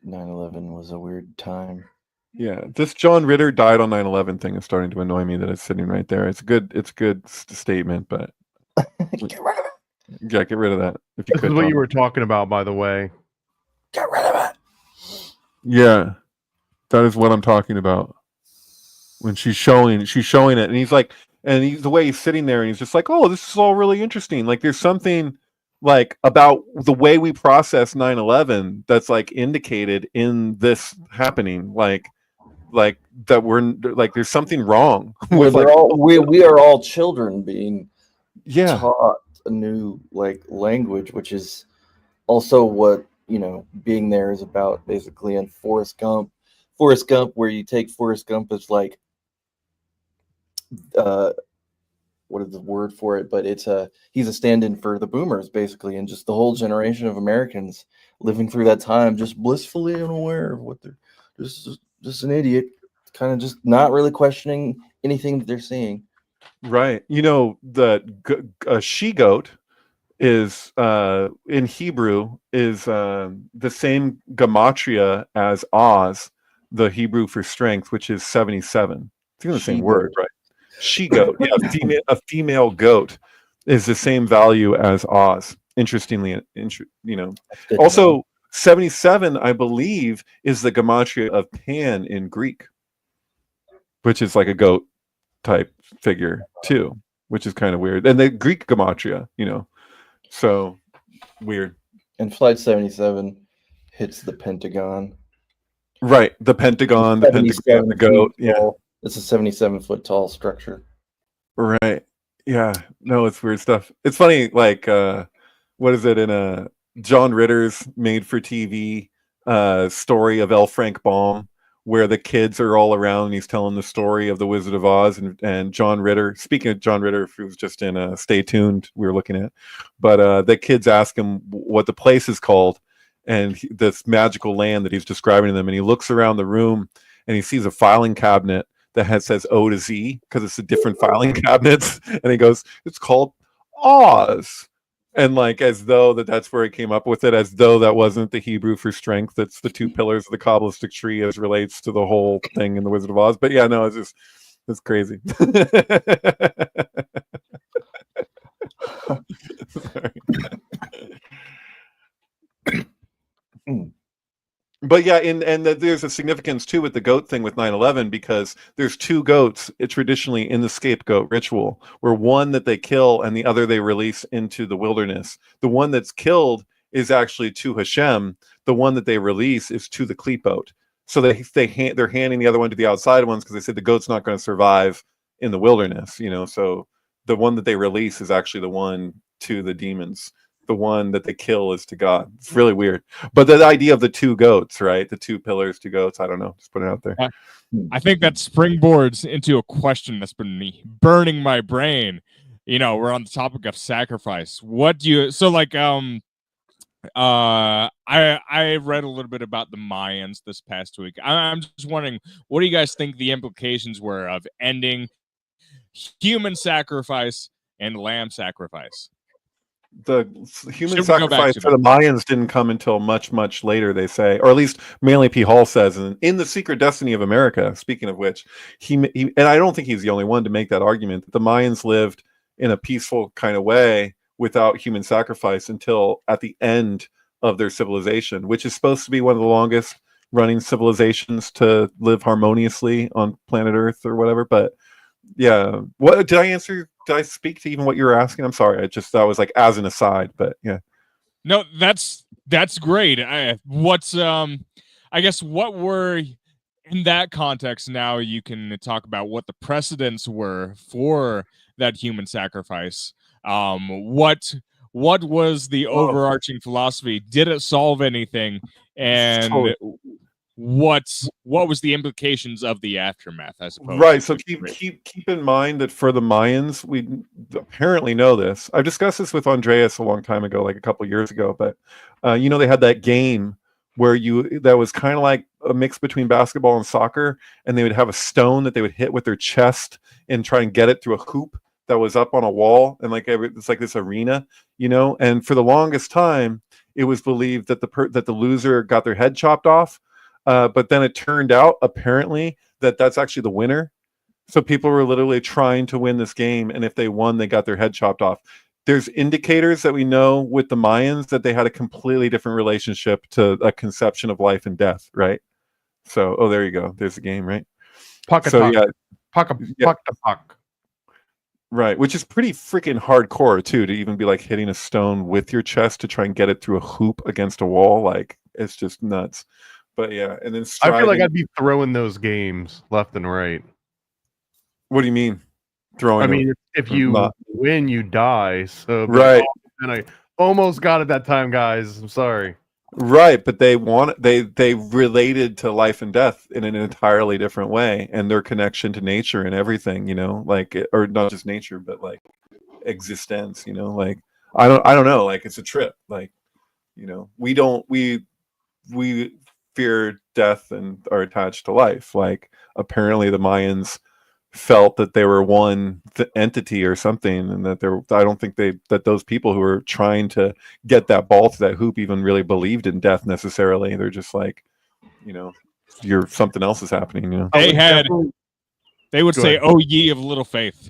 9/11 was a weird time. Yeah, this John Ritter died on 9/11 thing is starting to annoy me that it's sitting right there. It's a good statement, but Get rid of it. Yeah, get rid of that if you This could. is what Tom. you were talking about, by the way. Get rid of it. Yeah, that is what I'm talking about. When she's showing it, and he's like, the way he's sitting there, and he's just like, oh, this is all really interesting. Like, there's something like about the way we process 9/11 that's like indicated in this happening, like that we're like there's something wrong with like we are all children being yeah taught a new like language, which is also what being there is about, basically. In Forrest Gump, where you take Forrest Gump as like what is the word for it, but it's he's a stand-in for the boomers, basically, and just the whole generation of Americans living through that time just blissfully unaware of what they're just an idiot, kind of just not really questioning anything that they're seeing. right. The she goat is in Hebrew is the same gematria as Oz, the Hebrew for strength, which is 77. It's even the same word, right? She goat, yeah, a female goat is the same value as Oz. Interestingly, also 77, I believe, is the gematria of Pan in Greek, which is like a goat type figure too, which is kind of weird. And the Greek gematria, so weird. And Flight 77 hits the Pentagon. Right, the Pentagon, the goat, yeah. It's a 77-foot tall structure. Right. Yeah. No, it's weird stuff. It's funny, like what is it in a John Ritter's made for TV story of L. Frank Baum, where the kids are all around and he's telling the story of the Wizard of Oz, and John Ritter, speaking of John Ritter, who was just in Stay Tuned, we were looking at, but the kids ask him what the place is called, and this magical land that he's describing to them, and he looks around the room and he sees a filing cabinet that says O to Z, because it's the different filing cabinets, and he goes, it's called Oz, and like as though that's where he came up with it, as though that wasn't the Hebrew for strength. That's the two pillars of the Kabbalistic tree as relates to the whole thing in the Wizard of Oz. But yeah, no, it's crazy. But yeah, and there's a significance too with the goat thing with 9/11, because there's two goats traditionally in the scapegoat ritual, where one that they kill and the other they release into the wilderness. The one that's killed is actually to Hashem. The one that they release is to the klipot. So they're handing the other one to the outside ones, because they said the goat's not going to survive in the wilderness, So the one that they release is actually the one to the demons. The one that they kill is to God. It's really weird. But the idea of the two goats, right? The two pillars, two goats. I don't know. Just put it out there. I think that springboards into a question that's been burning my brain. We're on the topic of sacrifice. What do you? So like, I read a little bit about the Mayans this past week. I'm just wondering, what do you guys think the implications were of ending human sacrifice and lamb sacrifice? The human sacrifice for the Mayans didn't come until much, much later, they say, or at least Manly P. Hall says, in The Secret Destiny of America, speaking of which, he and I don't think he's the only one to make that argument, that the Mayans lived in a peaceful kind of way without human sacrifice until at the end of their civilization, which is supposed to be one of the longest running civilizations to live harmoniously on planet Earth or whatever. But yeah, what did I answer? Did I speak to even what you were asking? I'm sorry. That was like as an aside, but yeah. No, that's great. I guess what were in that context. Now you can talk about what the precedents were for that human sacrifice. What was the overarching philosophy? Did it solve anything? And what was the implications of the aftermath, I suppose? Right. So keep in mind that for the Mayans, we apparently know this. I've discussed this with Andreas a long time ago, like a couple years ago, but they had that game where that was kind of like a mix between basketball and soccer, and they would have a stone that they would hit with their chest and try and get it through a hoop that was up on a wall, and it's like this arena, and for the longest time it was believed that the loser got their head chopped off. But then it turned out, apparently, that's actually the winner. So people were literally trying to win this game, and if they won, they got their head chopped off. there's indicators that we know with the Mayans that they had a completely different relationship to a conception of life and death, right? So, oh, there you go. There's the game, right? So yeah, Puck. right, which is pretty freaking hardcore too, to even be like hitting a stone with your chest to try and get it through a hoop against a wall. Like, it's just nuts. But yeah, and then I feel like striving- I'd be throwing those games left and right. What do you mean? Throwing I them? mean, if you win, you die. So Right. And I almost got it that time, guys. I'm sorry. Right, but they related to life and death in an entirely different way, and their connection to nature and everything, you know, like, or not just nature, but like existence, you know, like I don't know, like it's a trip, like, you know, we fear death and are attached to life. Like apparently the Mayans felt that they were one entity or something, and that I don't think that those people who were trying to get that ball to that hoop even really believed in death necessarily. They're just like, you know, something else is happening, you know. They would say, "Oh ye of little faith."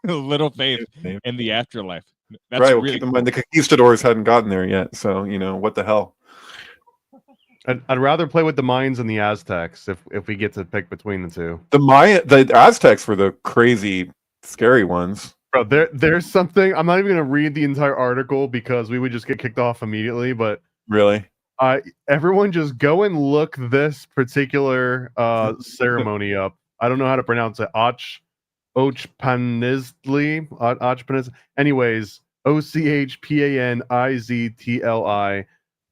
Little faith in the afterlife. That's right, well, really keep in mind the conquistadors hadn't gotten there yet, so you know, what the hell. I'd rather play with the Mayans and the Aztecs if we get to pick between the two. The Aztecs were the crazy, scary ones. Bro, there's something. I'm not even gonna read the entire article because we would just get kicked off immediately. But really, everyone just go and look this particular ceremony up. I don't know how to pronounce it. Ochpaniztli. Anyways, Ochpaniztli.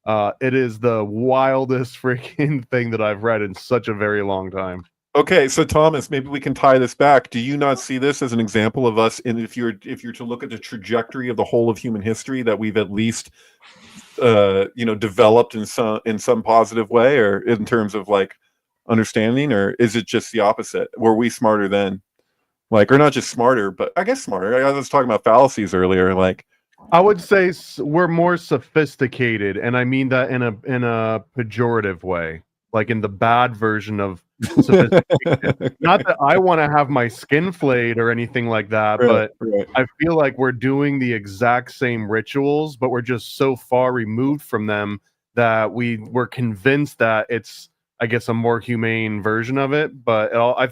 It is the wildest freaking thing that I've read in such a very long time. Okay, so Thomas, maybe we can tie this back. Do you not see this as an example of us? And if you're to look at the trajectory of the whole of human history, that we've at least, developed in some positive way, or in terms of like understanding, or is it just the opposite? Were we smarter then? Like, or not just smarter, but I guess smarter. I was talking about fallacies earlier, like. I would say we're more sophisticated, and I mean that in a pejorative way, like in the bad version of sophisticated. Not that I want to have my skin flayed or anything like that, but I feel like we're doing the exact same rituals, but we're just so far removed from them that we're convinced that it's, I guess, a more humane version of it. But I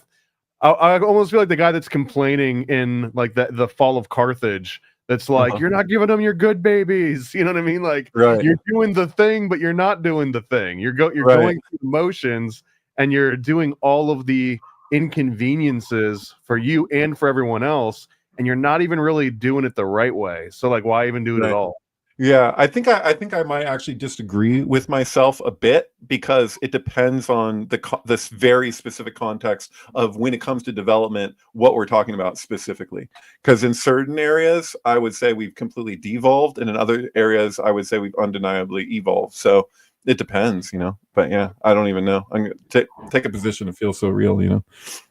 almost feel like the guy that's complaining in like the fall of Carthage. That's like, you're not giving them your good babies. You know what I mean? Like, you're doing the thing, but you're not doing the thing. You're going through the motions, and you're doing all of the inconveniences for you and for everyone else, and you're not even really doing it the right way. So, like, why even do it at all? Yeah, I think I might actually disagree with myself a bit, because it depends on this very specific context of when it comes to development, what we're talking about specifically. Because in certain areas, I would say we've completely devolved, and in other areas, I would say we've undeniably evolved. So it depends, you know. But yeah, I don't even know. I'm gonna take a position that feels so real, you know.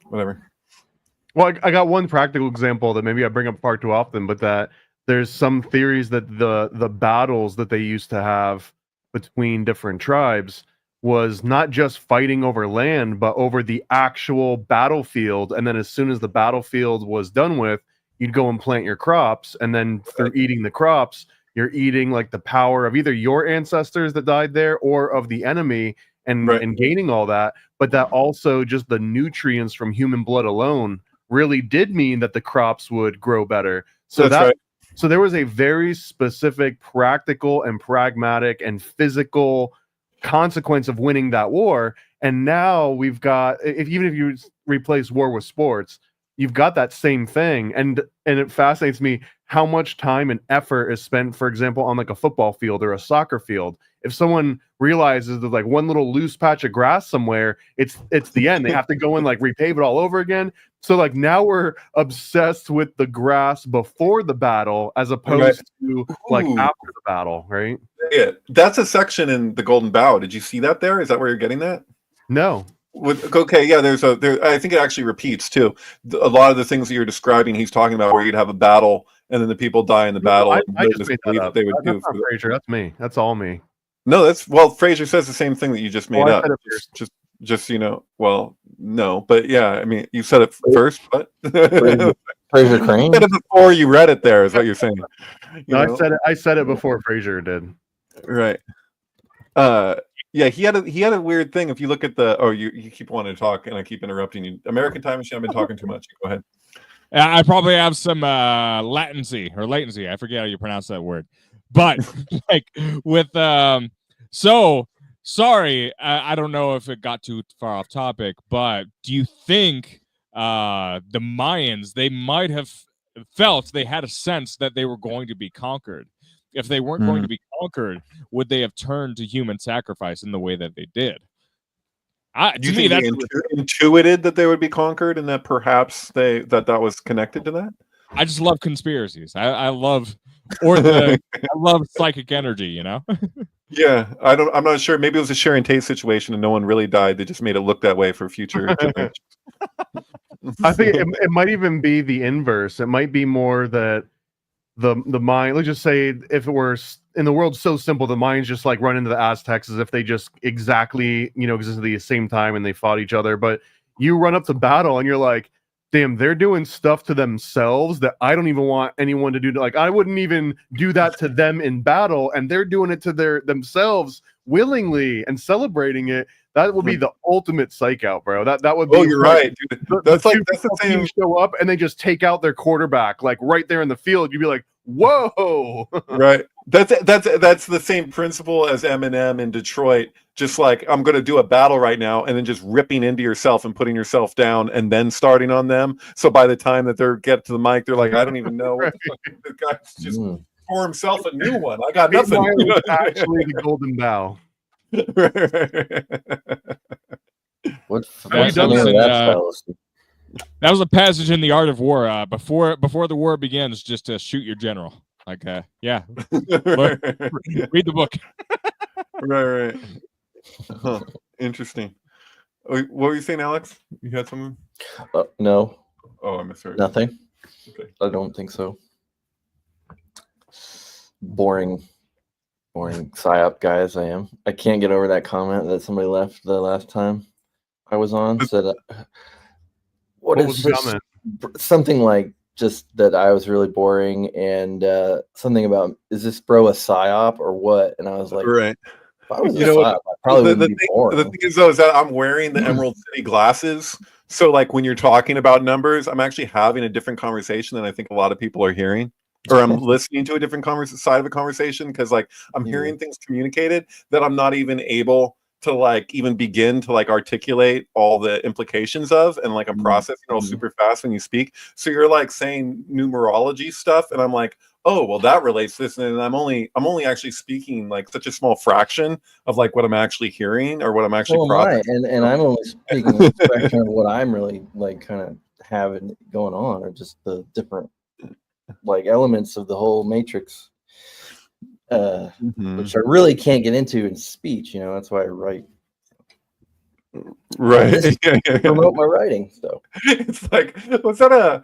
Whatever. Well, I got one practical example that maybe I bring up far too often, but that. There's some theories that the battles that they used to have between different tribes was not just fighting over land, but over the actual battlefield. And then as soon as the battlefield was done with, you'd go and plant your crops. And then through eating the crops, you're eating like the power of either your ancestors that died there or of the enemy, and gaining all that. But that also just the nutrients from human blood alone really did mean that the crops would grow better. So So there was a very specific, practical and pragmatic and physical consequence of winning that war. And now we've got, even if you replace war with sports, you've got that same thing. And it fascinates me how much time and effort is spent, for example, on like a football field or a soccer field. If someone realizes there's like one little loose patch of grass somewhere, it's the end. They have to go and like repave it all over again. So like now we're obsessed with the grass before the battle as opposed to like after the battle, right? Yeah, that's a section in the Golden Bough. Did you see that there? Is that where you're getting that? No. Okay, yeah, I think it actually repeats too. A lot of the things that you're describing, he's talking about where you'd have a battle and then the people die in the battle. I just made that up. That's not Fraser. That's me. That's all me. No, Fraser says the same thing that you just made up. Just you know, well, no, but yeah, I mean, you said it first, but Fraser Crane. You said it before you read it. There is what you're saying. No, I said it before Fraser did. Right. Yeah, he had a weird thing. If you look at the you keep wanting to talk and I keep interrupting you. American Time Machine, I've been talking too much. Go ahead. I probably have some latency. I forget how you pronounce that word. But like with so sorry, I don't know if it got too far off topic, but do you think the Mayans, they might have felt they had a sense that they were going to be conquered? If they weren't going to be conquered, would they have turned to human sacrifice in the way that they did? Do you think they intuited that they would be conquered, and that perhaps that was connected to that? I just love conspiracies. I love I love psychic energy, you know? Yeah, I'm not sure. Maybe it was a Sharon Tate situation and no one really died. They just made it look that way for future generations. I think it might even be the inverse. It might be more that the mind, let's just say if it were in the world so simple, the minds just like run into the Aztecs as if they just exactly, existed at the same time and they fought each other. But you run up to battle and you're like, damn, they're doing stuff to themselves that I don't even want anyone to do. Like, I wouldn't even do that to them in battle, and they're doing it to themselves willingly and celebrating it. That would be the ultimate psych out, bro. That would be. Oh, you're right, dude. That's the same. Show up and they just take out their quarterback, like right there in the field. You'd be like, whoa. Right. That's the same principle as Eminem in Detroit. Just like, I'm going to do a battle right now, and then just ripping into yourself and putting yourself down, and then starting on them. So by the time that they get to the mic, they're like, I don't even know what the fuck. The guy's just for himself a new one. I got nothing. Actually, the golden bow. What? That was a passage in the Art of War. Before the war begins, just to shoot your general. Like, yeah. Look, read the book. Right. Huh. Interesting. What were you saying, Alex? You had something? No. Oh, I misheard. Nothing. Okay. I don't think so. Boring psyop guys. I am. I can't get over that comment that somebody left the last time I was on. Said, what is this? Comment? Something like just that I was really boring, and something about, is this bro a psyop or what? And I was like, right. If I was a psyop, I probably wouldn't be boring. The thing is, though, is that I'm wearing the Emerald City glasses. So, like, when you're talking about numbers, I'm actually having a different conversation than I think a lot of people are hearing. Or I'm listening to a different side of a conversation, because, like, I'm hearing things communicated that I'm not even able to, like, even begin to, like, articulate all the implications of, and, like, I'm processing it all super fast when you speak. So you're, like, saying numerology stuff, and I'm like, oh, well, that relates to this, and I'm only actually speaking, like, such a small fraction of, like, what I'm actually hearing or what I'm actually processing. And I'm only speaking a fraction of what I'm really, like, kind of having going on, or just the different, like, elements of the whole matrix, which I really can't get into in speech. That's why I write. Right. Promote my writing. So it's like, was that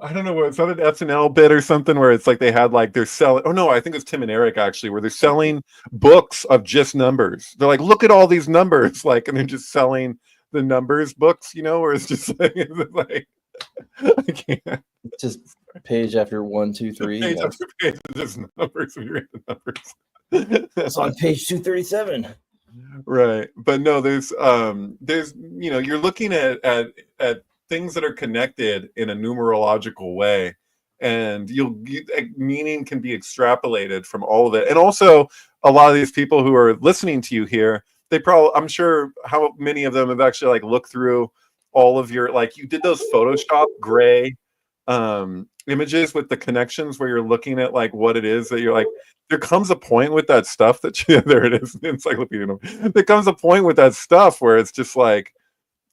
I don't know, was that an SNL bit or something where it's like they had, like, they're selling, oh no, I think it was Tim and Eric actually, where they're selling books of just numbers. They're like, look at all these numbers, like, and they're just selling the numbers books, where it's just like I can't. Just page after 1, 2, 3. Page after page, just numbers. We read the numbers. It's on page 237. Right, but no, there's you're looking at things that are connected in a numerological way, and meaning can be extrapolated from all of it. And also, a lot of these people who are listening to you here, I'm sure how many of them have actually, like, looked through all of your, like, you did those Photoshop gray images with the connections where you're looking at, like, what it is that you're like, there comes a point with that stuff that there it is, encyclopedia. There comes a point with that stuff where it's just like,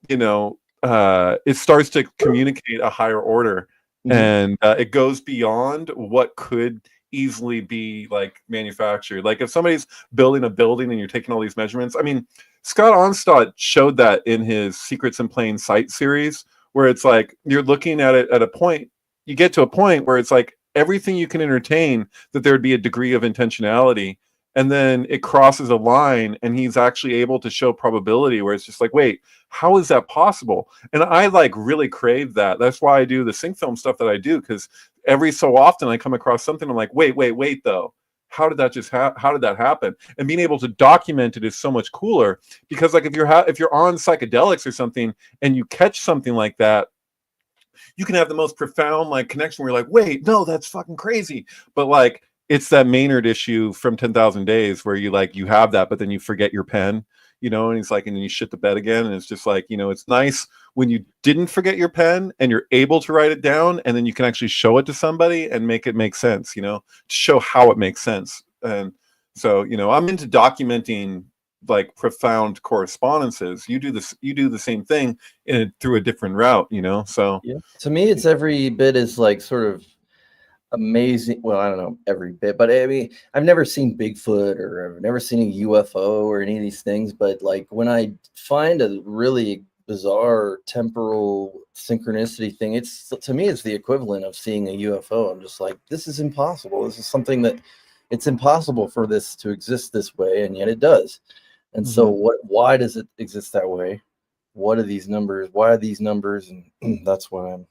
it starts to communicate a higher order, and it goes beyond what could easily be, like, manufactured. Like, if somebody's building a building and you're taking all these measurements, I mean, Scott Onstad showed that in his Secrets in Plain Sight series, where it's like you're looking at it at a point, you get to a point where it's like everything you can entertain that there would be a degree of intentionality, and then it crosses a line, and he's actually able to show probability where it's just like, wait, how is that possible? And I like really crave that. That's why I do the sync film stuff that I do, because every so often I come across something, I'm like, wait though, how did that just how did that happen? And being able to document it is so much cooler, because like if you're on psychedelics or something and you catch something like that, you can have the most profound like connection where you're like, wait, no, that's fucking crazy. But like, it's that Maynard issue from 10,000 Days where you like, you have that, but then you forget your pen, you know, and he's like, and then you shit the bed again. And it's just like, you know, it's nice when you didn't forget your pen and you're able to write it down, and then you can actually show it to somebody and make it make sense, you know, to show how it makes sense. And so, you know, I'm into documenting like profound correspondences. You do the same thing through a different route, you know. So yeah, to me it's every bit as like sort of amazing. Well, I don't know every bit, but I mean, I've never seen Bigfoot or I've never seen a UFO or any of these things, but like when I find a really bizarre temporal synchronicity thing, it's, to me, it's the equivalent of seeing a UFO. I'm just like, this is impossible. This is something that it's impossible for this to exist this way, and yet it does. And so why does it exist that way? What are these numbers? Why are these numbers? And that's how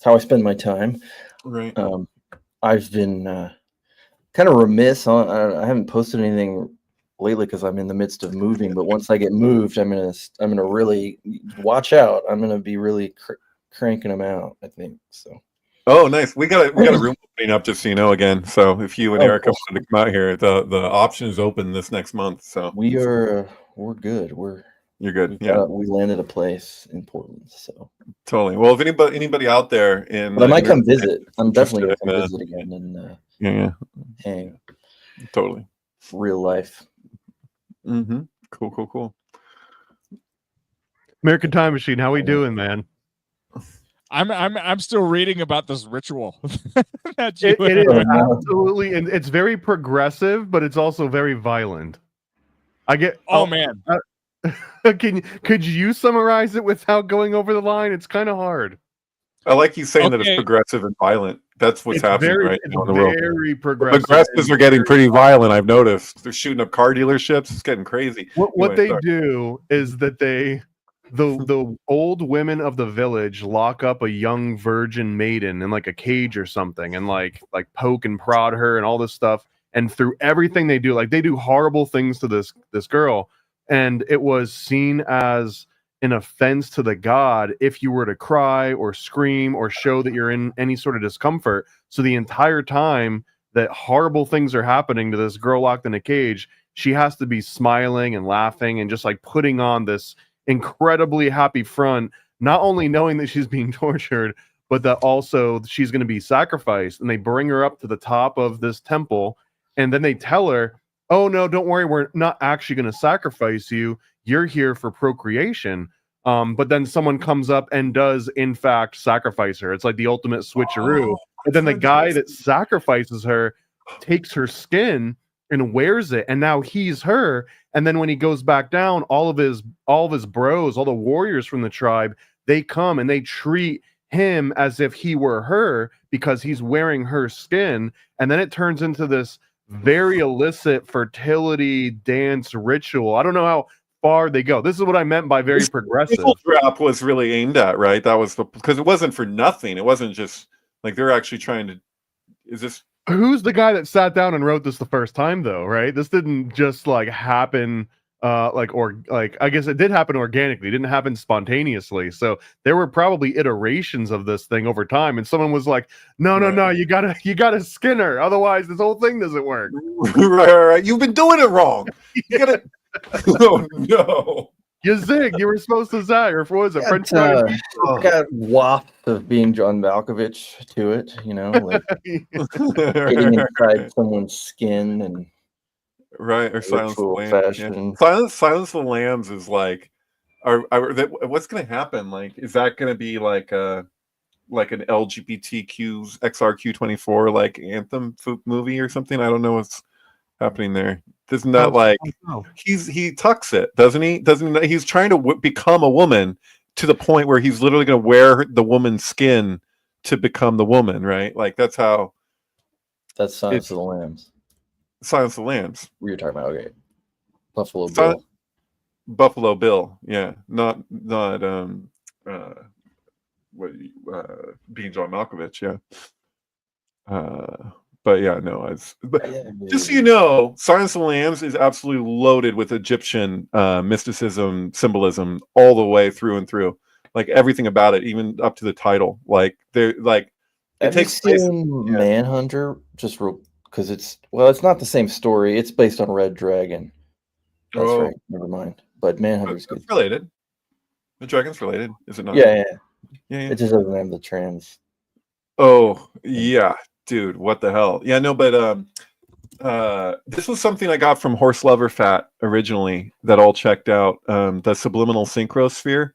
I spend my time. Right. I've been kind of remiss on, I haven't posted anything lately because I'm in the midst of moving, but once I get moved, I'm gonna really watch out. I'm gonna be really cranking them out, I think. So. Oh, nice. We got a room opening up, just so you know, again. So if you and Erica wanted to come out here, the option is open this next month. So we're good. You're good. Yeah. We landed a place in Portland. So totally. Well, if anybody out there but I might come visit. I'm definitely gonna come visit again and yeah. hang. Totally. Real life. Mm-hmm. Cool. American Time Machine, how we doing, man? I'm still reading about this ritual. It is absolutely, and it's very progressive, but it's also very violent. Man. Could you summarize it without going over the line? It's kind of hard. I like you saying that it's progressive and violent. That's what's happening right now in the world. Very progressive. The progressives are getting pretty violent. I've noticed they're shooting up car dealerships. It's getting crazy. What they do is that the old women of the village lock up a young virgin maiden in like a cage or something, and like poke and prod her and all this stuff. And through everything they do, like they do horrible things to this girl. And it was seen as an offense to the god if you were to cry or scream or show that you're in any sort of discomfort. So the entire time that horrible things are happening to this girl locked in a cage, she has to be smiling and laughing and just like putting on this incredibly happy front, not only knowing that she's being tortured, but that also she's going to be sacrificed. And they bring her up to the top of this temple, and then they tell her, oh no, don't worry, we're not actually going to sacrifice you. You're here for procreation. But then someone comes up and does in fact sacrifice her. It's like the ultimate switcheroo. But then the guy that sacrifices her takes her skin and wears it, and now he's her. And then when he goes back down, all of his bros, all the warriors from the tribe, they come and they treat him as if he were her because he's wearing her skin. And then it turns into this very illicit fertility dance ritual. I don't know how far they go. This is what I meant by very progressive. Trap was really aimed at, right? That was because it wasn't for nothing. It wasn't just like they're actually trying to. Is this? Who's the guy that sat down and wrote this the first time, though? Right? This didn't just like happen. I guess it did happen organically. It didn't happen spontaneously. So there were probably iterations of this thing over time, and someone was like, "No, you gotta skin her, otherwise this whole thing doesn't work." Right. You've been doing it wrong. You gotta. Oh no. You zig. You were supposed to zag, or what was it? French got waft of being John Malkovich to it, you know, like getting inside someone's skin and. Right, or Silence of the Lambs. Yeah. Silence of the Lambs is like, what's going to happen? Like, is that going to be like an LGBTQ XRQ24 like anthem movie or something? I don't know what's happening there. Isn't that like he tucks it, doesn't he? He's trying to become a woman to the point where he's literally going to wear the woman's skin to become the woman, right? Like that's Silence of the Lambs. Silence of the Lambs. We were talking about Buffalo Sil- Bill. Buffalo Bill, yeah, not Being John Malkovich, yeah. But yeah, no, just so you know, Silence of the Lambs is absolutely loaded with Egyptian mysticism, symbolism, all the way through and through. Like everything about it, even up to the title. Like they're like it takes place. Manhunter, just real because it's not the same story. It's based on Red Dragon. That's right. Never mind. But Manhunter's good. It's related. The Dragon's related, is it not? Yeah. It just doesn't have the trans. Oh yeah, dude, what the hell? Yeah, no, but this was something I got from Horse Lover Fat originally that all checked out. The subliminal synchrosphere,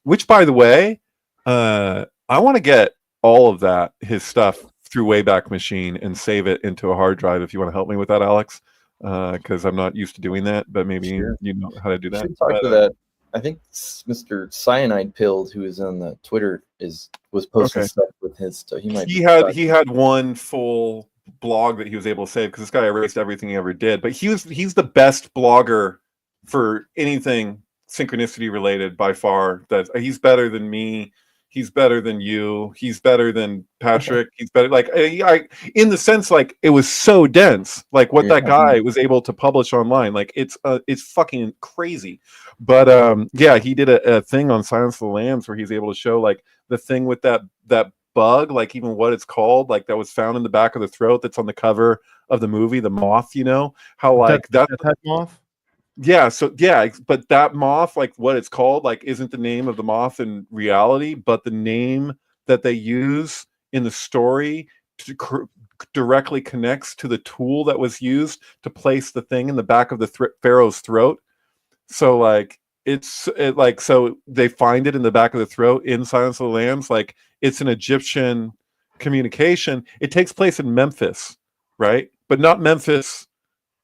which, by the way, I want to get all of that, his stuff, through Wayback Machine and save it into a hard drive. If you want to help me with that, Alex, because I'm not used to doing that, but maybe you know how to do that. Talk to that. I think Mr. Cyanide Pilled, who is on the Twitter, was posting stuff with his stuff. He had one full blog that he was able to save because this guy erased everything he ever did. But he's the best blogger for anything synchronicity related by far. That he's better than me. He's better than you. He's better than Patrick. He's better. Like I in the sense, like it was so dense. Like what that guy was able to publish online. Like it's fucking crazy. But yeah, he did a thing on Silence of the Lambs where he's able to show like the thing with that bug, like even what it's called, like that was found in the back of the throat. That's on the cover of the movie, the moth. You know how like that moth. Yeah, so yeah, but that moth, like what it's called, like isn't the name of the moth in reality, but the name that they use in the story directly connects to the tool that was used to place the thing in the back of the pharaoh's throat. So like so they find it in the back of the throat in Silence of the Lambs. Like it's an Egyptian communication. It takes place in Memphis, right? But not Memphis,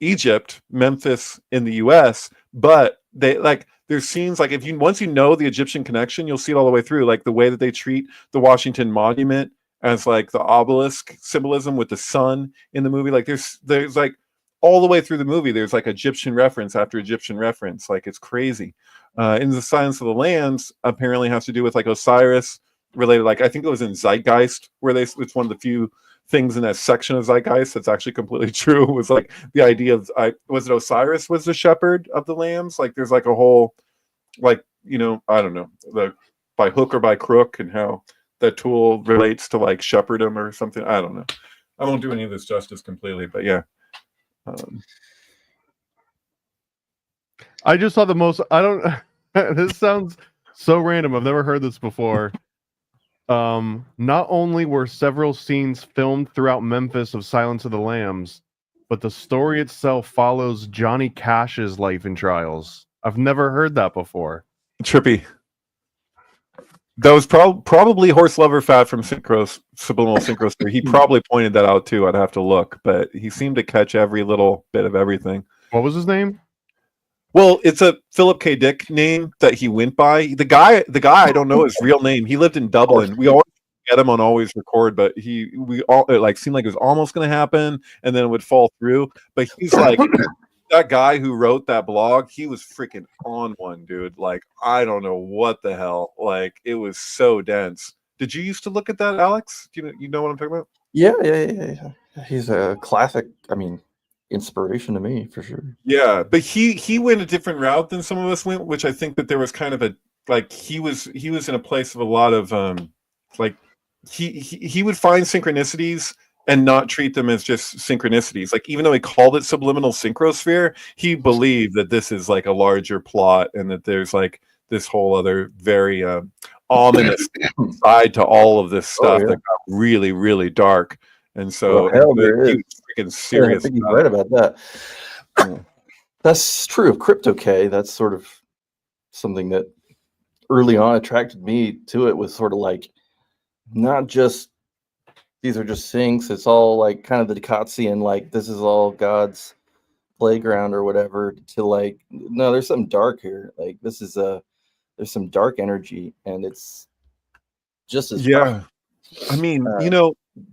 Egypt, Memphis in the US, but they like there's scenes like once you know the Egyptian connection, you'll see it all the way through, like the way that they treat the Washington Monument as like the obelisk symbolism with the sun in the movie. Like there's like all the way through the movie, there's like Egyptian reference after Egyptian reference. Like it's crazy. In the Silence of the Lambs apparently has to do with like Osiris related. Like I think it was in Zeitgeist where it's one of the few things in that section of Zeitgeist that's actually completely true. Was like the idea of was it Osiris was the shepherd of the lambs? Like there's like a whole like I don't know, by hook or by crook, and how that tool relates to like shepherdom or something. I don't know. I won't do any of this justice completely, but yeah. I just saw the most. I don't. This sounds so random. I've never heard this before. Not only were several scenes filmed throughout Memphis of Silence of the Lambs, but the story itself follows Johnny Cash's life and trials. I've never heard that before. Trippy. That was probably Horse Lover Fat from Subliminal Synchrosphere. He probably pointed that out too. I'd have to look, but he seemed to catch every little bit of everything. What was his name? Well, it's a Philip K. Dick name that he went by. The guy, I don't know his real name. He lived in Dublin. We always get him on Always Record, but it like seemed like it was almost going to happen, and then it would fall through. But he's like that guy who wrote that blog. He was freaking on one, dude. Like I don't know what the hell. Like it was so dense. Did you used to look at that, Alex? Do you know what I'm talking about? Yeah. He's a classic. I mean, inspiration to me for sure. Yeah, but he went a different route than some of us went, which I think that there was kind of a like he was in a place of a lot of like he would find synchronicities and not treat them as just synchronicities. Like even though he called it subliminal synchrosphere, he believed that this is like a larger plot and that there's like this whole other very ominous side to all of this stuff that got really, really dark. And so he was freaking serious. I think you're right about that. That's true of Crypto-K. That's sort of something that early on attracted me to it, was sort of like not just these are just things. It's all like kind of the Dikatzian, like this is all God's playground or whatever, to like, no, there's something dark here. Like this is there's some dark energy, and it's just as I mean,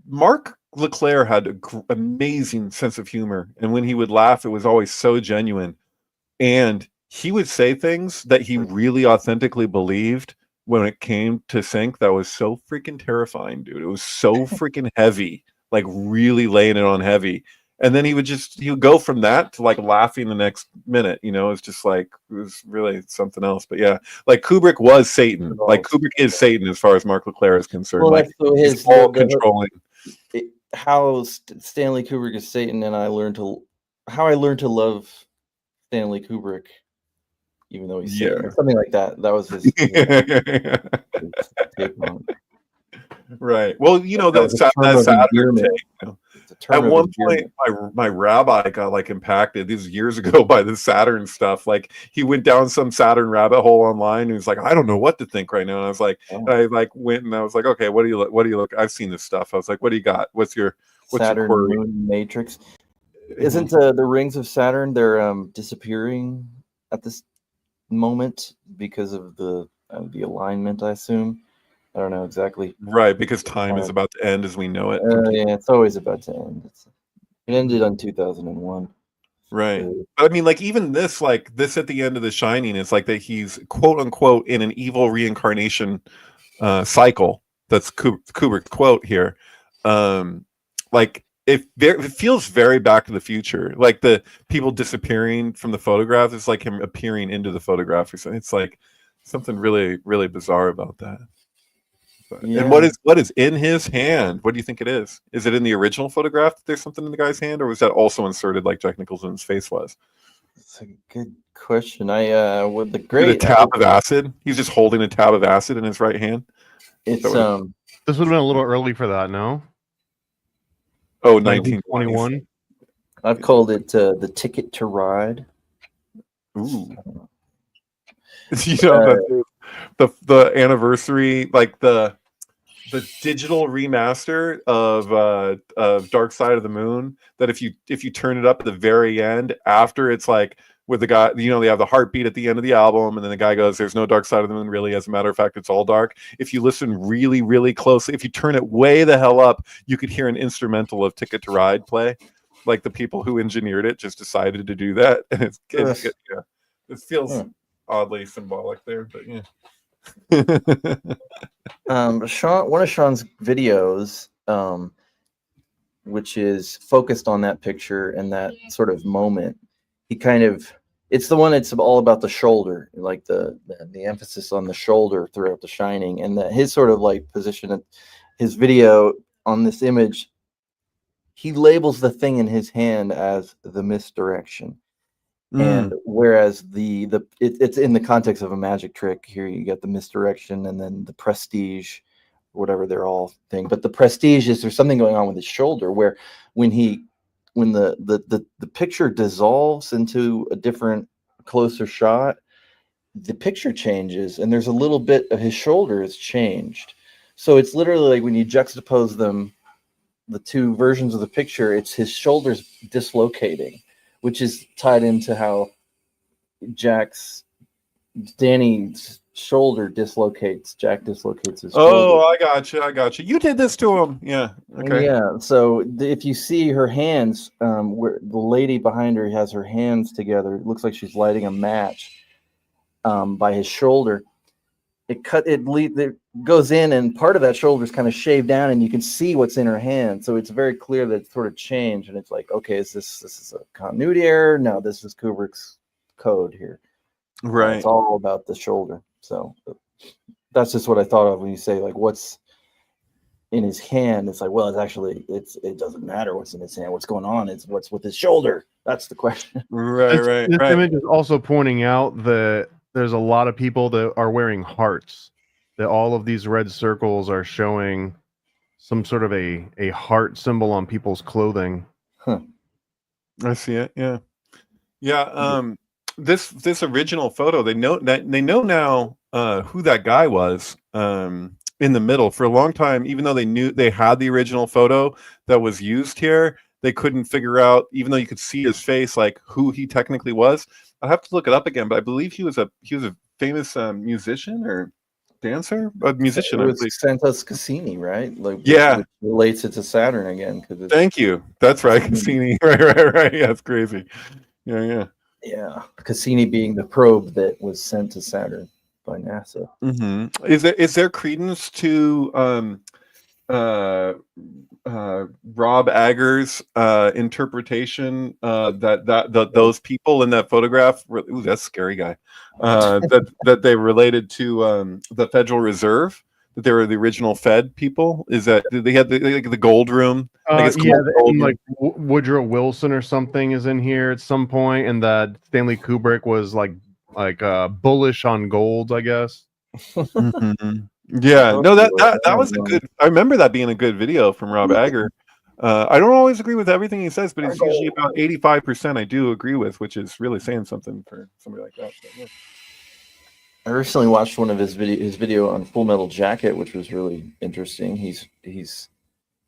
Mark Leclerc had an amazing sense of humor, and when he would laugh, it was always so genuine. And he would say things that he really authentically believed when it came to sync that was so freaking terrifying, dude. It was so freaking heavy, like really laying it on heavy. And then he would go from that to like laughing the next minute, you know. It's just like, it was really something else. But yeah, like Kubrick was Satan. Like Kubrick is Satan as far as Mark Leclerc is concerned. Well, like so he's all controlling. How Stanley Kubrick is Satan, and how I learned to love Stanley Kubrick, even though he's Satan, or something like that. That was his, his take on it. Right. Well, you know, that Saturn take, you know. At one point, my rabbi got like impacted. These years ago by the Saturn stuff. Like he went down some Saturn rabbit hole online, and he was like, "I don't know what to think right now." And I was like, I like went and I was like, "Okay, what do you look? I've seen this stuff." I was like, "What do you got? What's your Saturn query?" Moon Matrix? Isn't the rings of Saturn? They're disappearing at this moment because of the alignment, I assume. I don't know exactly. Right, because time is about to end as we know it. Yeah, it's always about to end. It ended on 2001. Right. But I mean, like, even this, like this at the end of The Shining, is like that he's quote unquote in an evil reincarnation cycle. That's Kubrick's quote here. Like it feels very Back to the Future. Like the people disappearing from the photograph is like him appearing into the photograph or something. It's like something really, really bizarre about that. Yeah. And what is in his hand? What do you think it is? Is it in the original photograph that there's something in the guy's hand, or was that also inserted like Jack Nicholson's face was? It's a good question. With the great a tab of acid. He's just holding a tab of acid in his right hand. It's this would have been a little early for that, no? Oh, 1921. I've called it the Ticket to Ride. Ooh. You know, the anniversary, like the digital remaster of Dark Side of the Moon, that if you turn it up at the very end, after it's like with the guy, you know, they have the heartbeat at the end of the album, and then the guy goes, "There's no Dark Side of the Moon, really. As a matter of fact, it's all dark." If you listen really, really closely, if you turn it way the hell up, you could hear an instrumental of Ticket to Ride play. Like the people who engineered it just decided to do that, and it feels oddly symbolic there, but yeah. Sean, one of Sean's videos, which is focused on that picture and that sort of moment, it's the one that's all about the shoulder, like the emphasis on the shoulder throughout The Shining, and his sort of like position, his video on this image, he labels the thing in his hand as the misdirection. And whereas it's in the context of a magic trick, here you get the misdirection and then the prestige, whatever they're all thing. But the prestige is, there's something going on with his shoulder where when the picture dissolves into a different, closer shot, the picture changes and there's a little bit of his shoulder is changed. So it's literally like when you juxtapose them, the two versions of the picture, it's his shoulders dislocating, which is tied into how Danny's shoulder dislocates. Jack dislocates his shoulder. Oh, I got you. You did this to him. Yeah. Okay. Yeah. So if you see her hands, where the lady behind her has her hands together, it looks like she's lighting a match by his shoulder. It goes in, and part of that shoulder is kind of shaved down, and you can see what's in her hand. So it's very clear that it's sort of changed, and it's like, okay, this is a continuity error? No, this is Kubrick's code here. Right. It's all about the shoulder. So that's just what I thought of when you say like what's in his hand. It's like, well, it doesn't matter what's in his hand. What's going on is what's with his shoulder. That's the question. Right. This image is also pointing out that there's a lot of people that are wearing hearts, that all of these red circles are showing some sort of a heart symbol on people's clothing. Huh. I see it. Yeah. This original photo, they know now who that guy was in the middle. For a long time, even though they knew they had the original photo that was used here, they couldn't figure out, even though you could see his face, like who he technically was. I'll have to look it up again, but I believe he was a famous musician or dancer, a musician, It I was believe. Santos Cassini, right? Like, Yeah. which relates it to Saturn again because Thank you. That's right, Cassini. Right. Yeah, that's crazy. Yeah. Yeah, Cassini being the probe that was sent to Saturn by NASA. Mm-hmm. Is there credence to Rob Agger's interpretation that those people in that photograph ooh, that's a scary guy, that they related to the Federal Reserve, that they were the original Fed people? Is that they had the gold room? It's Yeah, gold and room. like Woodrow Wilson or something is in here at some point, and that Stanley Kubrick was like bullish on gold, I guess. Mhm. Yeah, no, that was a good. I remember that being a good video from Rob Agger. I don't always agree with everything he says, but it's usually about 85% I do agree with, which is really saying something for somebody like that. But, yeah. I recently watched one of his video on Full Metal Jacket, which was really interesting. He's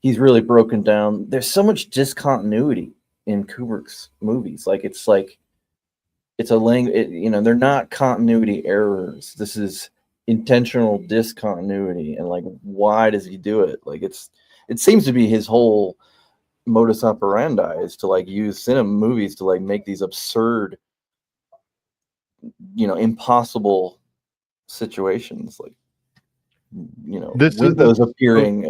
really broken down. There's so much discontinuity in Kubrick's movies. It's a language. They're not continuity errors. This is intentional discontinuity, and why does he do it? It seems to be his whole modus operandi is to use cinema movies to make these absurd, impossible situations, windows appearing.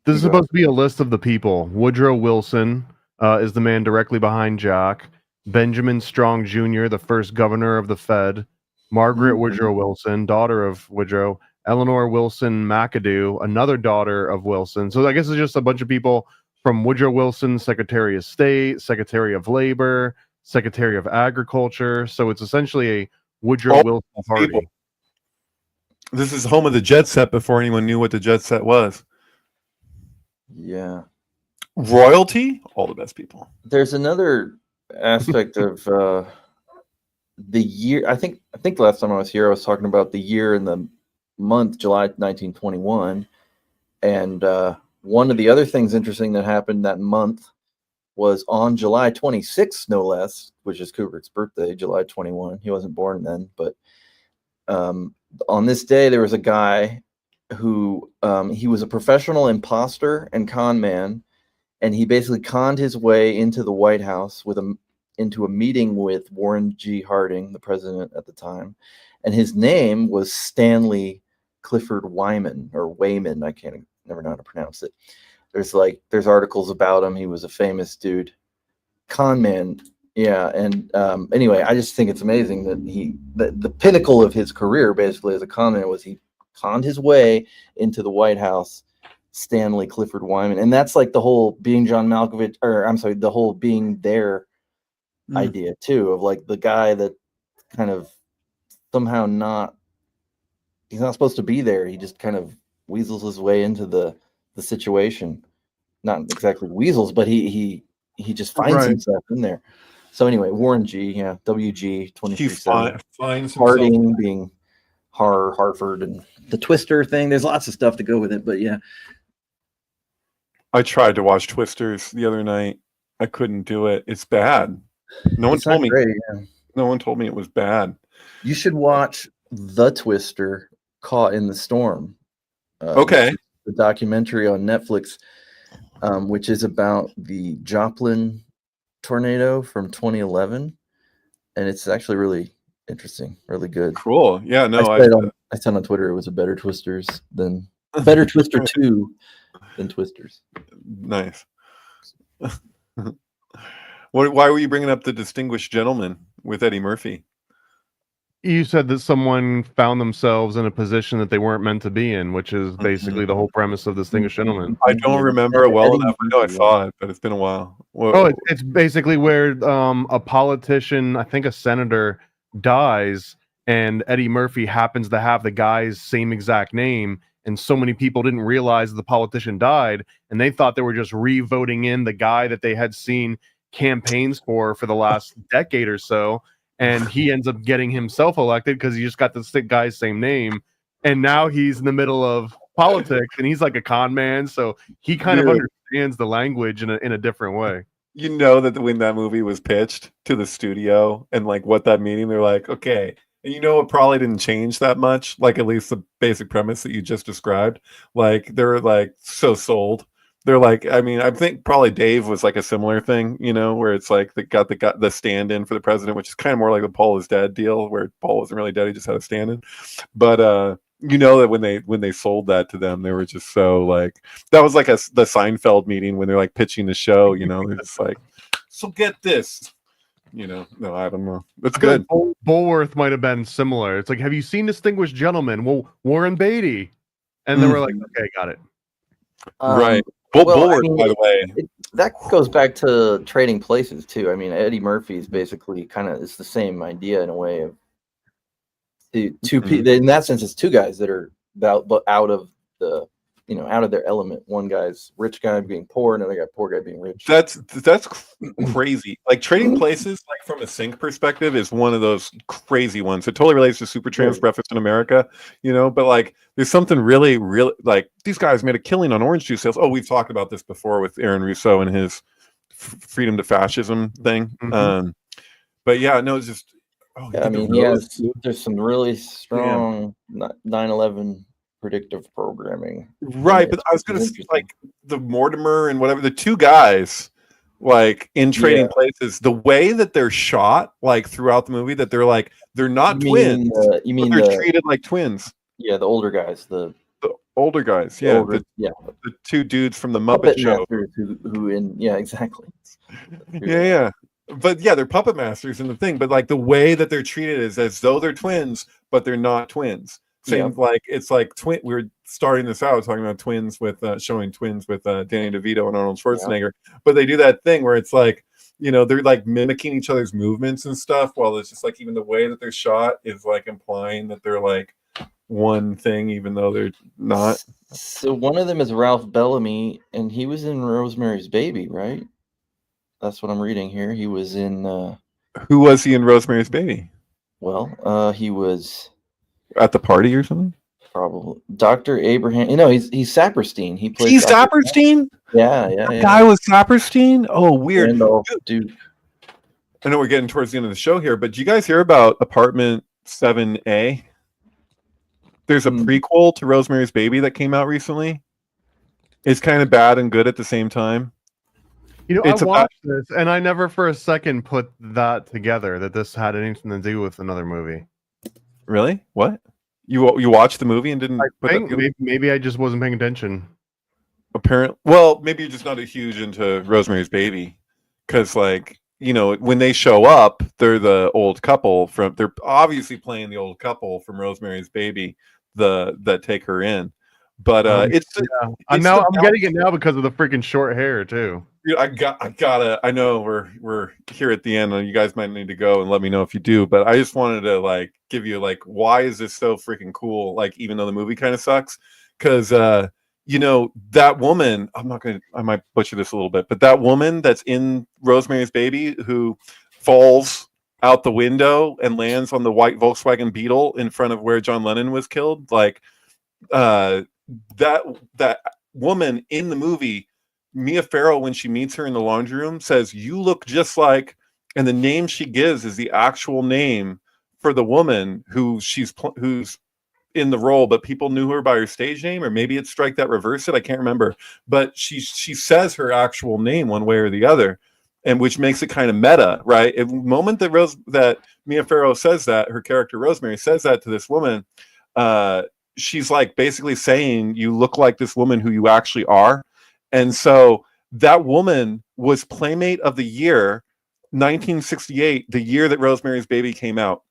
This is supposed to be a list of the people. Woodrow Wilson is the man directly behind Jack. Benjamin Strong Jr., the first governor of the Fed. Margaret Woodrow Wilson, daughter of Woodrow. Eleanor Wilson McAdoo, another daughter of Wilson. So I guess it's just a bunch of people from Woodrow Wilson, Secretary of State, Secretary of Labor, Secretary of Agriculture. So it's essentially a Woodrow Wilson party. People. This is home of the jet set before anyone knew what the jet set was. Yeah. Royalty, all the best people. There's another aspect of the year. I think last time I was here, I was talking about the year and the month, July 1921. And one of the other things interesting that happened that month was on July 26th, no less, which is Kubrick's birthday, July 21. He wasn't born then, but on this day, there was a guy who he was a professional imposter and con man, and he basically conned his way into the White House into a meeting with Warren G. Harding, the president at the time, and his name was Stanley Clifford Wyman or Wayman. I never know how to pronounce it. There's articles about him. He was a famous dude, con man. Yeah, and anyway, I just think it's amazing that the pinnacle of his career, basically as a con man, was he conned his way into the White House, Stanley Clifford Wyman, and that's the whole being John Malkovich, or I'm sorry, the whole being there idea too, of the guy that kind of somehow he's not supposed to be there. He just kind of weasels his way into the situation. Not exactly weasels, but he just finds himself in there. So anyway, Warren G, yeah, WG 23/7. Harding being Hartford, and the Twister thing. There's lots of stuff to go with it, but yeah. I tried to watch Twisters the other night. I couldn't do it. It's bad. No one told me. Great, yeah. No one told me it was bad. You should watch The Twister, Caught in the Storm. Okay. The documentary on Netflix, which is about the Joplin tornado from 2011, and it's actually really interesting, really good. Cool. Yeah. No, I said on Twitter it was a better Twister 2 than Twisters. Nice. Why were you bringing up The Distinguished Gentleman with Eddie Murphy? You said that someone found themselves in a position that they weren't meant to be in, which is basically the whole premise of Distinguished Gentleman. I don't remember it well enough. I know I saw it, but it's been a while. It's basically where a politician, I think a senator, dies, and Eddie Murphy happens to have the guy's same exact name, and so many people didn't realize the politician died, and they thought they were just re-voting in the guy that they had seen campaigns for the last decade or so. And he ends up getting himself elected because he just got the guy's same name. And now he's in the middle of politics, and he's like a con man. So he kind of understands the language in a different way. You know that when that movie was pitched to the studio and what that meaning, they're like, okay, And you know, it probably didn't change that much. Like at least the basic premise that you just described. Like they're like so sold. They're like, I mean, I think probably Dave was like a similar thing, you know, where it's like they got the stand-in for the president, which is kind of more like the Paul is dead deal, where Paul wasn't really dead, he just had a stand-in. But you know that when they sold that to them, they were just so like that was like the Seinfeld meeting when they're like pitching the show, you know, they're just like, so get this. You know, no, I don't know. That's good. Bulworth might have been similar. It's like, have you seen Distinguished Gentlemen? Well, Warren Beatty, and they were like, okay, got it. Right. Well, I Bulworth, mean, by the way, that goes back to Trading Places too. I mean, Eddie Murphy is basically kind of it's the same idea in a way of the two people. In that sense, it's two guys that are out of the out of their element. One guy's rich guy being poor, another guy poor guy being rich. That's crazy. Like Trading Places, like from a sync perspective, is one of those crazy ones. It totally relates to Supertramp's Breakfast in America, you know. But like, there's something really, really like these guys made a killing on orange juice sales. Oh, we've talked about this before with Aaron Russo and his freedom to fascism thing. But yeah, no, it's just. Oh, yeah, I mean, there's some really strong 9/11 predictive programming, right? But I was gonna say, like the Mortimer and whatever, the two guys like in Trading Places, the way that they're shot like throughout the movie, that they're not twins. You mean they're treated like twins? Yeah, the older guys, the older guys, the two dudes from the Muppet Show exactly. But yeah, they're puppet masters in the thing, but like the way that they're treated is as though they're twins, but they're not twins. Same like it's like twin. We were starting this out talking about twins with showing twins with Danny DeVito and Arnold Schwarzenegger, but they do that thing where it's like, you know, they're like mimicking each other's movements and stuff, while it's just like even the way that they're shot is like implying that they're like one thing, even though they're not. So one of them is Ralph Bellamy, and he was in Rosemary's Baby, right? That's what I'm reading here. He was in. Who was he in Rosemary's Baby? Well, he was at the party or something. Probably Dr. Abraham. You know, he's Saperstein. He's Saperstein. Yeah. Guy was Saperstein. Oh, weird. Dude. I know we're getting towards the end of the show here, but did you guys hear about Apartment 7A? There's a prequel to Rosemary's Baby that came out recently. It's kind of bad and good at the same time. You know, I watched this, and I never for a second put that together, that this had anything to do with another movie. Really? What? You watched the movie and didn't put that maybe I just wasn't paying attention. Apparently, well, maybe you're just not a huge into Rosemary's Baby, because like, you know, when they show up, they're the old couple they're obviously playing the old couple from Rosemary's Baby, that take her in. But I'm getting it now because of the freaking short hair too. I gotta. I know we're here at the end, and you guys might need to go and let me know if you do. But I just wanted to like give you like, why is this so freaking cool? Like, even though the movie kind of sucks, because you know, that woman. I might butcher this a little bit, but that woman that's in Rosemary's Baby who falls out the window and lands on the white Volkswagen Beetle in front of where John Lennon was killed, like that woman in the movie, Mia Farrow, when she meets her in the laundry room, says, "You look just like," and the name she gives is the actual name for the woman who's in the role, but people knew her by her stage name, or maybe it's Strike That, Reverse It. I can't remember, but she says her actual name one way or the other, and which makes it kind of meta, right? At the moment that Mia Farrow says that, her character Rosemary says that to this woman, she's like basically saying, "You look like this woman who you actually are." And so that woman was Playmate of the Year, 1968, the year that Rosemary's Baby came out.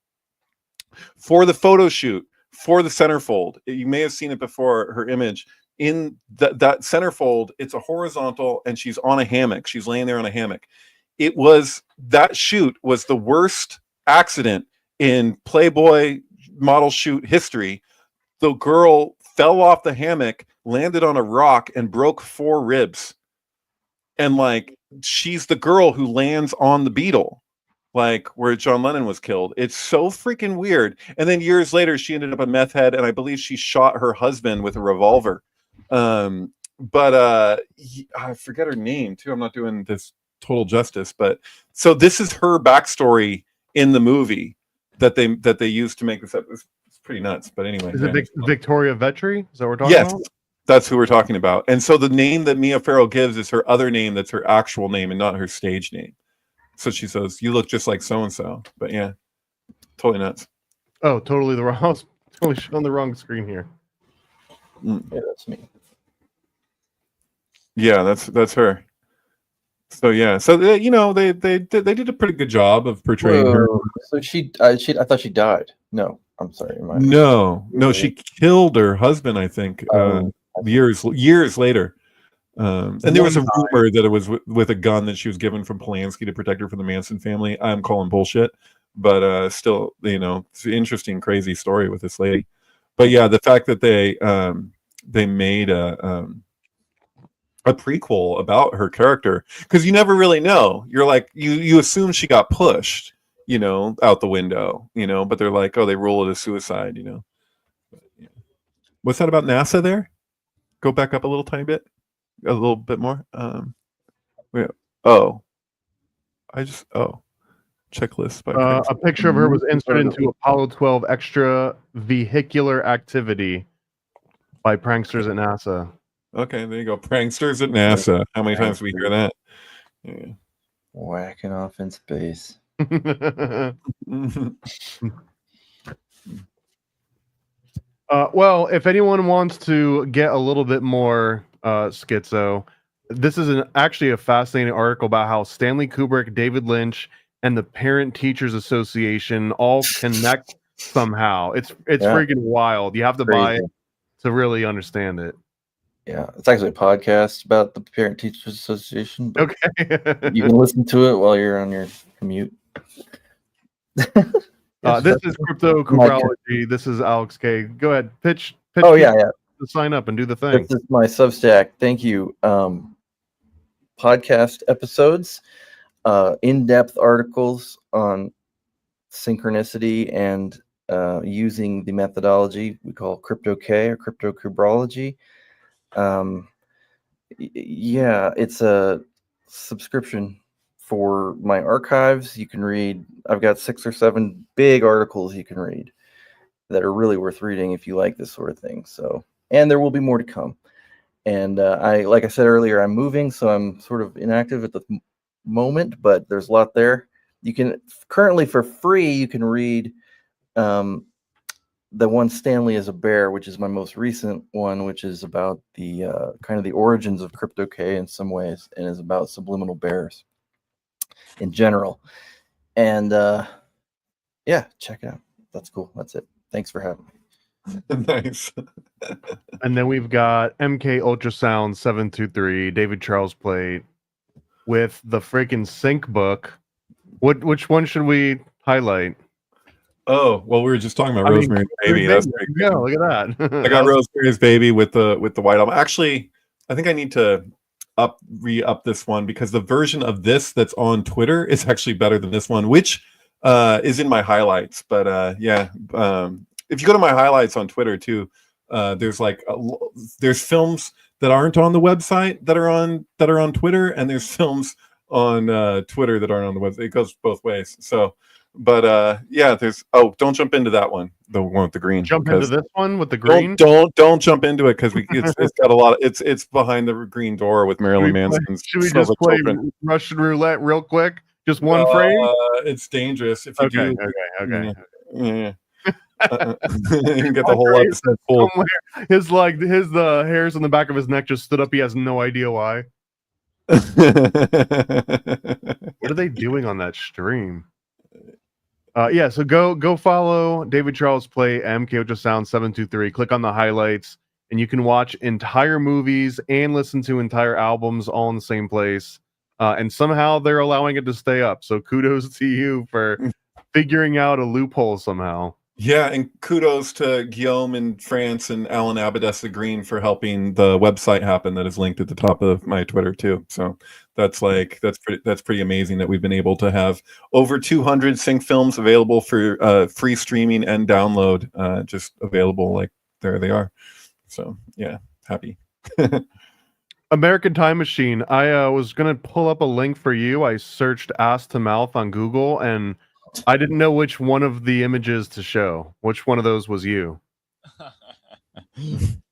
For the photo shoot, for the centerfold, you may have seen it before, her image. In that centerfold, it's a horizontal, and she's on a hammock. She's laying there on a hammock. That shoot was the worst accident in Playboy model shoot history. The girl fell off the hammock, landed on a rock, and broke 4 ribs. And like, she's the girl who lands on the Beetle, like where John Lennon was killed. It's so freaking weird. And then years later, she ended up a meth head, and I believe she shot her husband with a revolver. I forget her name too. I'm not doing this total justice, but so this is her backstory in the movie, that they used to make this up. It's pretty nuts. But anyway, Is it Victoria Vetri? Is that what we're talking yes, about? that's who we're talking about. And so the name that Mia Farrow gives is her other name. That's her actual name and not her stage name. So she says, "You look just like so and so." But yeah, totally nuts. Oh, totally the wrong. I was totally showing the wrong screen here. Yeah, that's me. Yeah, that's her. So yeah, so they did a pretty good job of portraying her. So I thought she died. No, I'm sorry. No, she killed her husband, I think, years later. And there was a rumor that it was with a gun that she was given from Polanski to protect her from the Manson family. I'm calling bullshit, but still, it's an interesting, crazy story with this lady. But yeah, the fact that they made a prequel about her character, because you never really know. You're like you assume she got pushed, out the window, but they're like, oh, they rule it as suicide, But, yeah. What's that about NASA there? Go back up a little tiny bit. A little bit more. Checklist by a picture of her was inserted into Apollo 12 extra vehicular activity by pranksters at NASA. Okay, there you go. Pranksters at NASA. How many times do we hear that? Yeah. Whacking off in space. Well, if anyone wants to get a little bit more schizo, this is actually a fascinating article about how Stanley Kubrick, David Lynch, and the Parent Teachers Association all connect somehow. It's freaking wild. You have to buy it to really understand it. Yeah, it's actually a podcast about the Parent Teachers Association. Okay. You can listen to it while you're on your commute. This is Crypto Kubrology. This is Alex K. Go ahead, pitch. Oh yeah. To sign up and do the thing. This is my Substack. Thank you. Podcast episodes, in-depth articles on synchronicity and using the methodology we call Crypto K or Crypto Kubrology. Yeah, it's a subscription for my archives. You can read, I've got 6 or 7 big articles you can read that are really worth reading if you like this sort of thing. So, and there will be more to come. And like I said earlier, I'm moving, so I'm sort of inactive at the moment, but there's a lot there. You can currently, for free, you can read the one Stanley as a Bear, which is my most recent one, which is about the kind of the origins of Crypto K in some ways, and is about subliminal bears in general. And yeah, check it out. That's cool. That's it. Thanks for having me. Nice. And then we've got Mkultrasound 723, David Charles Plate with the freaking sync book. Which one should we highlight? Oh, well, we were just talking about Rosemary's Baby. That's pretty good. Look at that. I got Rosemary's Baby with the white album. Actually, I think I need to re-up this one because the version of this that's on Twitter is actually better than this one, which is in my highlights. But yeah, if you go to my highlights on Twitter too, there's there's films that aren't on the website that are on Twitter, and there's films on Twitter that aren't on the website. It goes both ways. So. But yeah, don't jump into that one, the one with the green. Jump into this one with the green. Don't jump into it because it's got a lot of it's behind the green door with Marilyn Manson. Should we just play Russian roulette real quick? Just one frame. It's dangerous if you do. Okay. Yeah. You can get the whole episode full. His hairs on the back of his neck just stood up. He has no idea why. What are they doing on that stream? Yeah, so go follow David Charles Plate, Mkultrasound 723. Click on the highlights, and you can watch entire movies and listen to entire albums all in the same place. And somehow they're allowing it to stay up. So kudos to you for figuring out a loophole somehow. Yeah, and kudos to Guillaume in France and Alan Abadessa Green for helping the website happen that is linked at the top of my Twitter too. So that's pretty amazing that we've been able to have over 200 sync films available for free streaming and download, just available. Like there they are. So yeah, happy. American Time Machine. I was gonna pull up a link for you. I searched ass to mouth on Google, and I didn't know which one of the images to show. Which one of those was you?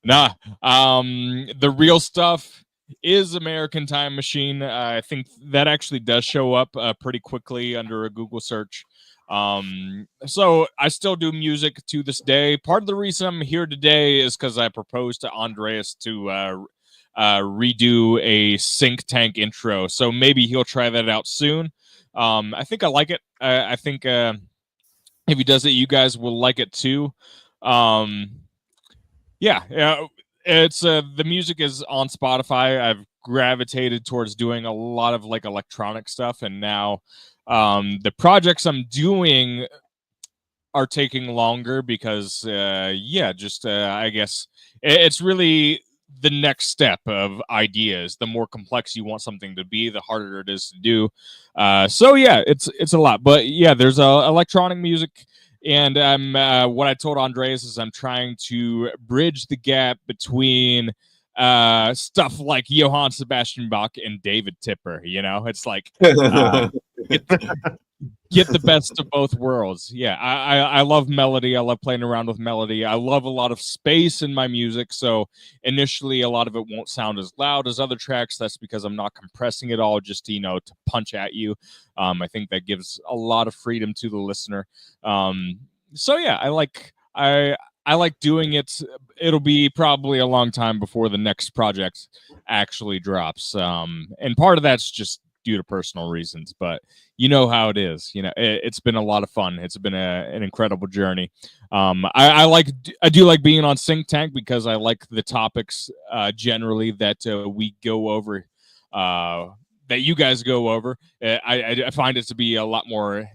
Nah, the real stuff is American Time Machine. I think that actually does show up pretty quickly under a Google search. So I still do music to this day. Part of the reason I'm here today is because I proposed to Andreas to redo a SyncTank intro. So maybe he'll try that out soon. I think I like it. I think if he does it, you guys will like it too. Yeah, it's the music is on Spotify. I've gravitated towards doing a lot of like electronic stuff, and now the projects I'm doing are taking longer because I guess it's really the next step of ideas. The more complex you want something to be, the harder it is to do. So yeah, it's a lot, but yeah, there's electronic music. And what I told Andreas is I'm trying to bridge the gap between stuff like Johann Sebastian Bach and David Tipper. You know, it's like get the best of both worlds. Yeah, I love melody. I love playing around with melody. I love a lot of space in my music. So initially, a lot of it won't sound as loud as other tracks. That's because I'm not compressing it all just to, to punch at you. I think that gives a lot of freedom to the listener. So yeah, I like doing it. It'll be probably a long time before the next project actually drops. And part of that's just due to personal reasons, but you know how it is. It's been a lot of fun. It's been an incredible journey. I do like being on SyncTank because I like the topics generally that we go over, that you guys go over. I find it to be a lot more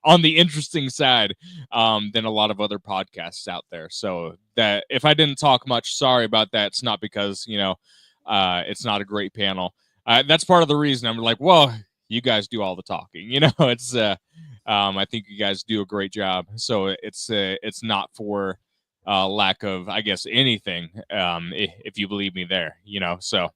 on the interesting side than a lot of other podcasts out there. So that if I didn't talk much, sorry about that. It's not because it's not a great panel. That's part of the reason I'm like, well, you guys do all the talking. It's I think you guys do a great job. So it's not for lack of, I guess, anything. If you believe me there, so.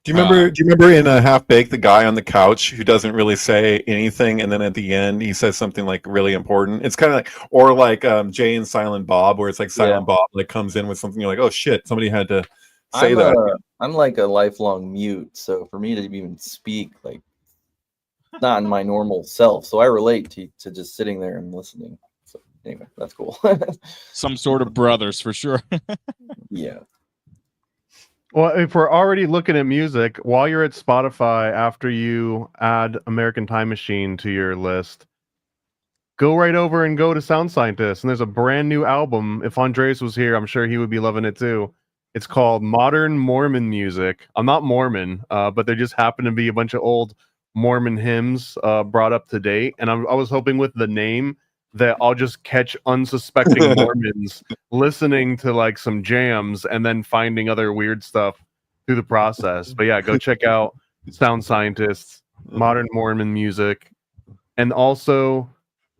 Do you remember in a Half Baked, the guy on the couch who doesn't really say anything, and then at the end he says something like really important? It's kind of like, or like Jay and Silent Bob, where it's like Silent Bob like comes in with something, you're like, oh shit, somebody had to say that. I'm like a lifelong mute, so for me to even speak, like, not in my normal self, so I relate to just sitting there and listening. So anyway, that's cool. Some sort of brothers for sure. Yeah. Well, if we're already looking at music, while you're at Spotify, after you add American Time Machine to your list, go right over and go to Sound Scientist. And there's a brand new album. If Andreas was here, I'm sure he would be loving it too. It's called Modern Mormon Music. I'm not Mormon, but there just happen to be a bunch of old Mormon hymns brought up to date. And I was hoping with the name that I'll just catch unsuspecting Mormons listening to like some jams and then finding other weird stuff through the process. But yeah, go check out Sound Scientists, Modern Mormon Music, and also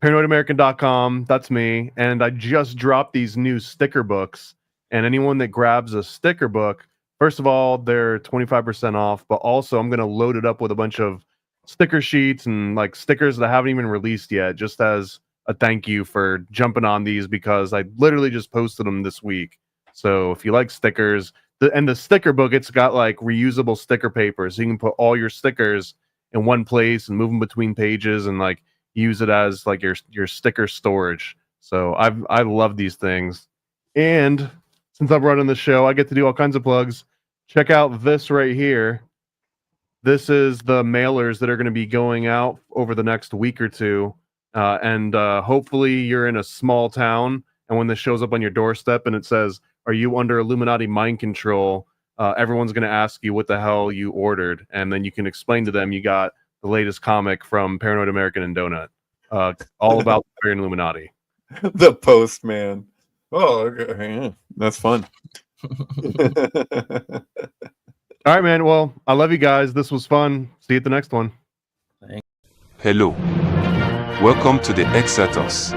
ParanoidAmerican.com. That's me. And I just dropped these new sticker books. And anyone that grabs a sticker book, first of all, they're 25% off, but also I'm going to load it up with a bunch of sticker sheets and like stickers that I haven't even released yet, just as a thank you for jumping on these, because I literally just posted them this week. So if you like stickers, the sticker book, it's got like reusable sticker paper, so you can put all your stickers in one place and move them between pages and like use it as like your sticker storage. So I love these things. And since I'm running the show, I get to do all kinds of plugs. Check out this right here. This is the mailers that are going to be going out over the next week or two. And hopefully you're in a small town, and when this shows up on your doorstep and it says, "Are you under Illuminati mind control?" Everyone's going to ask you what the hell you ordered, and then you can explain to them you got the latest comic from Paranoid American and Donut, all about the Illuminati. The postman. Oh, okay. Yeah, that's fun. All right, man. Well, I love you guys. This was fun. See you at the next one. Hello. Welcome to the Xirtus.